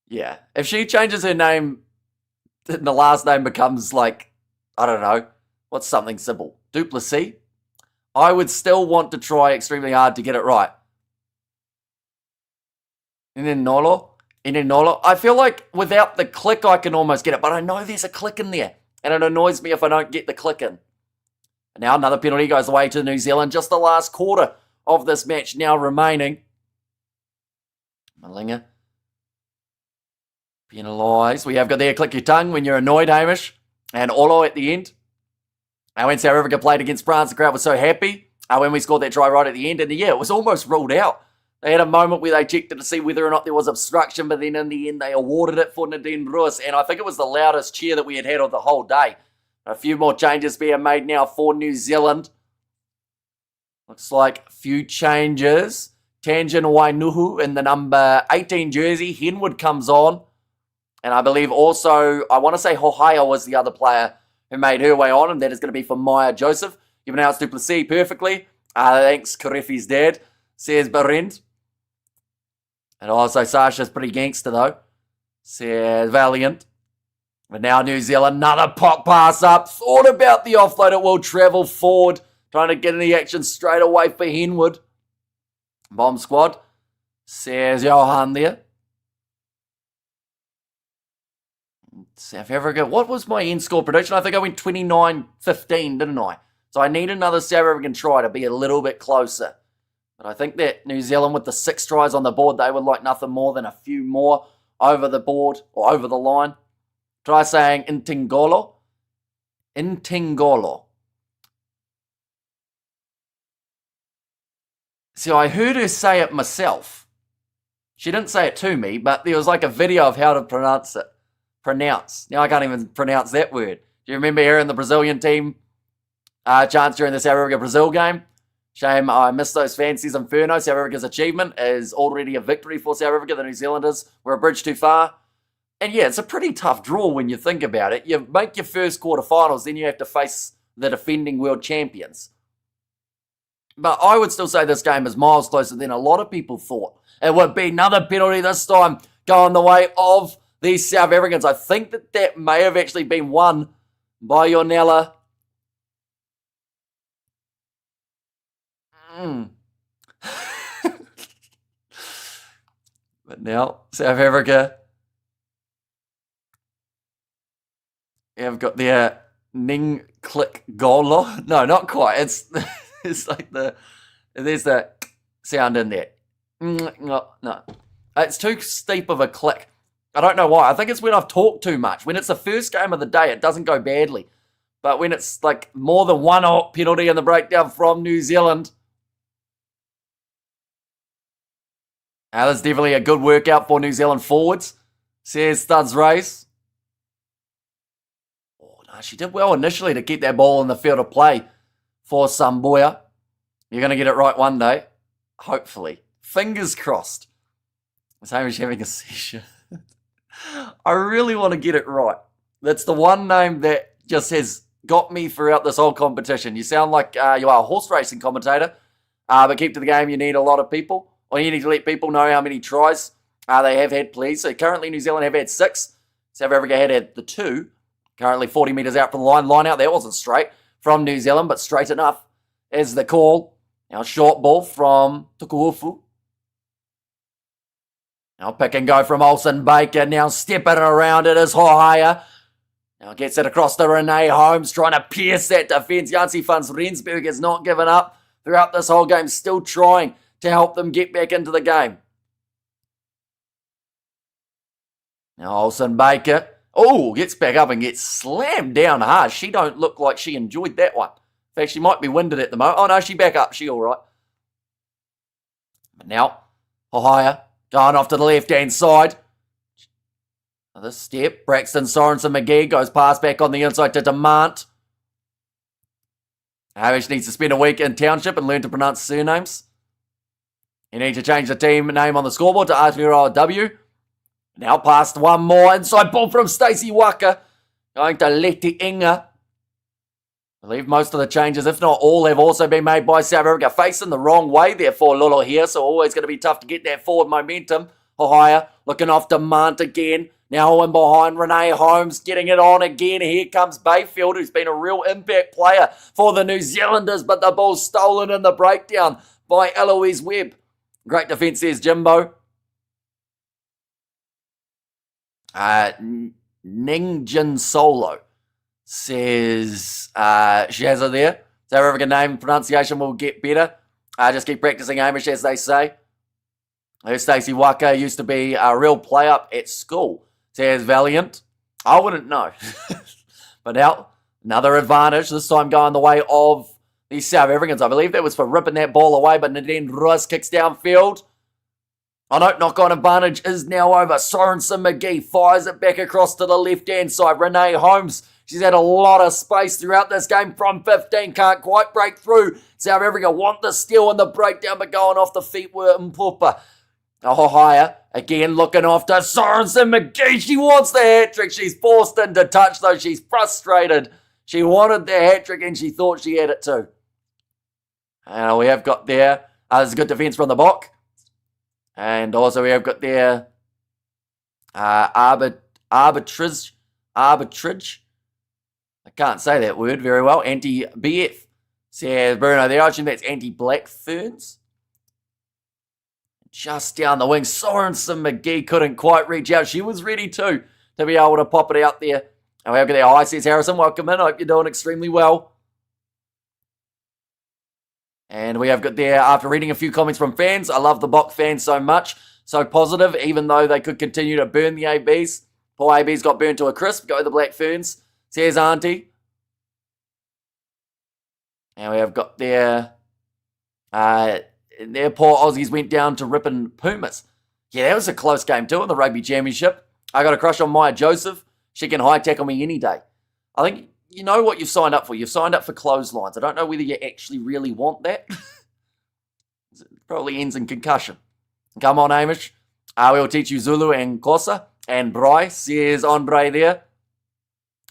Yeah, if she changes her name, then the last name becomes like, I don't know, what's something simple? Duplessis? I would still want to try extremely hard to get it right. And then Nolo. I feel like without the click I can almost get it, but I know there's a click in there. And it annoys me if I don't get the click in. Now another penalty goes away to New Zealand. Just the last quarter of this match now remaining. Malinga. Penalised. We have got there, click your tongue when you're annoyed, Hamish. And Olo at the end. And when South Africa played against France, the crowd was so happy when we scored that try right at the end. And yeah, it was almost ruled out. They had a moment where they checked it to see whether or not there was obstruction, but then in the end they awarded it for Nadine Ruiz. And I think it was the loudest cheer that we had of the whole day. A few more changes being made now for New Zealand. Looks like a few changes. Tanjin Wainuhu in the number 18 jersey. Henwood comes on. And I believe also, I want to say Hohaya was the other player who made her way on, and that is going to be for Maya Joseph. You've announced Duplessis perfectly. Thanks, Karefi's dad, says Barend. And also Sasha's pretty gangster though, says Valiant. But now New Zealand, another pop pass up. Thought about the offload, it will travel forward. Trying to get in the action straight away for Henwood. Bomb squad, says Johan there. South Africa, what was my end score prediction? I think I went 29-15, didn't I? So I need another South African try to be a little bit closer. But I think that New Zealand with the 6 tries on the board, they would like nothing more than a few more over the board or over the line. Try saying Intingolo. Intingolo. See, I heard her say it myself. She didn't say it to me, but there was like a video of how to pronounce it. pronounce. Now I can't even pronounce that word. Do you remember hearing the Brazilian team chants during the South Africa-Brazil game? Shame I missed those fancies inferno. South Africa's achievement is already a victory for South Africa. The New Zealanders were a bridge too far. And yeah, it's a pretty tough draw when you think about it. You make your first quarterfinals, then you have to face the defending world champions. But I would still say this game is miles closer than a lot of people thought. It would be another penalty this time going the way of these South Africans. I think that may have actually been won by Yornella. But now, South Africa have got their Ning click golo. No, not quite. It's like there's the sound in there. No. It's too steep of a click. I don't know why. I think it's when I've talked too much. When it's the first game of the day, it doesn't go badly. But when it's like more than one penalty in the breakdown from New Zealand, that's definitely a good workout for New Zealand forwards, says Studs Race. Oh, no, she did well initially to keep that ball in the field of play for Samboya. You're going to get it right one day, hopefully. Fingers crossed. It's Hamish having a seizure. I really want to get it right. That's the one name that just has got me throughout this whole competition. You sound like you are a horse racing commentator, but keep to the game. You need a lot of people. Or you need to let people know how many tries they have had, please. So currently New Zealand have had 6. South Africa had the 2. Currently 40 metres out from the line. Line out there wasn't straight from New Zealand, but straight enough is the call. Now short ball from Tukuufu. Now pick and go from Olsen Baker. Now stepping around it is Hohaya. Now gets it across to Renee Holmes, trying to pierce that defence. Jansi Fans Rensburg has not given up throughout this whole game, still trying to help them get back into the game. Now Olsen Baker, gets back up and gets slammed down hard. She don't look like she enjoyed that one. In fact, she might be winded at the moment. Oh no, she back up. She all right. But now, Hohaya going off to the left-hand side. Another step. Braxton Sorensen McGee goes past back on the inside to Demant. Hamish needs to spend a week in Township and learn to pronounce surnames. You need to change the team name on the scoreboard to RTRW. Now past one more. Inside ball from Stacey Waka. Going to Letty Inga. I believe most of the changes, if not all, have also been made by South Africa. Facing the wrong way there for Lolo here. So always going to be tough to get that forward momentum. Hohaya looking off Demant again. Now in behind Renee Holmes. Getting it on again. Here comes Bayfield, who's been a real impact player for the New Zealanders. But the ball's stolen in the breakdown by Eloise Webb. Great defence, says Jimbo. Ningjin Solo says Shazza there. South African name pronunciation will get better. Just keep practicing, Hamish, as they say. Stacey Waka used to be a real play up at school, says Valiant. I wouldn't know. But now, another advantage, this time going the way of these South Africans. I believe that was for ripping that ball away, but Nadine Russ kicks downfield. Oh no, knock-on advantage is now over. Sorensen McGee fires it back across to the left-hand side. Renee Holmes, she's had a lot of space throughout this game from 15. Can't quite break through. South Africa want the steal in the breakdown, but going off the feet were Mpupa. Hohaya, again looking off to Sorensen McGee. She wants the hat-trick. She's forced into touch, though. She's frustrated. She wanted the hat-trick, and she thought she had it too. And we have got there, there's a good defence from the Bok. And also we have got there arbitrage. I can't say that word very well. Anti-BF, says Bruno there. I assume that's anti-Black Ferns. Just down the wing, Sorensen McGee couldn't quite reach out. She was ready to be able to pop it out there. And we have got there. Hi, says Harrison. Welcome in. I hope you're doing extremely well. And we have got there, after reading a few comments from fans, I love the Bok fans so much, so positive, even though they could continue to burn the ABs. Poor ABs got burnt to a crisp. Go the Black Ferns, says Auntie. And we have got there, their poor Aussies went down to ripping Pumas. Yeah, that was a close game too in the Rugby Championship. I got a crush on Maya Joseph, She can high tackle me any day. I think you know what you've signed up for. You've signed up for clotheslines. I don't know whether you actually really want that. It probably ends in concussion. Come on, Hamish. I will teach you Zulu and Xhosa. And Bry, says Andre there.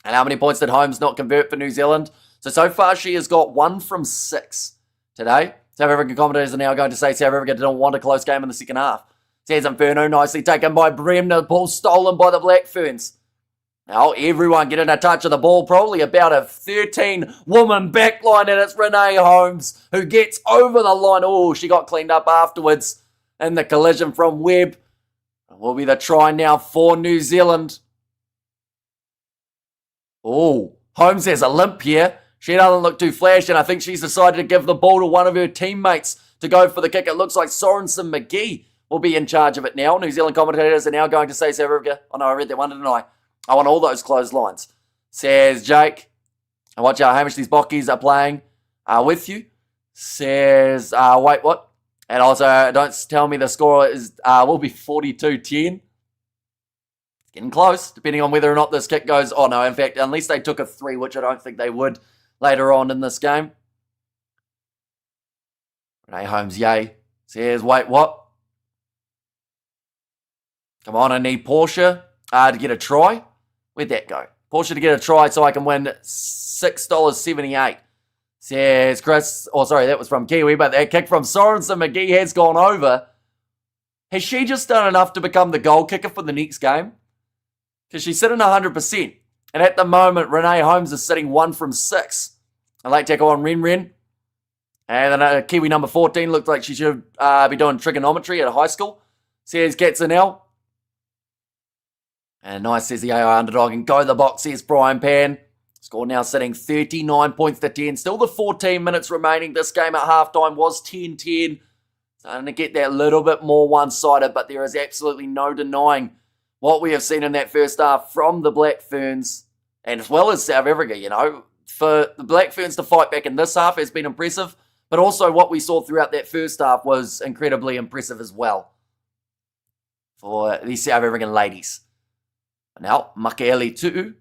And how many points did Holmes not convert for New Zealand? So far she has got 1 from 6 today. South African commentators are now going to say South Africa didn't want a close game in the second half. Says Inferno, nicely taken by Bremner. Ball stolen by the Black Ferns. Now everyone getting a touch of the ball. Probably about a 13-woman backline, and it's Renee Holmes who gets over the line. Oh, she got cleaned up afterwards in the collision from Webb. Will be the try now for New Zealand. Oh, Holmes has a limp here. She doesn't look too flash, and I think she's decided to give the ball to one of her teammates to go for the kick. It looks like Sorensen McGee will be in charge of it now. New Zealand commentators are now going to say South Africa. Oh no, I read that one, didn't I? I want all those clotheslines. Says Jake. And watch how Hamish these bockies are playing with you. Says, wait, what? And also, don't tell me the score is will be 42-10. Getting close, depending on whether or not this kick goes. Oh no, in fact, unless they took a 3, which I don't think they would later on in this game. Renee Holmes, yay. Says, wait, what? Come on, I need Portia to get a try. Where'd that go? Portia to get a try so I can win $6.78. Says Chris, oh sorry, that was from Kiwi, but that kick from Sorensen McGee has gone over. Has she just done enough to become the goal kicker for the next game? Because she's sitting 100%. And at the moment, Renee Holmes is sitting 1 from 6. A late tackle on Ren. And then Kiwi number 14 looks like she should be doing trigonometry at a high school. Says Katzenell. And nice, says the AI underdog. And go the box, says Brian Pan. Score now sitting 39 points to 10. Still the 14 minutes remaining. This game at halftime was 10-10. Starting to get that little bit more one-sided, but there is absolutely no denying what we have seen in that first half from the Black Ferns, and as well as South Africa, you know. For the Black Ferns to fight back in this half has been impressive, but also what we saw throughout that first half was incredibly impressive as well for these South African ladies. Now, Makaeli Tu'u,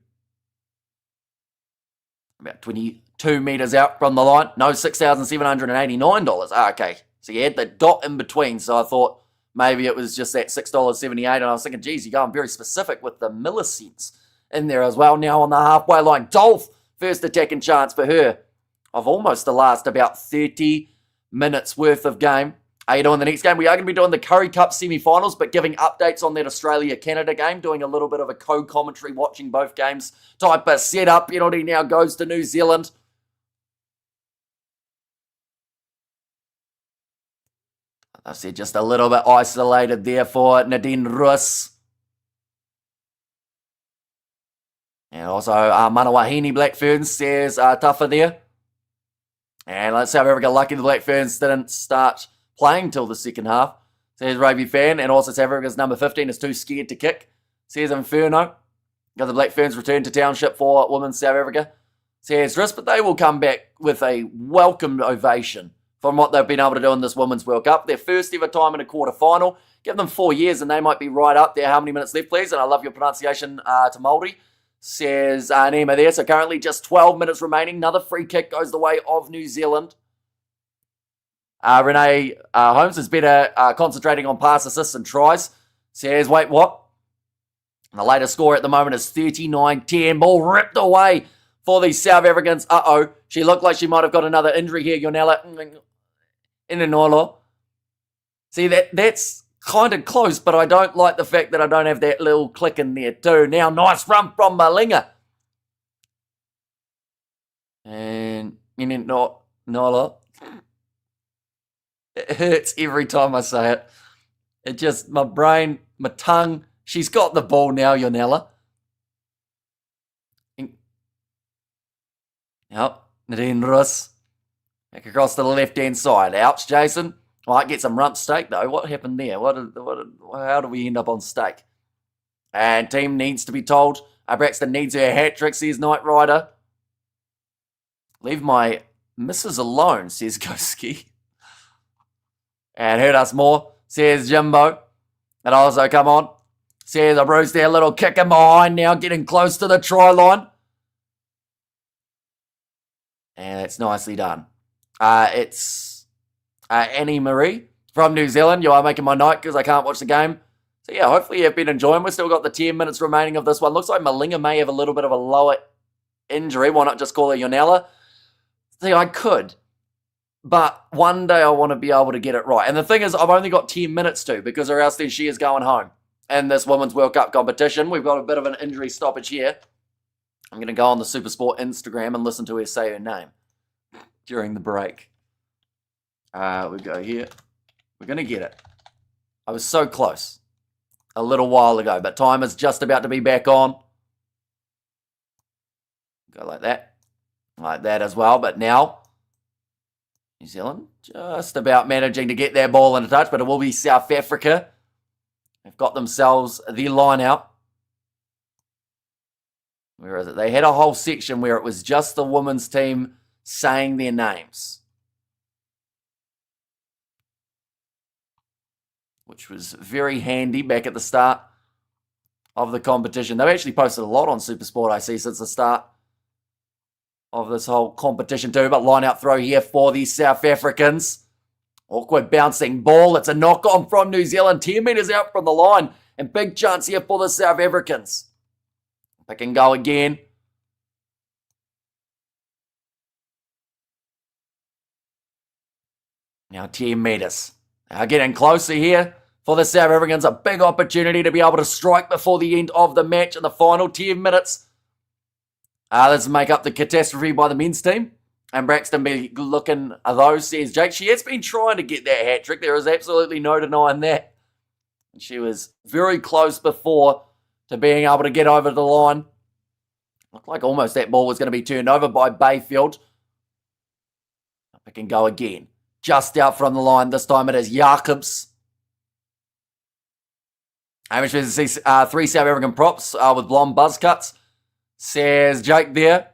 about 22 metres out from the line. No, $6,789. Okay. So you had the dot in between. So I thought maybe it was just that $6.78. And I was thinking, geez, you're going very specific with the millicents in there as well. Now on the halfway line, Dolph, first attacking chance for her of almost the last about 30 minutes worth of game. Are you doing the next game? We are going to be doing the Curry Cup semi-finals, but giving updates on that Australia-Canada game, doing a little bit of a co-commentary, watching both games type of setup. Penalty now goes to New Zealand. I said just a little bit isolated there for Nadine Roos. And also Manawahini Black Ferns says tougher there. And let's South Africa lucky the Black Ferns didn't start playing till the second half. Says Rugby Fan. And also South Africa's number 15 is too scared to kick. Says Inferno. Because the Black Ferns return to township for Women's South Africa. Says Risk, but they will come back with a welcome ovation from what they've been able to do in this Women's World Cup. Their first ever time in a quarter-final. Give them 4 years and they might be right up there. How many minutes left, please? And I love your pronunciation to Māori. Says Nima there. So currently just 12 minutes remaining. Another free kick goes the way of New Zealand. Renee Holmes is better concentrating on pass assists and tries. Says, wait, what? And the latest score at the moment is 39-10. Ball ripped away for the South Africans. Uh-oh. She looked like she might have got another injury here, Yonela Inanolo. See, that's kind of close, but I don't like the fact that I don't have that little click in there too. Now, nice run from Malinga. And Inanolo. It hurts every time I say it. It just, my brain, my tongue. She's got the ball now, Yonela. Yep, Nadine Russ. Back across to the left-hand side. Ouch, Jason. Might get some rump steak, though. What happened there? How do we end up on steak? And team needs to be told. Braxton needs her hat-trick, says Knight Rider. Leave my missus alone, says Goski. And hurt us more, says Jimbo. And also, come on. Says a Bruce there, little kick in behind now, getting close to the try line. And it's nicely done. It's Annie Marie from New Zealand. You are making my night because I can't watch the game. So yeah, hopefully you've been enjoying. We've still got the 10 minutes remaining of this one. Looks like Malinga may have a little bit of a lower injury. Why not just call her Yonella? See, I could. But one day I want to be able to get it right. And the thing is, I've only got 10 minutes to, because or else then she is going home. In this Women's World Cup competition, we've got a bit of an injury stoppage here. I'm going to go on the Supersport Instagram and listen to her say her name during the break. We go here. We're going to get it. I was so close a little while ago, but time is just about to be back on. Go like that. Like that as well, but now New Zealand just about managing to get their ball in a touch, but it will be South Africa. They've got themselves the line out. Where is it? They had a whole section where it was just the women's team saying their names, which was very handy back at the start of the competition. They've actually posted a lot on Supersport, I see, since the start of this whole competition too. But line out throw here for the South Africans. Awkward bouncing ball. It's a knock on from New Zealand. 10 metres out from the line. And big chance here for the South Africans. Pick and go again. Now 10 metres. Now getting closer here for the South Africans. A big opportunity to be able to strike before the end of the match in the final 10 minutes. Let's make up the catastrophe by the men's team. And Braxton be looking at those, says Jake. She has been trying to get that hat trick. There is absolutely no denying that. She was very close before to being able to get over the line. Looked like almost that ball was going to be turned over by Bayfield. Pick and go again. Just out from the line. This time it is Jacobs. I'm interested to see 3 South African props with blonde buzz cuts. Says Jake there.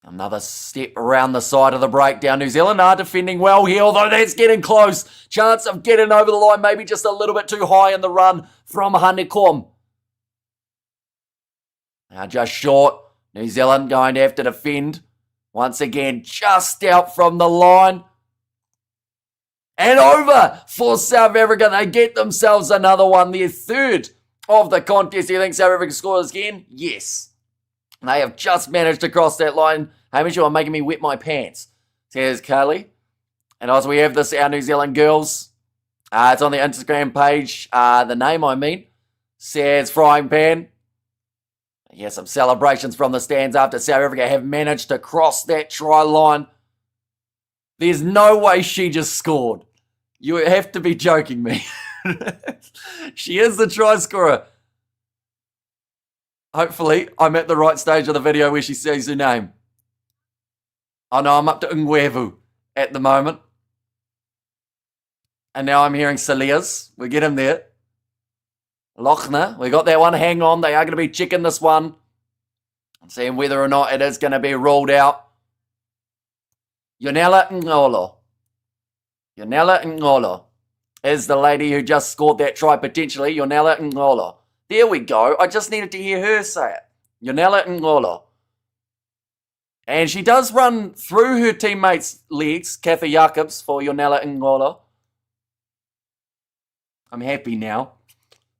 Another step around the side of the breakdown. New Zealand are defending well here, although that's getting close. Chance of getting over the line, maybe just a little bit too high in the run from Hanekom. Now just short. New Zealand going to have to defend. Once again, just out from the line. And over for South Africa. They get themselves another one. Their third of the contest. Do you think South Africa scores again? Yes. They have just managed to cross that line. Hamish, you are making me wet my pants. Says Carly. And also we have this, our New Zealand girls. It's on the Instagram page. The name, I mean. Says Frying Pan. Yeah, some celebrations from the stands after South Africa have managed to cross that try line. There's no way she just scored. You have to be joking me. She is the try scorer. Hopefully, I'm at the right stage of the video where she says her name. Oh no, I'm up to Ngwevu at the moment. And now I'm hearing Salias. We get him there. Lochner, we got that one. Hang on, they are going to be checking this one. I'm seeing whether or not it is going to be ruled out. Yonella Ngolo. Yonella Ngolo is the lady who just scored that try potentially. Yonella Ngolo. There we go. I just needed to hear her say it. Yonella Ngolo. And she does run through her teammates' legs, Kathy Jacobs, for Yonella Ngolo. I'm happy now.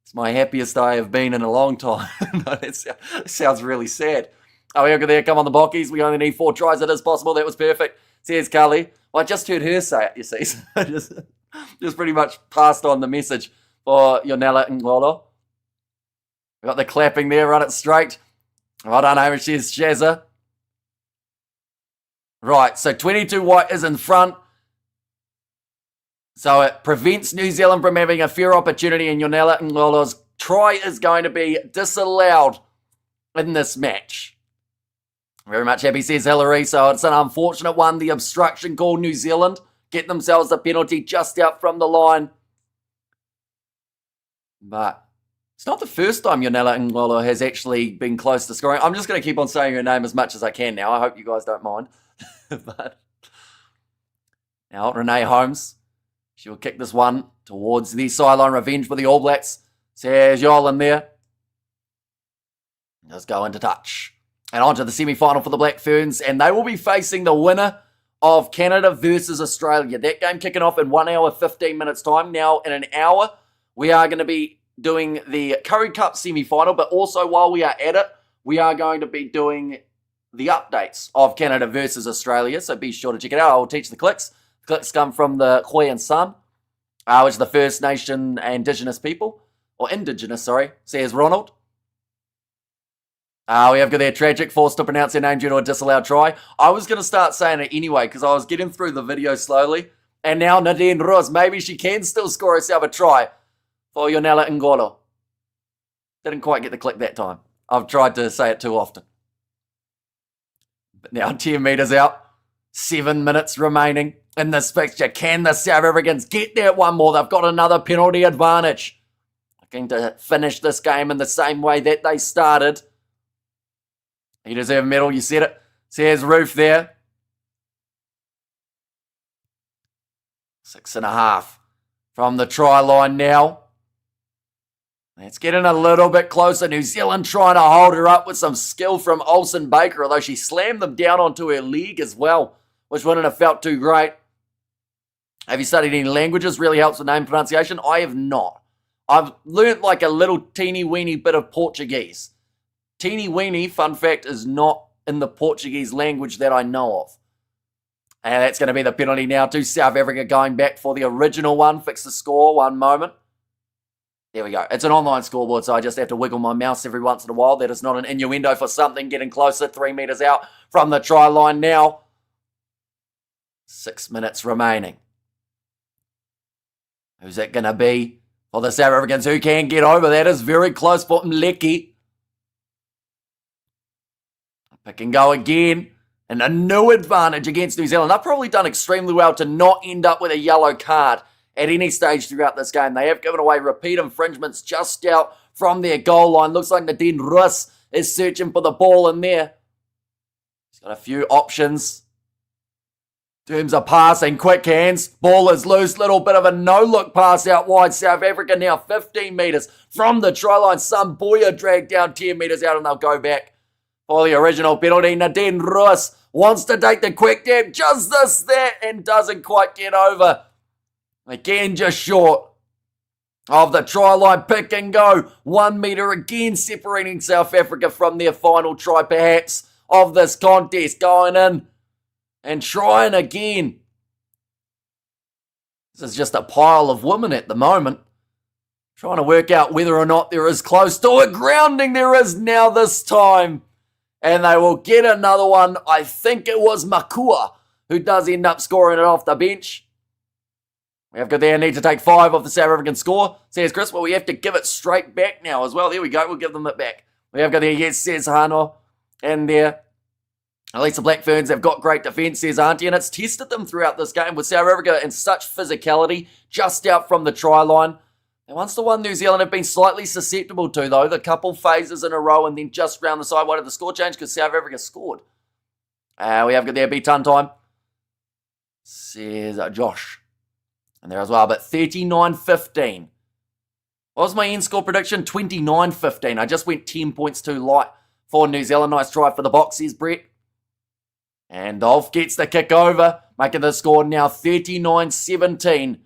It's my happiest I have been in a long time. No, that sounds really sad. Oh, here, there, come on the Bockies. We only need 4 tries. It is possible. That was perfect. Says Carly. Well, I just heard her say it, you see. So I just pretty much passed on the message for Yonella Ngolo. We got the clapping there, run it straight. Well done, Hamish. Cheers, Shazza. Right, so 22 white is in front. So it prevents New Zealand from having a fair opportunity, and Yonella Ngolo's try is going to be disallowed in this match. Very much happy, says Hillary. So it's an unfortunate one. The obstruction call. New Zealand get themselves the penalty just out from the line. But it's not the first time Yonella Ngolo has actually been close to scoring. I'm just going to keep on saying her name as much as I can now. I hope you guys don't mind. But now Renee Holmes. She'll kick this one towards the sideline. Revenge for the All Blacks. Says Yol in there. Just go into touch. And on to the semi-final for the Black Ferns. And they will be facing the winner of Canada versus Australia. That game kicking off in 1 hour, 15 minutes time. Now, in an hour, we are going to be doing the Currie Cup semi-final. But also, while we are at it, we are going to be doing the updates of Canada versus Australia. So be sure to check it out. I will teach the clicks. The clicks come from the Khoi and San, which is the First Nation Indigenous people. Or Indigenous, sorry, says Ronald. We have got their tragic, forced to pronounce their name due to a disallowed try. I was going to start saying it anyway because I was getting through the video slowly. And now Nadine Roos, maybe she can still score herself a try for Yonela Ngolo. Didn't quite get the click that time. I've tried to say it too often. But now 10 metres out. 7 minutes remaining in this fixture. Can the South Africans get that one more? They've got another penalty advantage. Looking to finish this game in the same way that they started. You deserve a medal, you said it. Says Roof there. 6.5 from the try line now. It's getting a little bit closer. New Zealand trying to hold her up with some skill from Olsen Baker, although she slammed them down onto her leg as well, which wouldn't have felt too great. Have you studied any languages? Really helps with name pronunciation. I have not. I've learnt like a little teeny weeny bit of Portuguese. Teeny weeny, fun fact, is not in the Portuguese language that I know of. And that's going to be the penalty now to South Africa, going back for the original one. Fix the score, one moment. There we go. It's an online scoreboard, so I just have to wiggle my mouse every once in a while. That is not an innuendo for something. Getting closer, 3 metres out from the try line now. 6 minutes remaining. Who's it going to be for the South Africans? Who can get over? That is very close for Mleki. Pick and go again. And a new advantage against New Zealand. They've probably done extremely well to not end up with a yellow card at any stage throughout this game. They have given away repeat infringements just out from their goal line. Looks like Nadine Roos is searching for the ball in there. He's got a few options. In terms of passing, quick hands. Ball is loose. Little bit of a no-look pass out wide. South Africa now 15 metres from the try line. Boya dragged down 10 metres out and they'll go back for the original penalty. Nadine Roos wants to take the quick dab. Just this, that, and doesn't quite get over. Again, just short of the try line. Pick and go. 1 metre again separating South Africa from their final try, perhaps, of this contest. Going in and trying again. This is just a pile of women at the moment. Trying to work out whether or not there is close to a grounding. There is now this time. And they will get another one. I think it was Makua who does end up scoring it off the bench. We have got there, need to take 5 off the South African score. Says Chris, well, we have to give it straight back now as well. There we go, we'll give them it back. We have got there, yes, says Hano. And there, at least the Black Ferns have got great defence, says Auntie. And it's tested them throughout this game with South Africa in such physicality, just out from the try line. And once the one New Zealand have been slightly susceptible to, though, the couple phases in a row and then just round the side, why did the score change? Because South Africa scored. We have got there, B-ton time. Says Josh. And there as well, but 39-15. What was my end score prediction? 29-15. I just went 10 points too light for New Zealand. Nice try for the box, says Brett. And Dolph gets the kick over, making the score now 39-17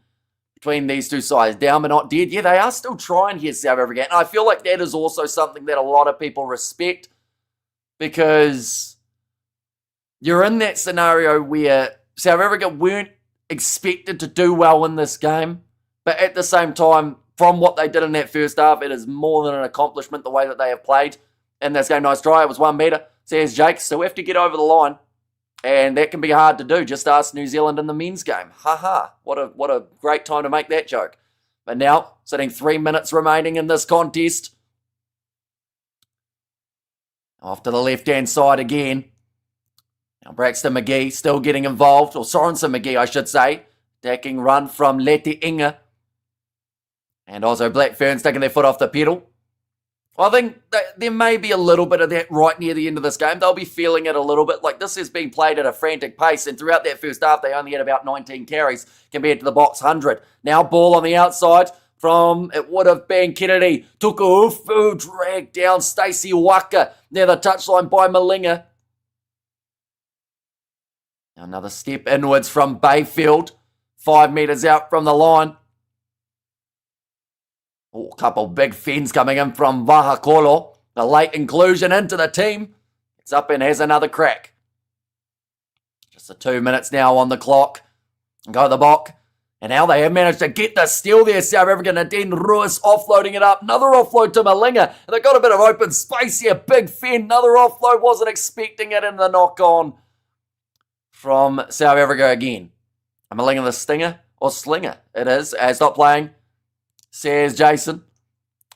between these two sides. Down but not dead. Yeah, they are still trying here, South Africa. And I feel like that is also something that a lot of people respect, because you're in that scenario where South Africa weren't expected to do well in this game, but at the same time, from what they did in that first half, it is more than an accomplishment the way that they have played in this game. Nice try. It was 1 metre, says Jake. So we have to get over the line, and that can be hard to do. Just ask New Zealand in the men's game. What a great time to make that joke. But now, sitting 3 minutes remaining in this contest. Off to the left-hand side again. Now Braxton McGee still getting involved, or Sorensen McGee, I should say. Attacking run from Leti Inga. And also Black Ferns taking their foot off the pedal. I think that there may be a little bit of that right near the end of this game. They'll be feeling it a little bit. Like, this has been played at a frantic pace, and throughout that first half, they only had about 19 carries compared to the Box 100. Now, ball on the outside from, it would have been Kennedy. Tukuufu dragged down Stacey Waka near the touchline by Malinga. Another step inwards from Bayfield. 5 metres out from the line. Oh, a couple big fins coming in from Vahakolo. A late inclusion into the team. It's up and has another crack. Just the 2 minutes now on the clock. Go the Bok. And now they have managed to get the steal there. South African Nadine Ruiz offloading it up. Another offload to Malinga. And they got a bit of open space here. Big fin. Another offload. Wasn't expecting it in the knock on from South Africa again. And Malinga the stinger or slinger. It is. It's not playing, says Jason.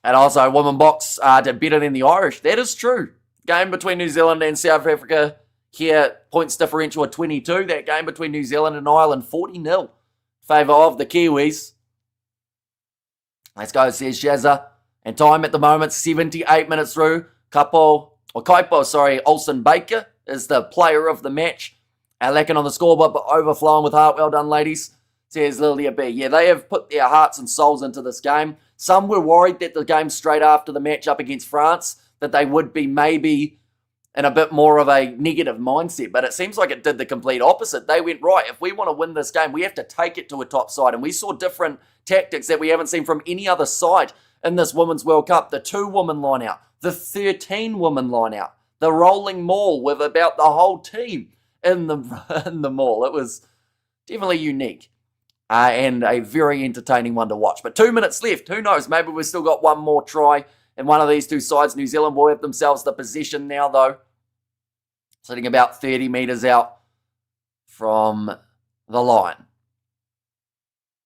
And also, Women Box did better than the Irish. That is true. Game between New Zealand and South Africa here, points differential of 22. That game between New Zealand and Ireland, 40-0. Favour of the Kiwis. Let's go, says Shazza. And time at the moment, 78 minutes through. Olsen Baker is the player of the match. Lacking on the scoreboard, but overflowing with heart. Well done, ladies, says Lilia B. Yeah, they have put their hearts and souls into this game. Some were worried that the game straight after the match up against France, that they would be maybe in a bit more of a negative mindset, but it seems like it did the complete opposite. They went, right, if we want to win this game, we have to take it to a top side, and we saw different tactics that we haven't seen from any other side in this Women's World Cup. The 2-woman line-out, the 13-woman line-out, the rolling maul with about the whole team in the maul. It was definitely unique and a very entertaining one to watch. But 2 minutes left. Who knows? Maybe we've still got one more try in one of these two sides. New Zealand will have themselves the possession now, though. Sitting about 30 metres out from the line.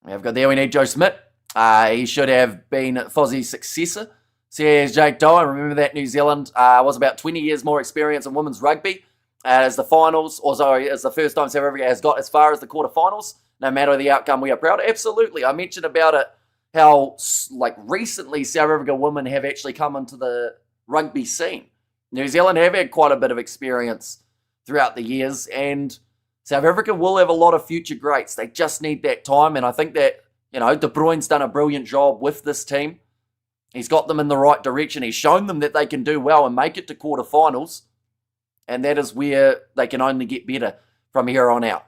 We need Joe Smith. He should have been Fozzie's successor. Says Jake Doe. Remember that New Zealand was about 20 years more experience in women's rugby as the finals, as the first time South Africa has got as far as the quarterfinals. No matter the outcome, we are proud. Absolutely. I mentioned about it, how recently South Africa women have actually come into the rugby scene. New Zealand have had quite a bit of experience throughout the years, and South Africa will have a lot of future greats. They just need that time, and I think that, De Bruyne's done a brilliant job with this team. He's got them in the right direction. He's shown them that they can do well and make it to quarterfinals, and that is where they can only get better from here on out.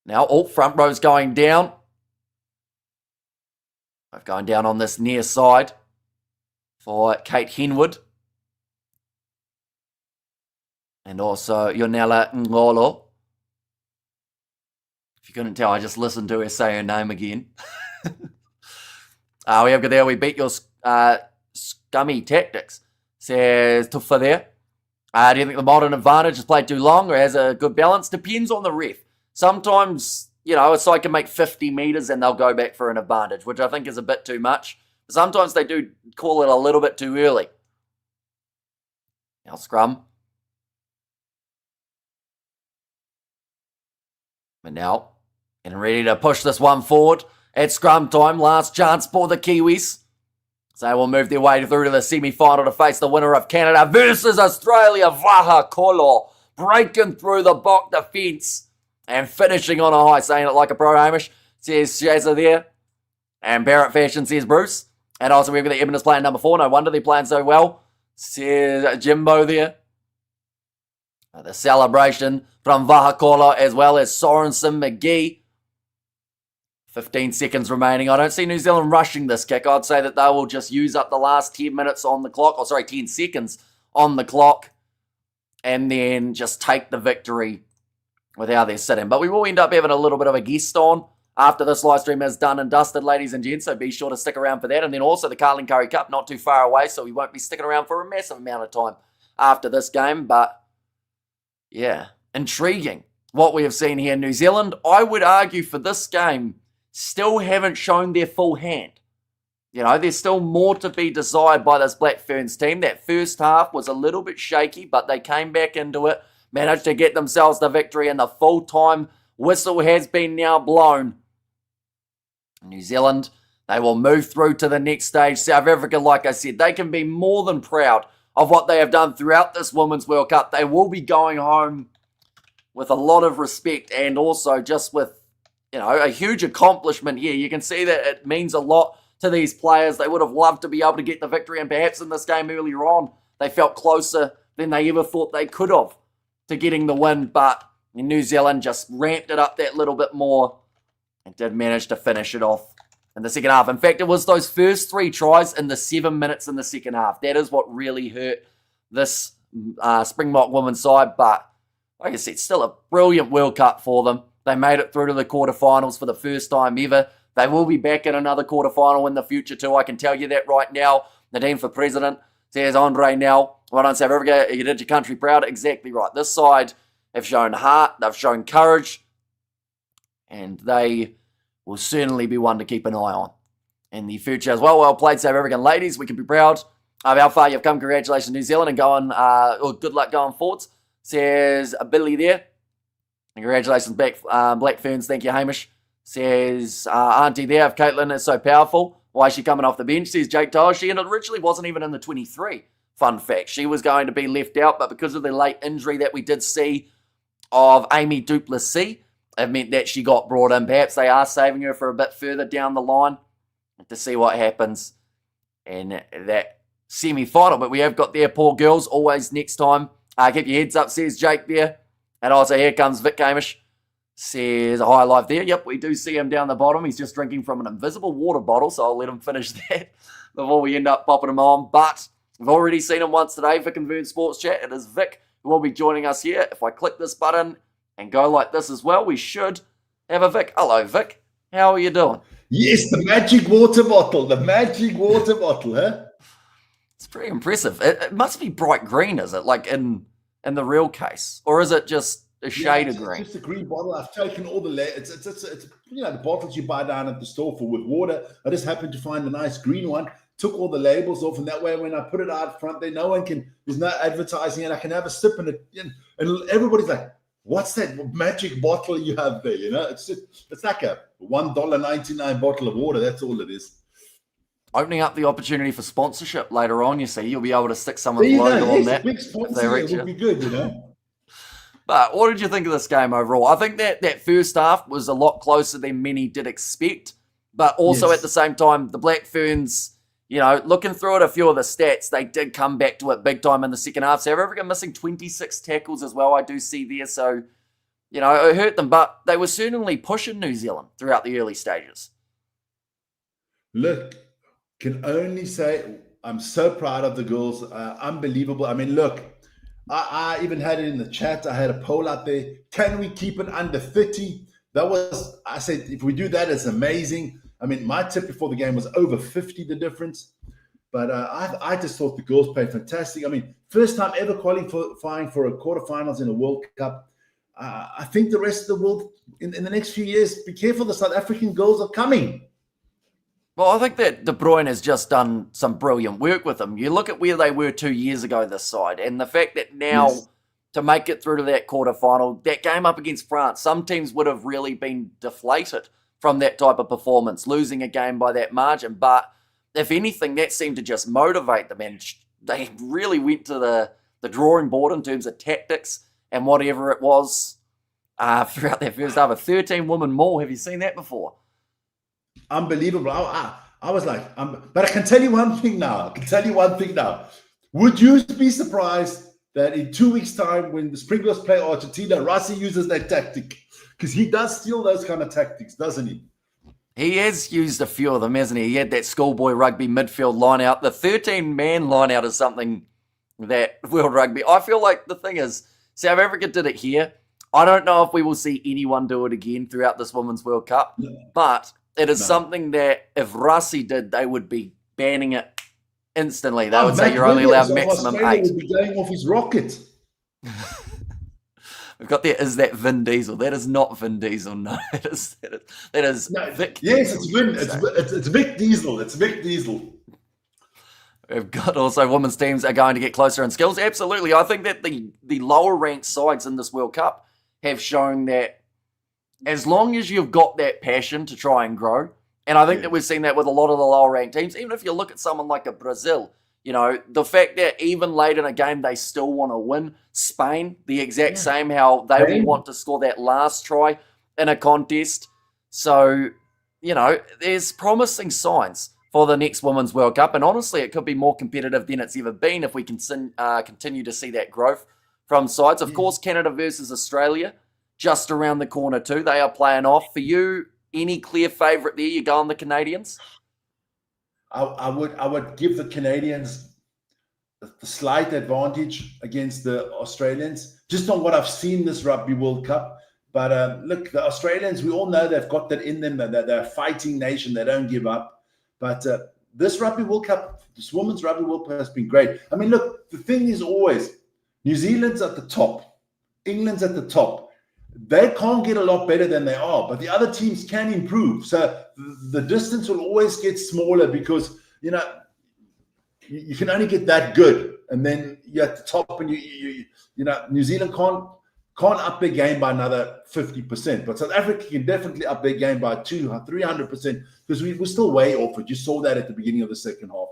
Now, front row's going down. Going down on this near side for Kate Henwood. And also Yonela Ngolo. If you couldn't tell, I just listened to her say her name again. We beat your scummy tactics, says Tuffa there. Do you think the modern advantage has played too long or has a good balance? Depends on the ref. Sometimes, a side can make 50 metres and they'll go back for an advantage, which I think is a bit too much. Sometimes they do call it a little bit too early. Now scrum. But now, getting ready to push this one forward. At scrum time, last chance for the Kiwis. So we'll move their way through to the semi-final to face the winner of Canada versus Australia. Vahakolo breaking through the Bok defence and finishing on a high, saying it like a pro, Hamish, says Shazza there. And Barrett Fashion, says Bruce. And also we've got the Eminence playing number 4. No wonder they're playing so well, says Jimbo there. The celebration from Vahakolo as well as Sorensen McGee. 15 seconds remaining. I don't see New Zealand rushing this kick. I'd say that they will just use up the last 10 minutes on the clock. 10 seconds on the clock. And then just take the victory with how they're sitting. But we will end up having a little bit of a guest on after this live stream is done and dusted, ladies and gents. So be sure to stick around for that. And then also the Carling Curry Cup, not too far away. So we won't be sticking around for a massive amount of time after this game. But yeah, intriguing what we have seen here in New Zealand. I would argue for this game, still haven't shown their full hand. There's still more to be desired by this Black Ferns team. That first half was a little bit shaky, but they came back into it, managed to get themselves the victory, and the full-time whistle has been now blown. New Zealand, They will move through to the next stage. South Africa, like I said, they can be more than proud of what they have done throughout this Women's World Cup. They will be going home with a lot of respect and also just with, a huge accomplishment here. You can see that it means a lot to these players. They would have loved to be able to get the victory, and perhaps in this game earlier on, they felt closer than they ever thought they could have to getting the win, but New Zealand just ramped it up that little bit more and did manage to finish it off in the second half. In fact, it was those first 3 tries in the 7 minutes in the second half. That is what really hurt this Springbok women's side, but like I said, still a brilliant World Cup for them. They made it through to the quarterfinals for the first time ever. They will be back in another quarterfinal in the future too. I can tell you that right now. Nadine for president says, Andre now, well done South Africa, you did your country proud. Exactly right. This side have shown heart, they've shown courage, and they will certainly be one to keep an eye on in the future as well. Well played, South African ladies. We can be proud of how far you've come. Congratulations, New Zealand, and good luck going forwards, says Billy there. And congratulations back, Black Ferns. Thank you, Hamish. Says Auntie there, if Caitlin is so powerful, why is she coming off the bench? Says Jake Tyler. She originally wasn't even in the 23. Fun fact. She was going to be left out, but because of the late injury that we did see of Amy Duplessis, it meant that she got brought in. Perhaps they are saving her for a bit further down the line to see what happens in that semi-final. But we have got their poor girls always next time. Keep your heads up, says Jake there. And also here comes Vic Hamish. Says, hi, live there. Yep, we do see him down the bottom. He's just drinking from an invisible water bottle, so I'll let him finish that before we end up popping him on. But we've already seen him once today, Vic and Vern Sports Chat. It is Vic who will be joining us here. If I click this button and go like this as well, we should have a Vic. Hello, Vic. How are you doing? Yes, the magic water bottle. Huh? It's pretty impressive. It must be bright green, is it? Like in the real case? Or is it just a shade of green? It's just a green bottle. I've taken all the it's the bottles you buy down at the store with water. I just happened to find a nice green one. Took all the labels off, and that way when I put it out front, there there's no advertising, and I can have a sip in it, and everybody's like, "What's that magic bottle you have there?" It's like a $1.99 bottle of water. That's all it is. Opening up the opportunity for sponsorship later on, you see, you'll be able to stick someone's logo on that. Big sponsor would be good, But what did you think of this game overall? I think that first half was a lot closer than many did expect, but also at the same time, the Black Ferns, looking through at a few of the stats, they did come back to it big time in the second half. South Africa missing 26 tackles as well, I do see there. So, it hurt them, but they were certainly pushing New Zealand throughout the early stages. Look, can only say I'm so proud of the girls. Unbelievable. I mean, look, I even had it in the chat. I had a poll out there. Can we keep it under 30? I said, if we do that, it's amazing. I mean, my tip before the game was over 50, the difference. But I just thought the girls played fantastic. I mean, first time ever qualifying for a quarterfinals in a World Cup. I think the rest of the world in the next few years, be careful, the South African girls are coming. Well, I think that De Bruyne has just done some brilliant work with them. You look at where they were 2 years ago this side, and the fact that now to make it through to that quarterfinal, that game up against France, some teams would have really been deflated from that type of performance, losing a game by that margin. But if anything, that seemed to just motivate them, and they really went to the drawing board in terms of tactics and whatever it was throughout that first half. A 13-woman maul, have you seen that before? Unbelievable. I was like, but I can tell you one thing now. Would you be surprised that in 2 weeks' time, when the Springboks play Argentina, Rossi uses that tactic? Because he does steal those kind of tactics, doesn't he? He has used a few of them, hasn't he? He had that schoolboy rugby midfield line out. The 13-man line out is something that World Rugby, I feel like the thing is, South Africa did it here. I don't know if we will see anyone do it again throughout this Women's World Cup, but it is something that if Rossi did, they would be banning it instantly. They would say you're only allowed maximum 8. Would be going off his rocket. We've got there, is that Vin Diesel? That is not Vin Diesel, no. That is no, Vic. Yes, it's Vin. It's Vic Diesel. It's Vic Diesel. We've got also women's teams are going to get closer in skills. Absolutely. I think that the lower ranked sides in this World Cup have shown that as long as you've got that passion to try and grow, And I think that we've seen that with a lot of the lower ranked teams. Even if you look at someone like a Brazil, the fact that even late in a game they still want to win. Spain, the exact same, how they will want to score that last try in a contest. So, there's promising signs for the next Women's World Cup. And honestly, it could be more competitive than it's ever been if we can continue to see that growth from sides. Of course, Canada versus Australia, just around the corner too. They are playing off. For you, any clear favourite there? You go on the Canadians? I would give the Canadians the slight advantage against the Australians, just on what I've seen this Rugby World Cup. But look, the Australians, we all know they've got that in them, that they're a fighting nation, they don't give up. But this Rugby World Cup, this Women's Rugby World Cup has been great. I mean, look, the thing is always, New Zealand's at the top, England's at the top. They can't get a lot better than they are, but the other teams can improve. So the distance will always get smaller because, you can only get that good. And then you're at the top and New Zealand can't up their game by another 50%. But South Africa can definitely up their game by 300% because we're still way off it. You saw that at the beginning of the second half.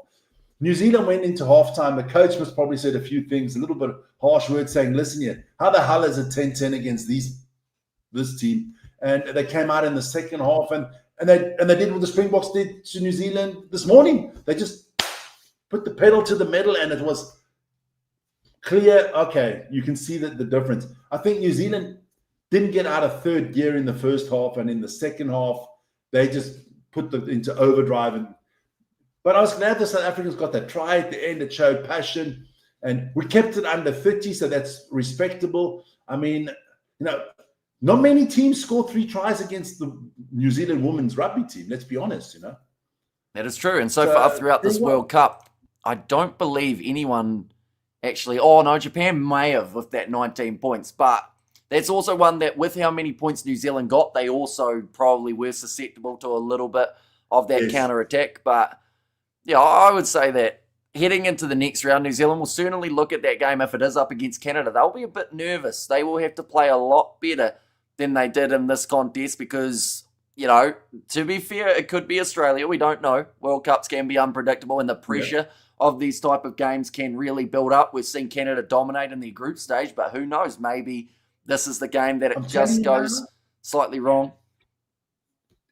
New Zealand went into halftime. The coach must probably said a few things, a little bit harsh words saying, listen here, how the hell is it 10-10 against this team? And they came out in the second half and they did what the Springboks did to New Zealand this morning. They just put the pedal to the metal and it was clear. Okay, you can see the difference. I think New Zealand didn't get out of third gear in the first half, and in the second half, they just put them into overdrive. But I was glad the South Africans got that try at the end. It showed passion, and we kept it under 30, so that's respectable. I mean, not many teams score 3 tries against the New Zealand women's rugby team. Let's be honest, That is true. And so far throughout this World Cup, I don't believe anyone actually. Oh no, Japan may have with that 19 points, but that's also one that with how many points New Zealand got, they also probably were susceptible to a little bit of that counter-attack. But yeah, I would say that heading into the next round, New Zealand will certainly look at that game if it is up against Canada. They'll be a bit nervous. They will have to play a lot better than they did in this contest because, to be fair, it could be Australia. We don't know. World Cups can be unpredictable and the pressure of these type of games can really build up. We've seen Canada dominate in the group stage, but who knows? Maybe this is the game that it just goes slightly wrong.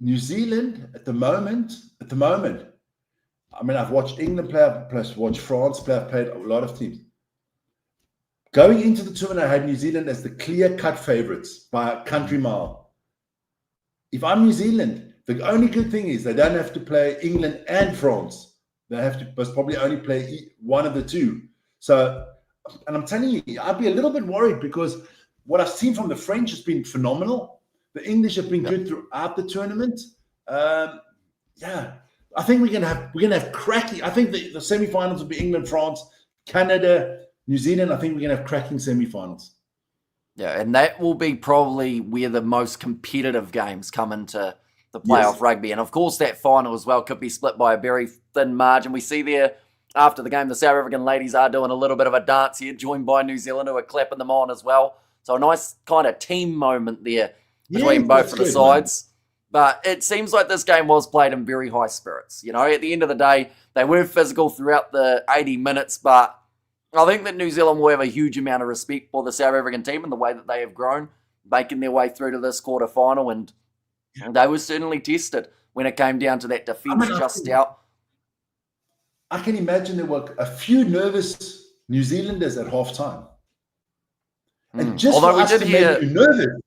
New Zealand at the moment, I mean, I've watched England play, plus watched France play, I've played a lot of teams. Going into the tournament, I had New Zealand as the clear-cut favourites by a country mile. If I'm New Zealand, the only good thing is they don't have to play England and France. They have to probably only play one of the two. So, and I'm telling you, I'd be a little bit worried because what I've seen from the French has been phenomenal. The English have been good throughout the tournament. I think we're gonna have cracking. I think the semi-finals will be England, France, Canada, New Zealand. I think we're gonna have cracking semi-finals. Yeah, and that will be probably where the most competitive games come into the playoff rugby. And of course, that final as well could be split by a very thin margin. We see there after the game, the South African ladies are doing a little bit of a dance here, joined by New Zealand who are clapping them on as well. So a nice kind of team moment there between both of the sides. But it seems like this game was played in very high spirits. At the end of the day, they were physical throughout the 80 minutes, but I think that New Zealand will have a huge amount of respect for the South African team and the way that they have grown, making their way through to this quarterfinal. And they were certainly tested when it came down to that defence out. I can imagine there were a few nervous New Zealanders at halftime. And just although we did hear nervous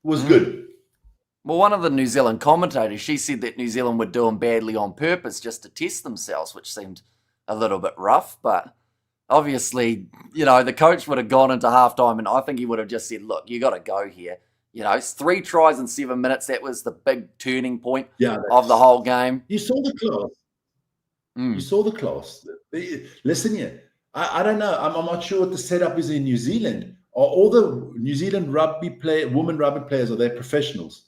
was good. Well, one of the New Zealand commentators, she said that New Zealand were doing badly on purpose just to test themselves, which seemed a little bit rough. But obviously, the coach would have gone into halftime and I think he would have just said, look, you got to go here. It's 3 tries in 7 minutes. That was the big turning point of the whole game. You saw the class. You saw the class. Listen here. I don't know. I'm not sure what the setup is in New Zealand. Are all the New Zealand women rugby players, are they professionals?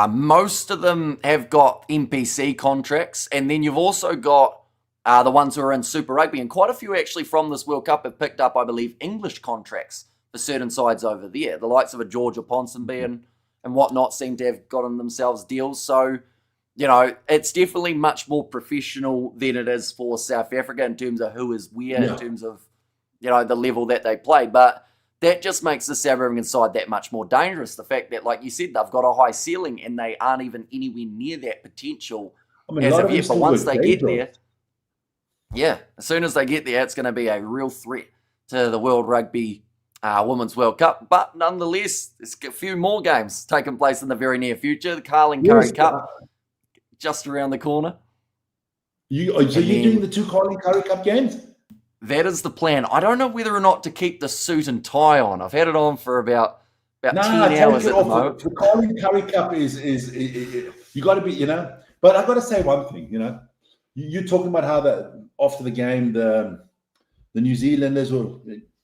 Most of them have got NPC contracts. And then you've also got the ones who are in Super Rugby. And quite a few actually from this World Cup have picked up, I believe, English contracts for certain sides over there. The likes of a Georgia Ponsonby and whatnot seem to have gotten themselves deals. So, it's definitely much more professional than it is for South Africa in terms of who is where, in terms of, the level that they play. But that just makes the South African side that much more dangerous. The fact that, like you said, they've got a high ceiling and they aren't even anywhere near that potential as of yet. But once they get there, as soon as they get there, it's going to be a real threat to the World Rugby Women's World Cup. But nonetheless, there's a few more games taking place in the very near future. The Carling Curry Cup just around the corner. You're doing the 2 Carling Curry Cup games? That is the plan. I don't know whether or not to keep the suit and tie on. I've had it on for about 10 hours at the moment. The Carling Curry Cup is you got to be, But I got to say one thing, You're talking about how after the game, the New Zealanders were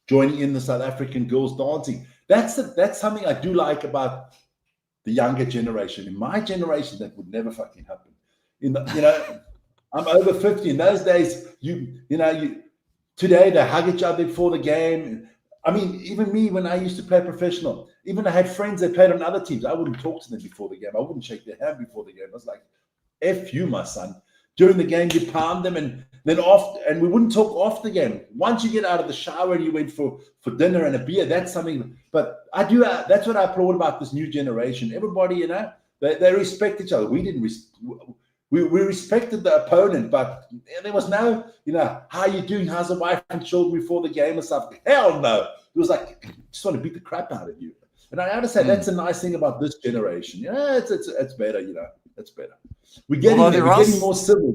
joining in the South African girls dancing. That's something I do like about the younger generation. In my generation, that would never fucking happen. I'm over 50. In those days, today they hug each other before the game. I mean, even me, when I used to play professional, even I had friends that played on other teams. I wouldn't talk to them before the game. I wouldn't shake their hand before the game. I was like, F you, my son. During the game, you pound them, and then and we wouldn't talk off the game. Once you get out of the shower and you went for dinner and a beer, that's something. But that's what I applaud about this new generation. Everybody, they respect each other. We didn't. We respected the opponent, but there was no, how you doing? How's the wife and children before the game and stuff? Hell no. It was like, just want to beat the crap out of you. And I understand that's a nice thing about this generation. Yeah, it's better, It's better. We're getting more civil.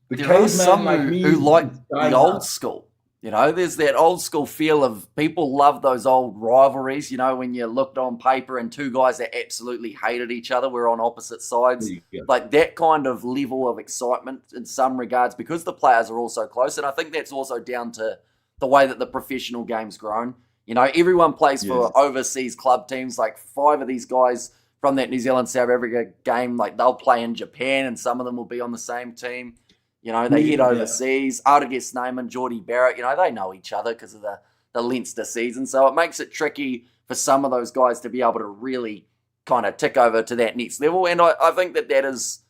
There are some who like the old school. There's that old school feel of people love those old rivalries, when you looked on paper and 2 guys that absolutely hated each other were on opposite sides. Like that kind of level of excitement in some regards, because the players are also close. And I think that's also down to the way that the professional game's grown. Everyone plays for overseas club teams. Like 5 of these guys from that New Zealand-South Africa game, like they'll play in Japan and some of them will be on the same team. They head overseas. Artiger Snyman, Geordie Barrett, they know each other because of the Leinster season. So it makes it tricky for some of those guys to be able to really kind of tick over to that next level. And I think that is,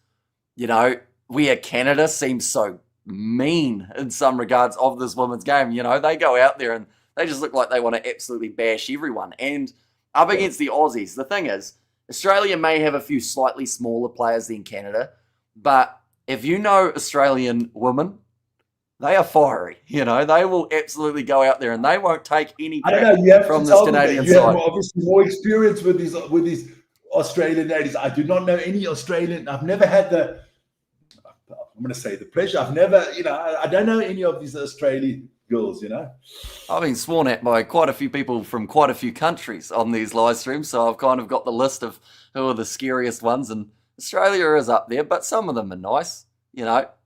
where Canada seems so mean in some regards of this women's game. They go out there and they just look like they want to absolutely bash everyone. And up against the Aussies, the thing is, Australia may have a few slightly smaller players than Canada, but if you know Australian women, they are fiery. They will absolutely go out there and they won't take any crap from this Canadian side. You have obviously more experience with these Australian ladies. I do not know any Australian. I've never had I'm going to say the pleasure. I've never, I don't know any of these Australian girls, I've been sworn at by quite a few people from quite a few countries on these live streams, so I've kind of got the list of who are the scariest ones, and Australia is up there, but some of them are nice,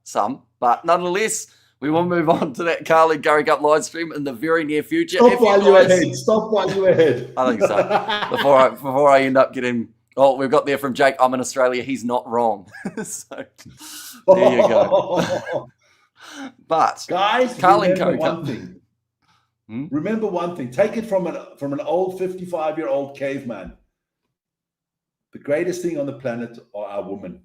some. But nonetheless, we will move on to that Carling Curry Cup live stream in the very near future. Stop while you're ahead. I think so. Before I end up getting... Oh, we've got there from Jake, I'm in Australia, he's not wrong. So, there you go. But, guys, Carling remember Curry one Cup. thing. Remember one thing. Take it from an old 55-year-old caveman. The greatest thing on the planet are our women.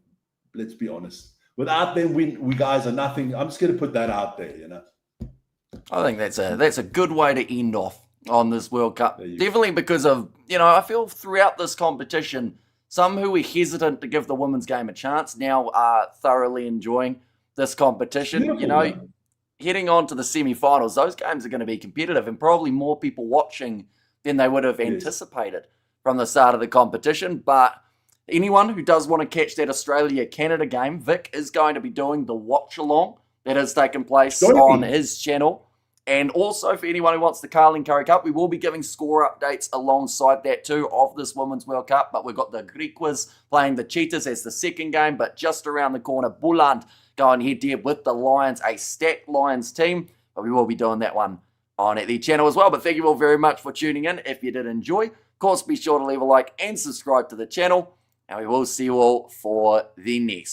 Let's be honest. Without them, we guys are nothing. I'm just going to put that out there, I think that's a good way to end off on this World Cup. Definitely because of, I feel throughout this competition, some who were hesitant to give the women's game a chance now are thoroughly enjoying this competition. Heading on to the semi-finals, those games are going to be competitive and probably more people watching than they would have anticipated from the start of the competition. But anyone who does want to catch that Australia-Canada game, Vic is going to be doing the watch-along that has taken place on his channel. And also for anyone who wants the Carling Curry Cup, we will be giving score updates alongside that too of this Women's World Cup. But we've got the Griquas playing the Cheetahs as the second game. But just around the corner, Bulland going head-to-head with the Lions, a stacked Lions team. But we will be doing that one on the channel as well. But thank you all very much for tuning in. If you did enjoy, of course, be sure to leave a like and subscribe to the channel. And we will see you all for the next